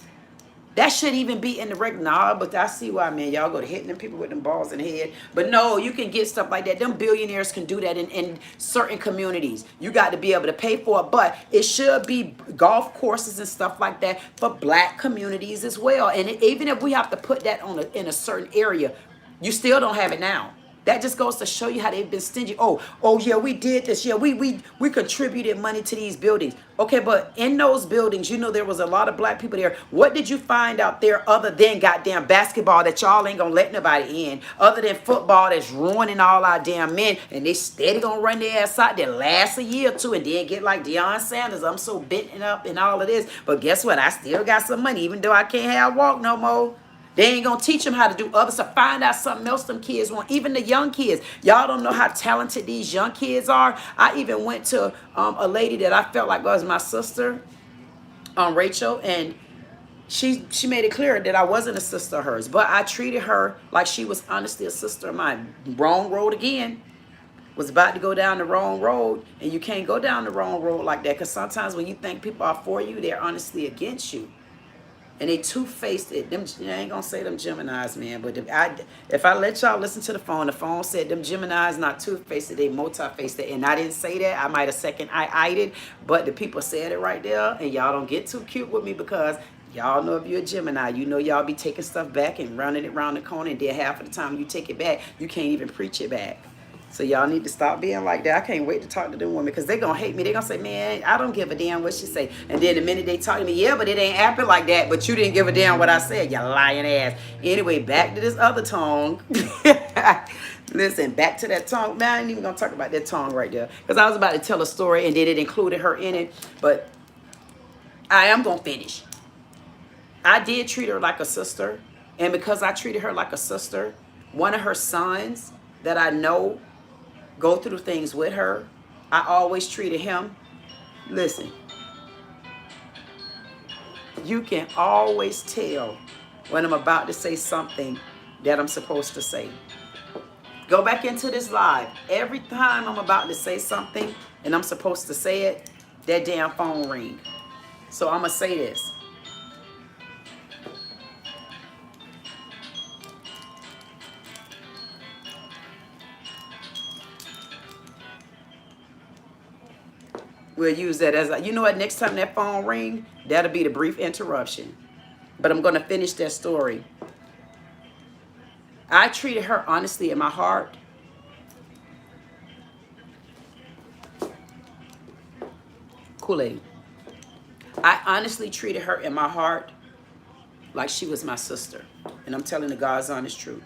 That should even be in the regular. Nah, but I see why, man. Y'all go to hitting them people with them balls in the head. But no, you can get stuff like that. Them billionaires can do that in certain communities. You got to be able to pay for it. But it should be golf courses and stuff like that for black communities as well. And even if we have to put that in a certain area, you still don't have it now. That just goes to show you how they've been stingy. Oh yeah, we did this. Yeah, we contributed money to these buildings. Okay, but in those buildings, you know, there was a lot of black people there. What did you find out there other than goddamn basketball that y'all ain't gonna let nobody in? Other than football that's ruining all our damn men, and they steady gonna run their ass out there, last a year or two, and then get like Deion Sanders. I'm so bent up and all of this. But guess what? I still got some money, even though I can't have walk no more. They ain't gonna teach them how to do other stuff. Find out something else them kids want. Even the young kids. Y'all don't know how talented these young kids are. I even went to a lady that I felt like was my sister, Rachel, and she made it clear that I wasn't a sister of hers, but I treated her like she was honestly a sister of mine. Wrong road again. Was about to go down the wrong road, and you can't go down the wrong road like that, because sometimes when you think people are for you, they're honestly against you. And they two-faced it. Them, I ain't gonna say them Geminis, man. But if I let y'all listen to the phone said them Geminis not two-faced, they multi-faced it. And I didn't say that. I might have I it, but the people said it right there. And y'all don't get too cute with me, because y'all know if you're a Gemini, you know y'all be taking stuff back and running it around the corner. And then half of the time you take it back, you can't even preach it back. So y'all need to stop being like that. I can't wait to talk to them women, because they're going to hate me. They're going to say, man, I don't give a damn what she say. And then the minute they talk to me, yeah, but it ain't happen like that. But you didn't give a damn what I said, you lying ass. Anyway, back to this other tongue. Listen, back to that tongue. Man, I ain't even going to talk about that tongue right there, because I was about to tell a story and then it included her in it. But I am going to finish. I did treat her like a sister. And because I treated her like a sister, one of her sons that I know go through things with her, I always treated him. Listen, you can always tell when I'm about to say something that I'm supposed to say. Go back into this live. Every time I'm about to say something and I'm supposed to say it, that damn phone ring. So I'm going to say this. We'll use that as, you know what, next time that phone ring, that'll be the brief interruption. But I'm going to finish that story. I treated her honestly in my heart. Kool-Aid. I honestly treated her in my heart like she was my sister. And I'm telling the God's honest truth.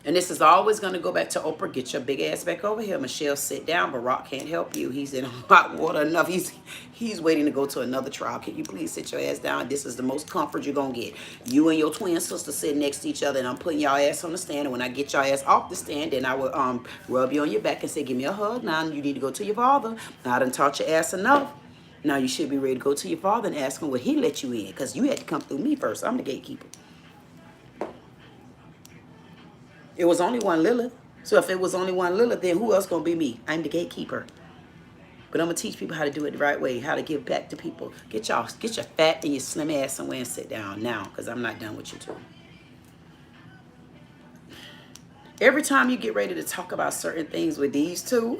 And this is always going to go back to Oprah. Get your big ass back over here. Michelle, sit down. Barack can't help you. He's in hot water enough. He's waiting to go to another trial. Can you please sit your ass down? This is the most comfort you're going to get. You and your twin sister sitting next to each other, and I'm putting y'all ass on the stand. And when I get y'all ass off the stand, then I will rub you on your back and say, give me a hug. Now you need to go to your father. Now I done taught your ass enough. Now you should be ready to go to your father and ask him, will he let you in? Because you had to come through me first. I'm the gatekeeper. It was only one Lilith. So if it was only one Lilith, then who else gonna be me? I'm the gatekeeper. But I'm gonna teach people how to do it the right way, how to give back to people. Get your fat and your slim ass somewhere and sit down now, because I'm not done with you two. Every time you get ready to talk about certain things with these two,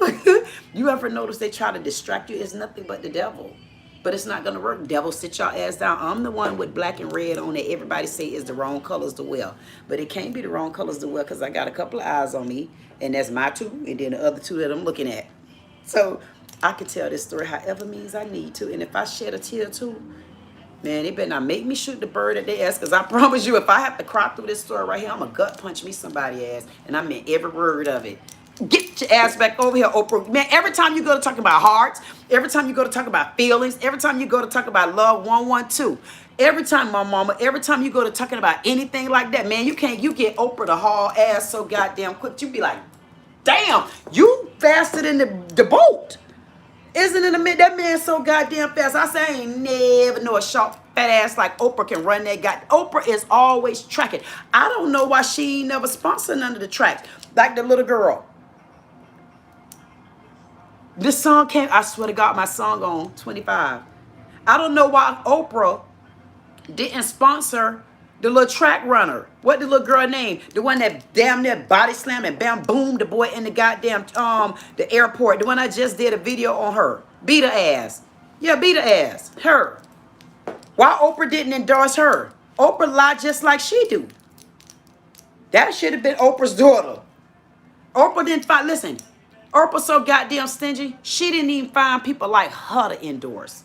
you ever notice they try to distract you? It's nothing but the devil. But it's not going to work. Devil, sit your ass down. I'm the one with black and red on it. Everybody say is the wrong colors to wear. But it can't be the wrong colors to wear because I got a couple of eyes on me. And that's my two. And then the other two that I'm looking at. So I can tell this story however means I need to. And if I shed a tear too, man, they better not make me shoot the bird at their ass. Because I promise you, if I have to cry through this story right here, I'm going to gut punch me somebody's ass. And I mean every word of it. Get your ass back over here, Oprah. Man, every time you go to talk about hearts, every time you go to talk about feelings, every time you go to talk about love 112, every time, my mama, every time you go to talking about anything like that, man, you get Oprah to haul ass so goddamn quick. You be like, damn, you faster than the boat. Isn't it a minute? That man so goddamn fast. I say I ain't never know a short fat ass like Oprah can run that guy. Oprah is always tracking. I don't know why she ain't never sponsored none of the tracks. Like the little girl. This song came, I swear to God, my song on 25. I don't know why Oprah didn't sponsor the little track runner. What the little girl name? The one that damn near body slammed and bam boom the boy in the goddamn the airport. The one I just did a video on her. Beat her ass. Yeah, beat her ass. Her. Why Oprah didn't endorse her? Oprah lied just like she do. That should have been Oprah's daughter. Oprah didn't find, listen, Oprah so goddamn stingy, she didn't even find people like her to endorse.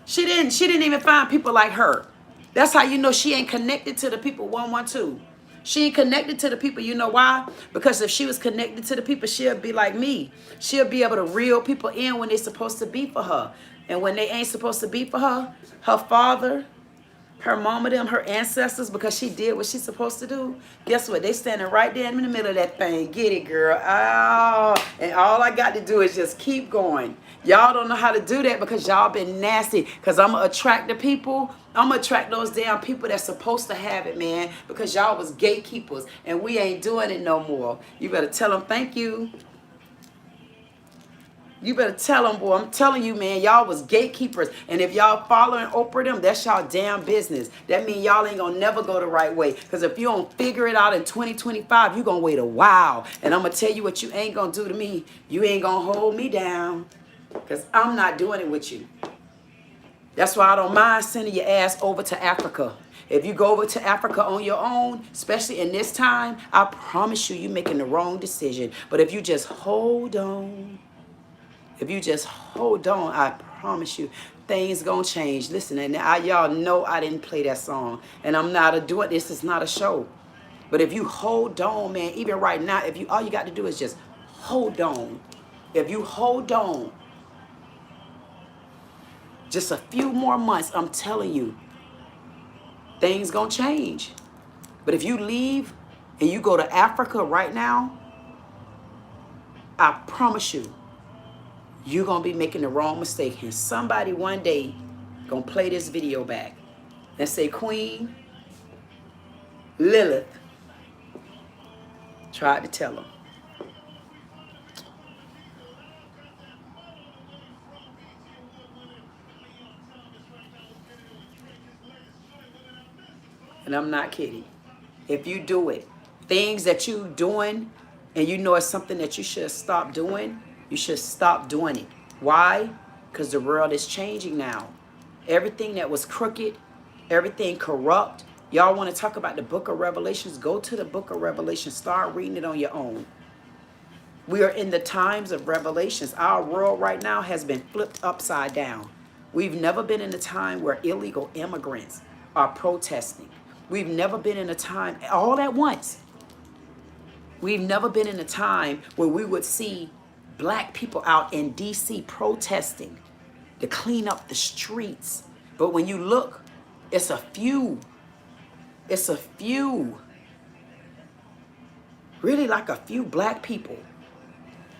She didn't even find people like her. That's how you know she ain't connected to the people 112. She ain't connected to the people. You know why? Because if she was connected to the people, she'll be like me. She'll be able to reel people in when they're supposed to be for her. And when they ain't supposed to be for her, her father, her mama, them, her ancestors, because she did what she's supposed to do. Guess what? They standing right there in the middle of that thing. Get it, girl. Oh, and all I got to do is just keep going. Y'all don't know how to do that because y'all been nasty. Because I'm going to attract the people. I'm going to attract those damn people that's supposed to have it, man. Because y'all was gatekeepers. And we ain't doing it no more. You better tell them thank you. You better tell them, boy. I'm telling you, man, y'all was gatekeepers. And if y'all following Oprah them, that's y'all damn business. That means y'all ain't going to never go the right way. Because if you don't figure it out in 2025, you're going to wait a while. And I'm going to tell you what you ain't going to do to me. You ain't going to hold me down. Because I'm not doing it with you. That's why I don't mind sending your ass over to Africa. If you go over to Africa on your own, especially in this time, I promise you, you're making the wrong decision. But if you just hold on. If you just hold on, I promise you, things gonna change. Listen, and y'all know I didn't play that song. And I'm not doing this. It's not a show. But if you hold on, man, even right now, if you all you got to do is just hold on. If you hold on, just a few more months, I'm telling you, things gonna change. But if you leave and you go to Africa right now, I promise you, you're going to be making the wrong mistake. And somebody one day going to play this video back and say, Queen Lilith tried to tell them. And I'm not kidding. If you do it, things that you doing and you know it's something that you should stop doing, you should stop doing it. Why? Because the world is changing now. Everything that was crooked, everything corrupt. Y'all want to talk about the book of Revelations? Go to the book of Revelation. Start reading it on your own. We are in the times of revelations. Our world right now has been flipped upside down. We've never been in a time where illegal immigrants are protesting. We've never been in a time all at once. We've never been in a time where we would see black people out in DC protesting to clean up the streets. But when you look, it's a few. It's a few. Really like a few black people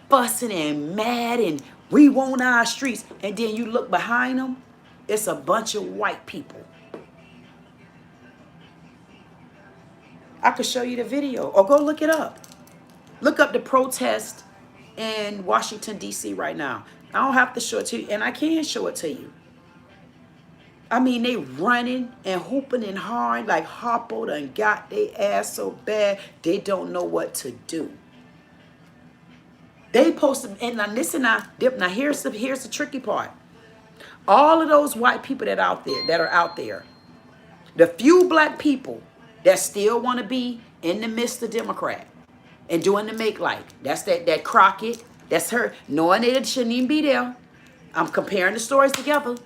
fussing and mad and we want our streets. And then you look behind them, it's a bunch of white people. I could show you the video or go look it up. Look up the protest in Washington, D.C. right now. I don't have to show it to you, and I can show it to you. I mean, they running and hooping and hollering like Harpo done got their ass so bad they don't know what to do. They posted, and now listen now here's the tricky part. All of those white people that are out there, the few black people that still want to be in the midst of Democrat and doing the make like, that's that Crockett, that's her, knowing they shouldn't even be there. I'm comparing the stories together.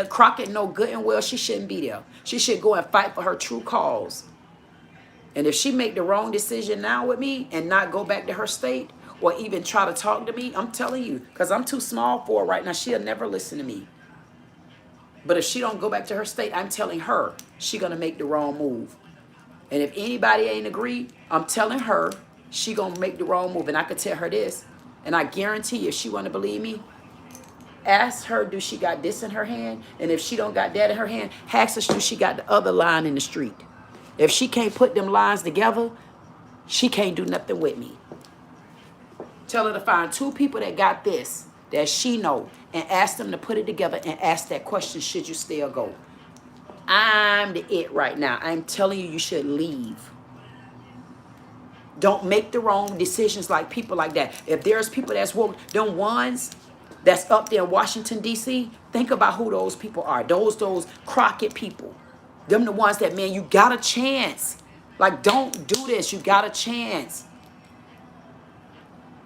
Crockett know good and well she shouldn't be there. She should go and fight for her true cause. And if she make the wrong decision now with me and not go back to her state or even try to talk to me, I'm telling you, because I'm too small for her right now, she'll never listen to me. But if she don't go back to her state, I'm telling her she gonna make the wrong move. And if anybody ain't agree, I'm telling her she gonna make the wrong move. And I could tell her this, and I guarantee you, if she wanna believe me, ask her, do she got this in her hand? And if she don't got that in her hand, ask her, do she got the other line in the street? If she can't put them lines together, she can't do nothing with me. Tell her to find two people that got this, that she know, and ask them to put it together and ask that question, should you still go? I'm the it right now. I'm telling you, you should leave. Don't make the wrong decisions like people like that. If there's people that's woke, them ones that's up there in Washington, D.C., think about who those people are. Those Crockett people. Them the ones that, man, you got a chance. Like, don't do this. You got a chance.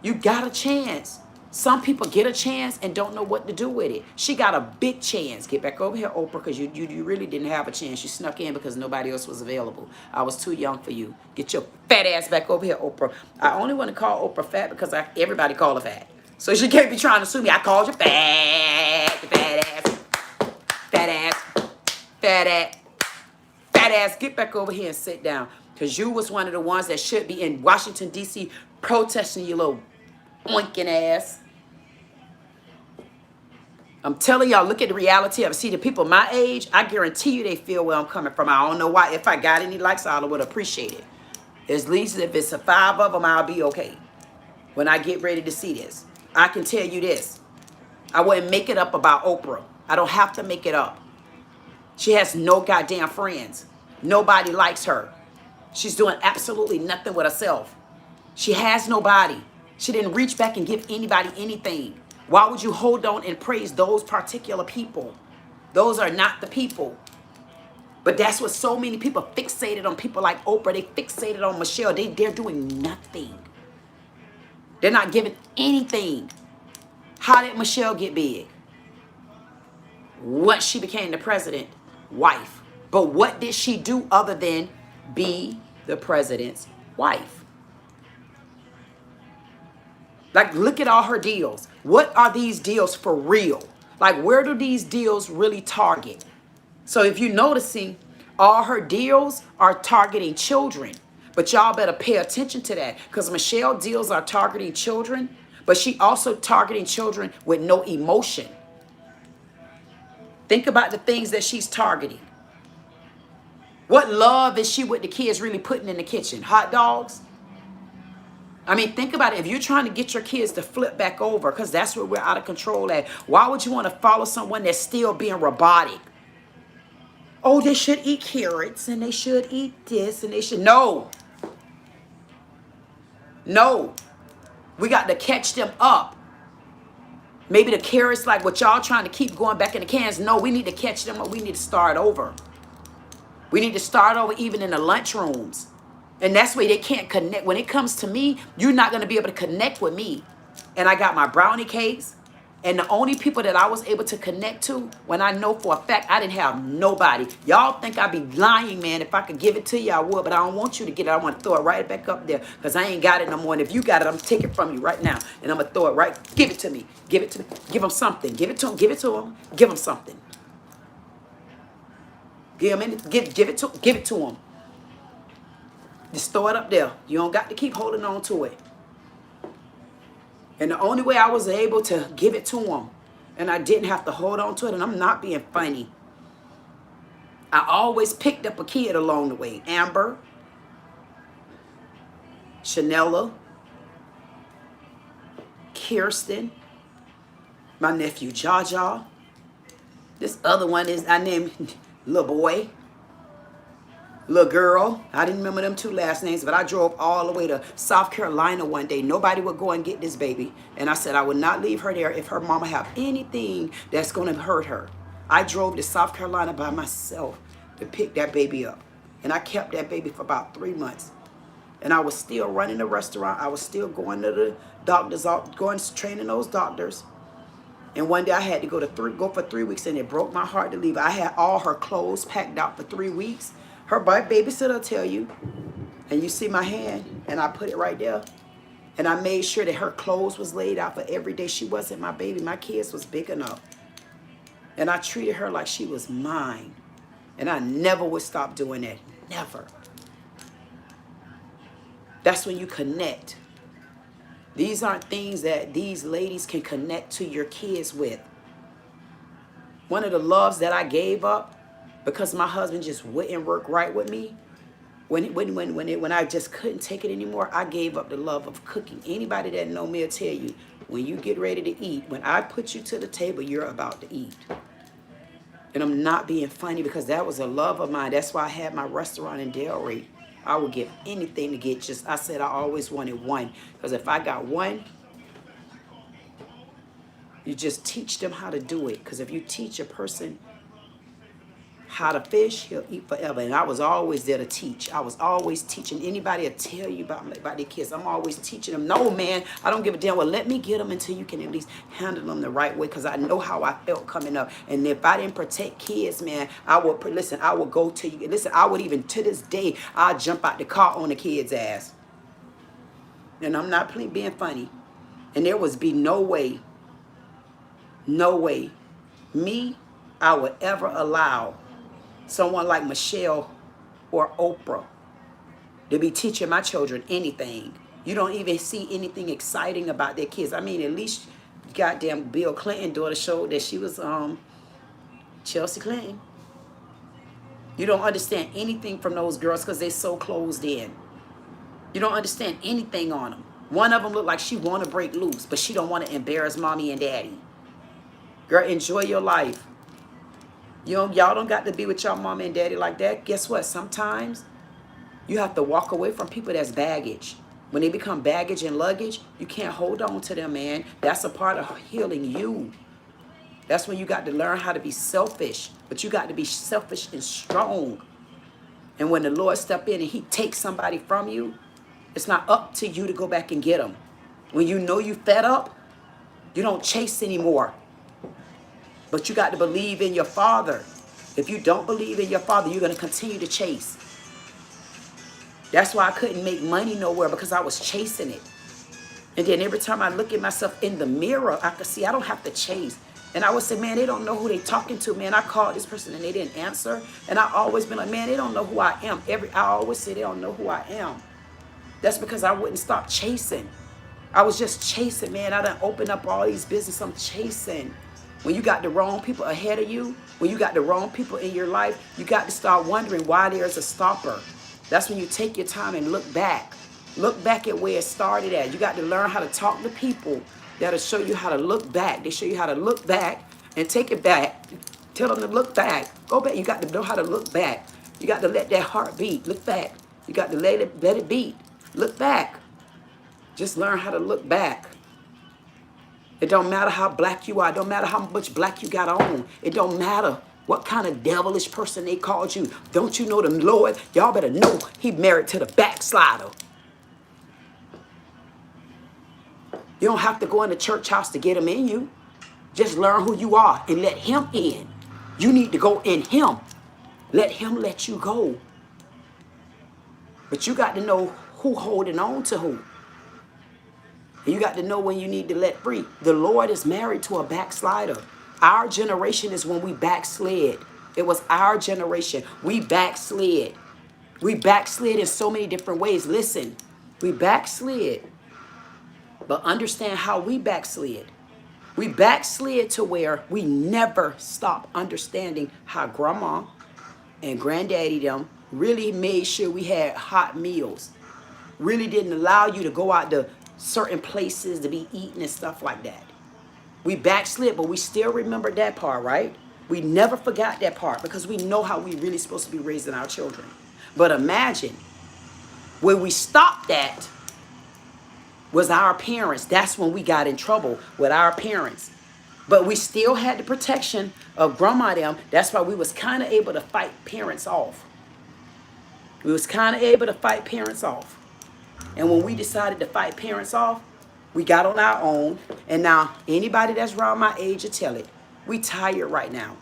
You got a chance. Some people get a chance and don't know what to do with it. She got a big chance. Get back over here, Oprah, because you really didn't have a chance. You snuck in because nobody else was available. I was too young for you. Get your fat ass back over here, Oprah. I only want to call Oprah fat because everybody call her fat. So she can't be trying to sue me. I called you fat, fat ass, fat ass, fat ass, fat ass. Get back over here and sit down. Because you was one of the ones that should be in Washington, D.C. protesting, you little oinking ass. I'm telling y'all, look at the reality of it. See, the people my age, I guarantee you they feel where I'm coming from. I don't know why. If I got any likes, I would appreciate it. At least if it's 5 of them, I'll be okay. When I get ready to see this. I can tell you this. I wouldn't make it up about Oprah. I don't have to make it up. She has no goddamn friends. Nobody likes her. She's doing absolutely nothing with herself. She has nobody. She didn't reach back and give anybody anything. Why would you hold on and praise those particular people? Those are not the people. But that's what so many people fixated on people like Oprah. They fixated on Michelle. They're doing nothing. They're not giving anything. How did Michelle get big? Once she became the president, wife. But what did she do other than be the president's wife? Like, look at all her deals. What are these deals for real? Like, where do these deals really target? So if you're noticing, all her deals are targeting children. But y'all better pay attention to that, because Michelle deals are targeting children, but she also targeting children with no emotion. Think about the things that she's targeting. What love is she with the kids really putting in the kitchen? Hot dogs? I mean, think about it. If you're trying to get your kids to flip back over, because that's where we're out of control at, why would you want to follow someone that's still being robotic? Oh, they should eat carrots, and they should eat this, and they should... No. No. We got to catch them up. Maybe the carrots, like what y'all trying to keep going back in the cans. No, we need to catch them up. We need to start over. We need to start over even in the lunchrooms. And that's why they can't connect. When it comes to me, you're not going to be able to connect with me. And I got my brownie cakes. And the only people that I was able to connect to, when I know for a fact I didn't have nobody. Y'all think I'd be lying, man. If I could give it to you, I would. But I don't want you to get it. I want to throw it right back up there. Because I ain't got it no more. And if you got it, I'm taking it from you right now. And I'm going to throw it right. Give it to me. Give it to me. Give them something. Give it to them. Give it to them. Give them something. Give it to them. Just throw it up there. You don't got to keep holding on to it. And the only way I was able to give it to him, and I didn't have to hold on to it, and I'm not being funny, I always picked up a kid along the way. Amber, Chanella, Kirsten, my nephew Jaja. This other one is, I named Little Boy. Little girl, I didn't remember them two last names, but I drove all the way to South Carolina one day. Nobody would go and get this baby. And I said I would not leave her there if her mama have anything that's going to hurt her. I drove to South Carolina by myself to pick that baby up. And I kept that baby for about 3 months. And I was still running the restaurant. I was still going to the doctors, going training those doctors. And one day I had to go for 3 weeks, and it broke my heart to leave. I had all her clothes packed out for 3 weeks. Her babysitter will tell you, and you see my hand, and I put it right there. And I made sure that her clothes was laid out for every day. She wasn't my baby. My kids was big enough. And I treated her like she was mine. And I never would stop doing that. Never. That's when you connect. These aren't things that these ladies can connect to your kids with. One of the loves that I gave up, because my husband just wouldn't work right with me, when I just couldn't take it anymore, I gave up the love of cooking. Anybody that know me will tell you, when you get ready to eat, when I put you to the table, you're about to eat. And I'm not being funny, because that was a love of mine. That's why I had my restaurant in Delray. I would give anything to get I said I always wanted one. Because if I got one, you just teach them how to do it. Because if you teach a person how to fish, he'll eat forever. And I was always there to teach. I was always teaching. Anybody will tell you about their kids. I'm always teaching them. No, man, I don't give a damn. Well, let me get them until you can at least handle them the right way, because I know how I felt coming up. And if I didn't protect kids, man, I would go to you. Listen, I would even, to this day, I'd jump out the car on the kid's ass. And I'm not being funny. And there would be no way, me, I would ever allow someone like Michelle or Oprah to be teaching my children anything. You don't even see anything exciting about their kids. I mean, at least goddamn Bill Clinton daughter showed that she was Chelsea Clinton. You don't understand anything from those girls because they're so closed in. You don't understand anything on them. One of them looked like she want to break loose, but she don't want to embarrass mommy and daddy. Girl, enjoy your life. Y'all don't got to be with y'all mama and daddy like that. Guess what? Sometimes you have to walk away from people that's baggage. When they become baggage and luggage, you can't hold on to them, man. That's a part of healing you. That's when you got to learn how to be selfish. But you got to be selfish and strong. And when the Lord step in and he takes somebody from you, it's not up to you to go back and get them. When you know you fed up, you don't chase anymore. But you got to believe in your Father. If you don't believe in your Father, you're going to continue to chase. That's why I couldn't make money nowhere, because I was chasing it. And then every time I look at myself in the mirror, I could see I don't have to chase. And I would say, man, they don't know who they talking to, man. I called this person and they didn't answer. And I always been like, man, they don't know who I am. I always say they don't know who I am. That's because I wouldn't stop chasing. I was just chasing, man. I done opened up all these businesses. I'm chasing. When you got the wrong people ahead of you, when you got the wrong people in your life, you got to start wondering why there's a stopper. That's when you take your time and look back. Look back at where it started at. You got to learn how to talk to people that'll show you how to look back. They show you how to look back and take it back. Tell them to look back. Go back. You got to know how to look back. You got to let that heart beat. Look back. You got to let it beat. Look back. Just learn how to look back. It don't matter how black you are. It don't matter how much black you got on. It don't matter. What kind of devilish person they called you? Don't you know the Lord? Y'all better know he married to the backslider. You don't have to go in the church house to get him in you. Just learn who you are and let him in. You need to go in him. Let him let you go. But you got to know who holding on to who. And you got to know when you need to let free. The Lord is married to a backslider. Our generation is when we backslid. It was our generation. We backslid. We backslid in so many different ways. Listen, we backslid. But understand how we backslid. We backslid to where we never stopped understanding how grandma and granddaddy them really made sure we had hot meals. Really didn't allow you to go out to certain places to be eating and stuff like that. We backslid, but we still remember that part, right? We never forgot that part because we know how we really supposed to be raising our children. But imagine where we stopped at was our parents. That's when we got in trouble with our parents. But we still had the protection of grandma them. That's why we was kind of able to fight parents off. We was kind of able to fight parents off. And when we decided to fight parents off, we got on our own. And now anybody that's around my age will tell it. We tired right now.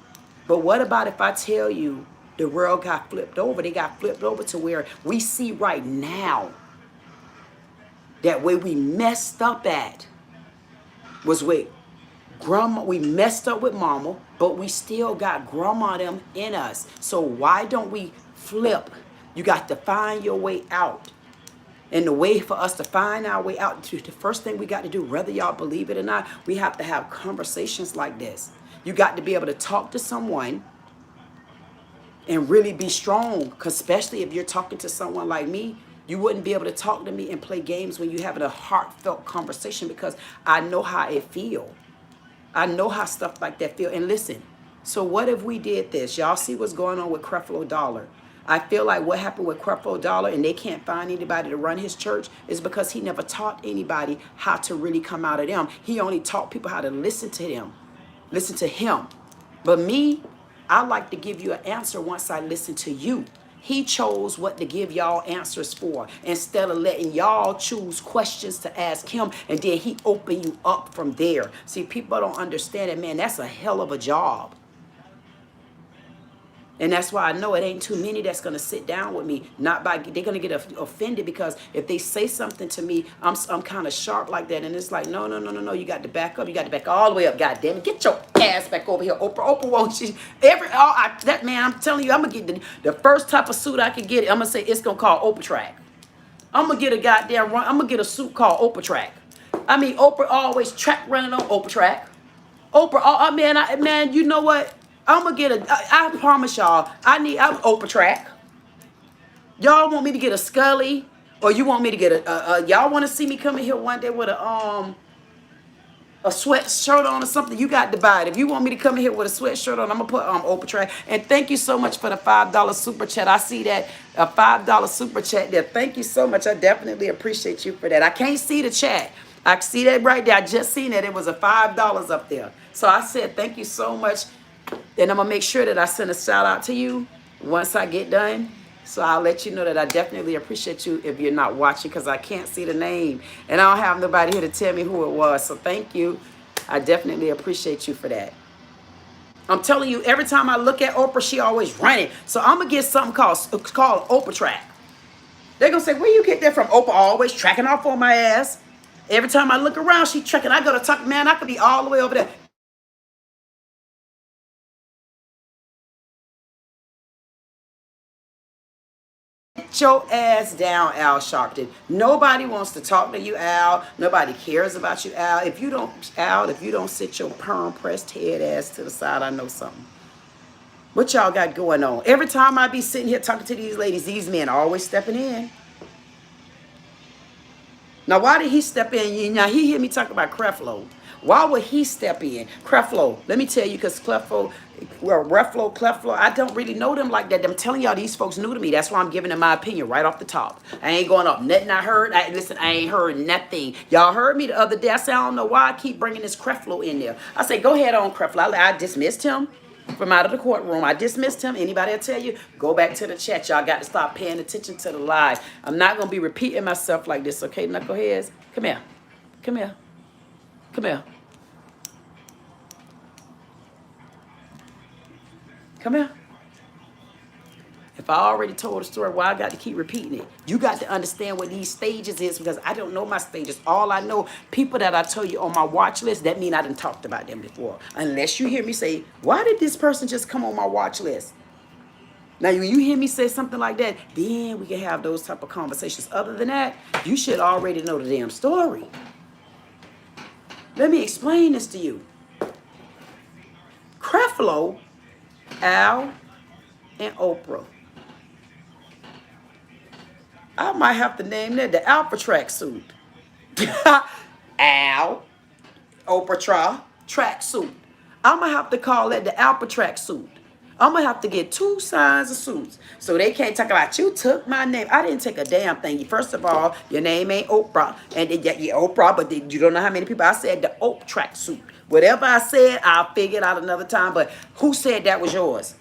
But what about if I tell you the world got flipped over? They got flipped over to where we see right now that way we messed up at was with grandma. We messed up with mama, but we still got grandma them in us. So why don't we flip? You got to find your way out. And the way for us to find our way out, the first thing we got to do, whether y'all believe it or not, we have to have conversations like this. You got to be able to talk to someone and really be strong, especially if you're talking to someone like me. You wouldn't be able to talk to me and play games when you're having a heartfelt conversation because I know how it feels. I know how stuff like that feel. And listen, so what if we did this? Y'all see what's going on with Creflo Dollar. I feel like what happened with Creflo Dollar and they can't find anybody to run his church is because he never taught anybody how to really come out of them. He only taught people how to listen to them, listen to him. But me, I like to give you an answer once I listen to you. He chose what to give y'all answers for instead of letting y'all choose questions to ask him and then he open you up from there. See, people don't understand it, man. That's a hell of a job. And that's why I know it ain't too many that's going to sit down with me. Not by, they're going to get offended because if they say something to me, I'm kind of sharp like that. And it's like, no. You got to back up. You got to back all the way up. God damn it. Get your ass back over here. Oprah won't she? That man, I'm telling you, I'm going to get the first type of suit I can get. I'm going to say it's going to call Oprah Track. I'm going to get a goddamn run. I'm going to get a suit called Oprah Track. I mean, Oprah always track running on Oprah Track. Oprah, man, you know what? I'm going to get I promise y'all, I'm Oprah Track. Y'all want me to get a Scully? Or you want me to get y'all want to see me coming here one day with a sweatshirt on or something? You got to buy it. If you want me to come in here with a sweatshirt on, I'm going to put Oprah Track. And thank you so much for the $5 super chat. I see that, a $5 super chat there. Thank you so much. I definitely appreciate you for that. I can't see the chat. I see that right there. I just seen that. It was a $5 up there. So I said thank you so much. And I'm going to make sure that I send a shout out to you once I get done. So I'll let you know that I definitely appreciate you if you're not watching because I can't see the name. And I don't have nobody here to tell me who it was. So thank you. I definitely appreciate you for that. I'm telling you, every time I look at Oprah, she always running. So I'm going to get something called Oprah Track. They're going to say, where you get that from? Oprah always tracking off on my ass. Every time I look around, she tracking. I go to talk, man, I could be all the way over there. Get your ass down, Al Sharpton. Nobody wants to talk to you, Al. Nobody cares about you, Al. If you don't sit your perm pressed head ass to the side, I know something. What y'all got going on? Every time I be sitting here talking to these ladies, these men are always stepping in. Now, why did he step in? Now, he hear me talk about Creflo. Why would he step in? Creflo, let me tell you, because Creflo, I don't really know them like that. I'm telling y'all, these folks new to me. That's why I'm giving them my opinion right off the top. I ain't going up nothing I heard. Listen, I ain't heard nothing. Y'all heard me the other day. I said, I don't know why I keep bringing this Creflo in there. I said, go ahead on, Creflo. I dismissed him. from out of the courtroom. I dismissed him. Anybody will tell you, go back to the chat. Y'all got to stop paying attention to the live. I'm not going to be repeating myself like this, okay, knuckleheads? Come here. Come here. Come here. Come here. If I already told a story, why I got to keep repeating it? You got to understand what these stages is, because I don't know my stages. All I know, people that I tell you on my watch list, that mean I done talked about them before. Unless you hear me say, why did this person just come on my watch list? Now, when you hear me say something like that, then we can have those type of conversations. Other than that, you should already know the damn story. Let me explain this to you. Creflo, Al, and Oprah. I might have to name that the Alpha track suit. Al, Oprah track suit. I'm going to have to call that the Alpha track suit. I'm going to have to get 2 signs of suits. So they can't talk about, you took my name. I didn't take a damn thing. First of all, your name ain't Oprah. And you're Oprah, but you don't know how many people. I said the Oprah track suit. Whatever I said, I'll figure it out another time. But who said that was yours?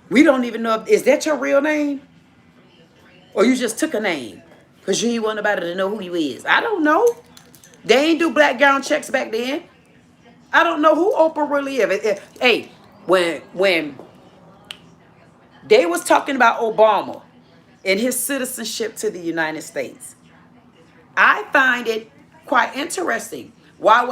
We don't even know. Is that your real name? Or you just took a name because you didn't want nobody to know who you is. I don't know. They ain't do black gown checks back then. I don't know who Oprah really is. Hey, when they was talking about Obama and his citizenship to the United States, I find it quite interesting. Why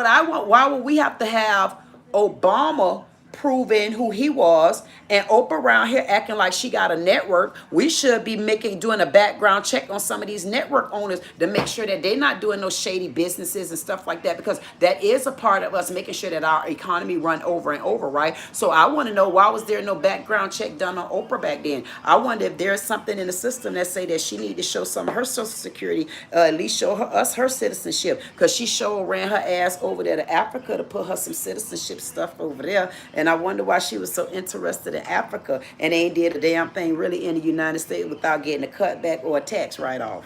would we have to have Obama proving who he was and Oprah around here acting like she got a network? We should be doing a background check on some of these network owners to make sure that they're not doing those shady businesses and stuff like that, because that is a part of us making sure that our economy run over and over, right? So I want to know, why was there no background check done on Oprah back then? I wonder if there's something in the system that say that she need to show some of her social security, at least show us her citizenship, because she sure ran her ass over there to Africa to put her some citizenship stuff over there. And I wonder why she was so interested in Africa and ain't did a damn thing really in the United States without getting a cutback or a tax write-off.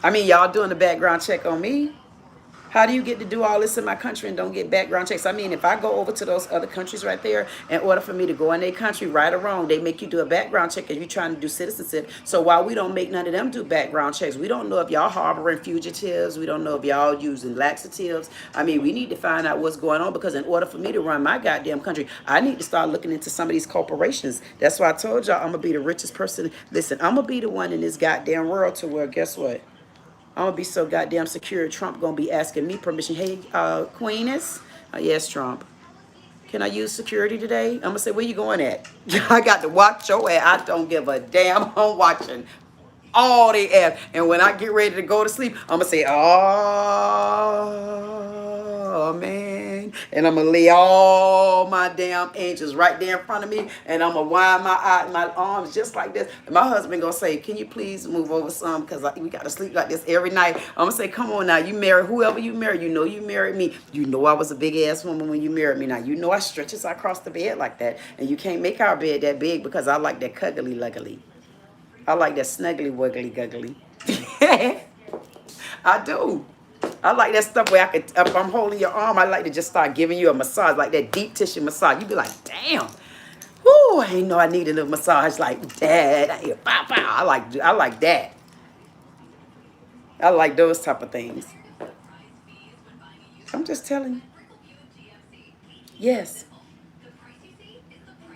I mean, y'all doing a background check on me. How do you get to do all this in my country and don't get background checks? I mean, if I go over to those other countries right there, in order for me to go in their country, right or wrong, they make you do a background check if you're trying to do citizenship. So while we don't make none of them do background checks, we don't know if y'all harboring fugitives. We don't know if y'all using laxatives. I mean, we need to find out what's going on, because in order for me to run my goddamn country, I need to start looking into some of these corporations. That's why I told y'all I'm going to be the richest person. Listen, I'm going to be the one in this goddamn world to where, guess what? I'm going to be so goddamn secure. Trump going to be asking me permission. Hey, Queeness. Yes, Trump. Can I use security today? I'm going to say, where you going at? I got to watch your ass. I don't give a damn. I'm watching all the ass. And when I get ready to go to sleep, I'm going to say, oh, man. And I'm going to lay all my damn angels right there in front of me. And I'm going to wind my arms just like this. And my husband going to say, can you please move over some? Because we got to sleep like this every night. I'm going to say, come on now. You married whoever you married. You know you married me. You know I was a big ass woman when you married me. Now, you know I stretches across the bed like that. And you can't make our bed that big, because I like that cuddly luggly. I like that snuggly wuggly guggly. I do. I like that stuff where I could, if I'm holding your arm, I like to just start giving you a massage, like that deep tissue massage. You be like, damn. Whoo, I didn't know I needed a massage like that. I like that. I like those type of things. I'm just telling you. Yes.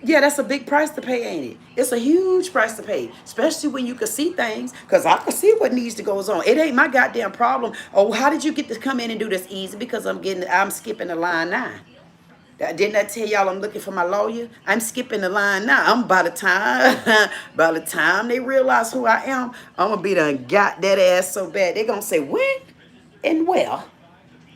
Yeah, that's a big price to pay, ain't it? It's a huge price to pay, especially when you can see things, because I can see what needs to go on. It ain't my goddamn problem. Oh, how did you get to come in and do this easy? Because I'm skipping the line now. Didn't I tell y'all I'm looking for my lawyer? I'm skipping the line now. By the time they realize who I am, I'm gonna be done got that ass so bad. They're gonna say, when and where?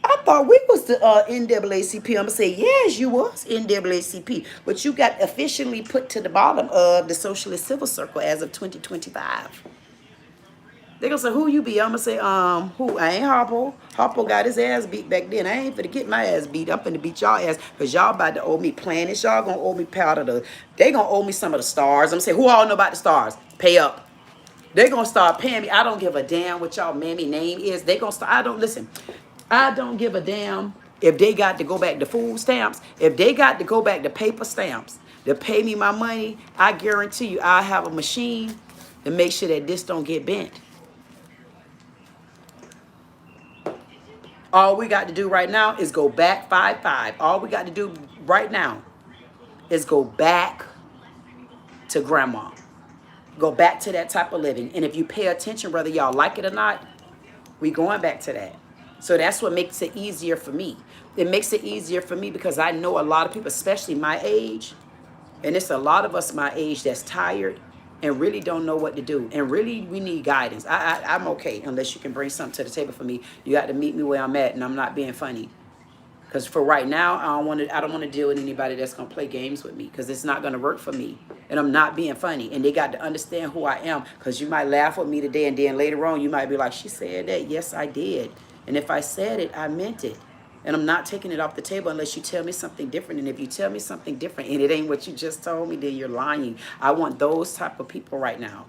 I thought we was the NAACP. I'm going to say, yes, you was NAACP. But you got officially put to the bottom of the Socialist Civil Circle as of 2025. They're going to say, who you be? I'm going to say, who? I ain't Harpo. Harpo got his ass beat back then. I ain't finna get my ass beat. I'm finna beat y'all ass, because y'all about to owe me planets. Y'all going to owe me powder. They going to owe me some of the stars. I'm going to say, who all know about the stars? Pay up. They're going to start paying me. I don't give a damn what y'all mammy name is. They going to start. I don't, listen, I don't give a damn if they got to go back to food stamps. If they got to go back to paper stamps to pay me my money, I guarantee you I have a machine to make sure that this don't get bent. All we got to do right now is go back 5-5. All we got to do right now is go back to grandma. Go back to that type of living. And if you pay attention, whether y'all like it or not, we going back to that. So that's what makes it easier for me. It makes it easier for me because I know a lot of people, especially my age, and it's a lot of us my age that's tired and really don't know what to do. And really, we need guidance. I'm okay unless you can bring something to the table for me. You got to meet me where I'm at, and I'm not being funny. Because for right now, I don't want to deal with anybody that's going to play games with me because it's not going to work for me. And I'm not being funny. And they got to understand who I am because you might laugh with me today and then later on you might be like, she said that. Yes, I did. And if I said it, I meant it. And I'm not taking it off the table unless you tell me something different. And if you tell me something different and it ain't what you just told me, then you're lying. I want those type of people right now.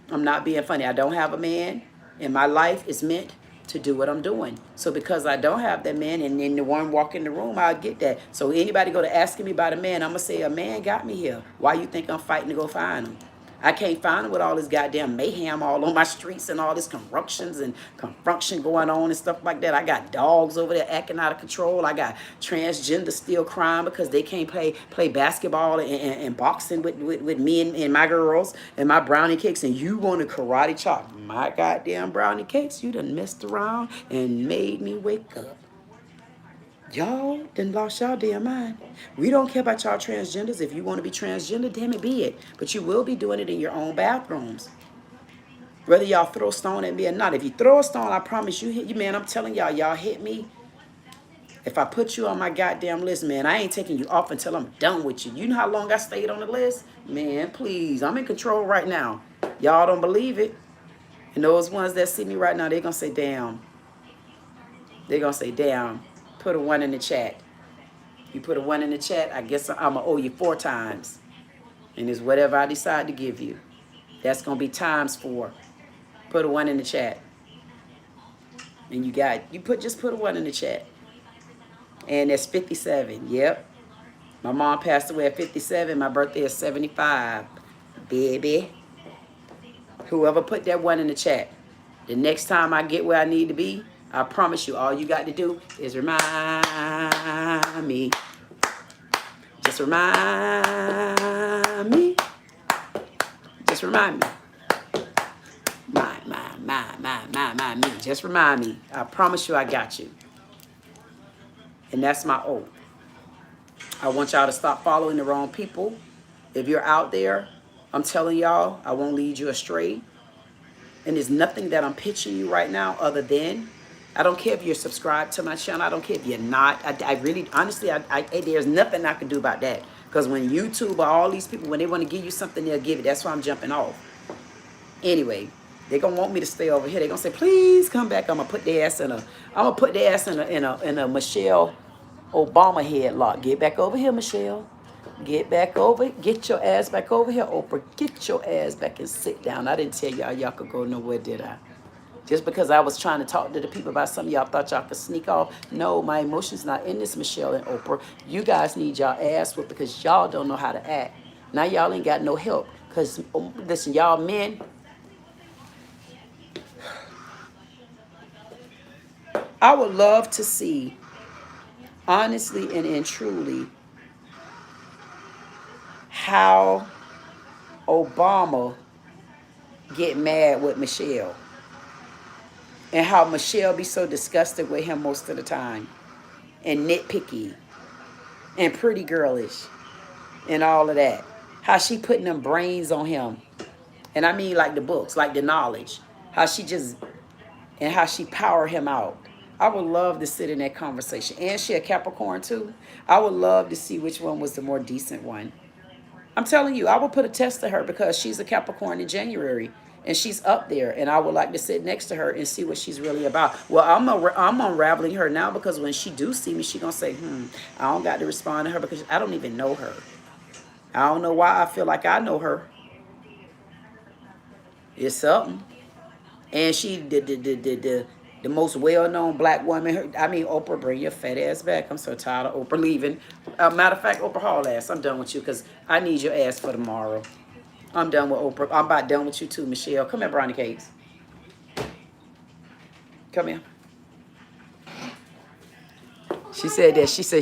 I'm not being funny. I don't have a man. And my life is meant to do what I'm doing. So because I don't have that man and then the one walk in the room, I'll get that. So anybody go to asking me about a man, I'm going to say, a man got me here. Why you think I'm fighting to go find him? I can't find him with all this goddamn mayhem all on my streets and all this corruptions and confrontation going on and stuff like that. I got dogs over there acting out of control. I got transgender still crying because they can't play basketball and boxing with me and my girls and my brownie cakes. And you want to karate chop my goddamn brownie cakes? You done messed around and made me wake up. Y'all done lost y'all damn mind. We don't care about y'all transgenders. If you want to be transgender, damn it, be it. But you will be doing it in your own bathrooms. Whether y'all throw a stone at me or not. If you throw a stone, I promise you hit you, man. I'm telling y'all, y'all hit me. If I put you on my goddamn list, man, I ain't taking you off until I'm done with you. You know how long I stayed on the list? Man, please. I'm in control right now. Y'all don't believe it. And those ones that see me right now, they're going to say, damn. They're going to say, damn. Put a 1 in the chat. You put a 1 in the chat, I guess I'm going to owe you 4 times. And it's whatever I decide to give you. That's going to be times 4. Put a 1 in the chat. And just put a 1 in the chat. And that's 57. Yep. My mom passed away at 57. My birthday is 75. Baby. Whoever put that 1 in the chat. The next time I get where I need to be, I promise you, all you got to do is remind me. Just remind me. Just remind me. Remind me. Just remind me. I promise you I got you. And that's my oath. I want y'all to stop following the wrong people. If you're out there, I'm telling y'all, I won't lead you astray. And there's nothing that I'm pitching you right now other than, I don't care if you're subscribed to my channel. I don't care if you're not. I really, honestly, there's nothing I can do about that. Because when YouTube or all these people, when they want to give you something, they'll give it. That's why I'm jumping off. Anyway, they're going to want me to stay over here. They're going to say, please come back. I'm going to put their ass in a Michelle Obama headlock. Get back over here, Michelle. Get back over. Get your ass back over here, Oprah. Get your ass back and sit down. I didn't tell y'all could go nowhere, did I? Just because I was trying to talk to the people about something, y'all thought y'all could sneak off. No, my emotions not in this, Michelle and Oprah. You guys need y'all ass whipped because y'all don't know how to act. Now y'all ain't got no help. Because, listen, y'all men, I would love to see, honestly and truly, how Obama get mad with Michelle. And how Michelle be so disgusted with him most of the time. And nitpicky. And pretty girlish. And all of that. How she putting them brains on him. And I mean like the books, like the knowledge. How she just, and how she power him out. I would love to sit in that conversation. And she a Capricorn too. I would love to see which one was the more decent one. I'm telling you, I will put a test to her because she's a Capricorn in January. And she's up there, and I would like to sit next to her and see what she's really about. Well, I'm unraveling her now because when she do see me, she going to say, I don't got to respond to her because I don't even know her. I don't know why I feel like I know her. It's something. And she the most well-known black woman. Oprah, bring your fat ass back. I'm so tired of Oprah leaving. Matter of fact, Oprah, haul ass. I'm done with you because I need your ass for tomorrow. I'm done with Oprah. I'm about done with you too, Michelle. Come here, brownie cakes. Come here. She said that. She said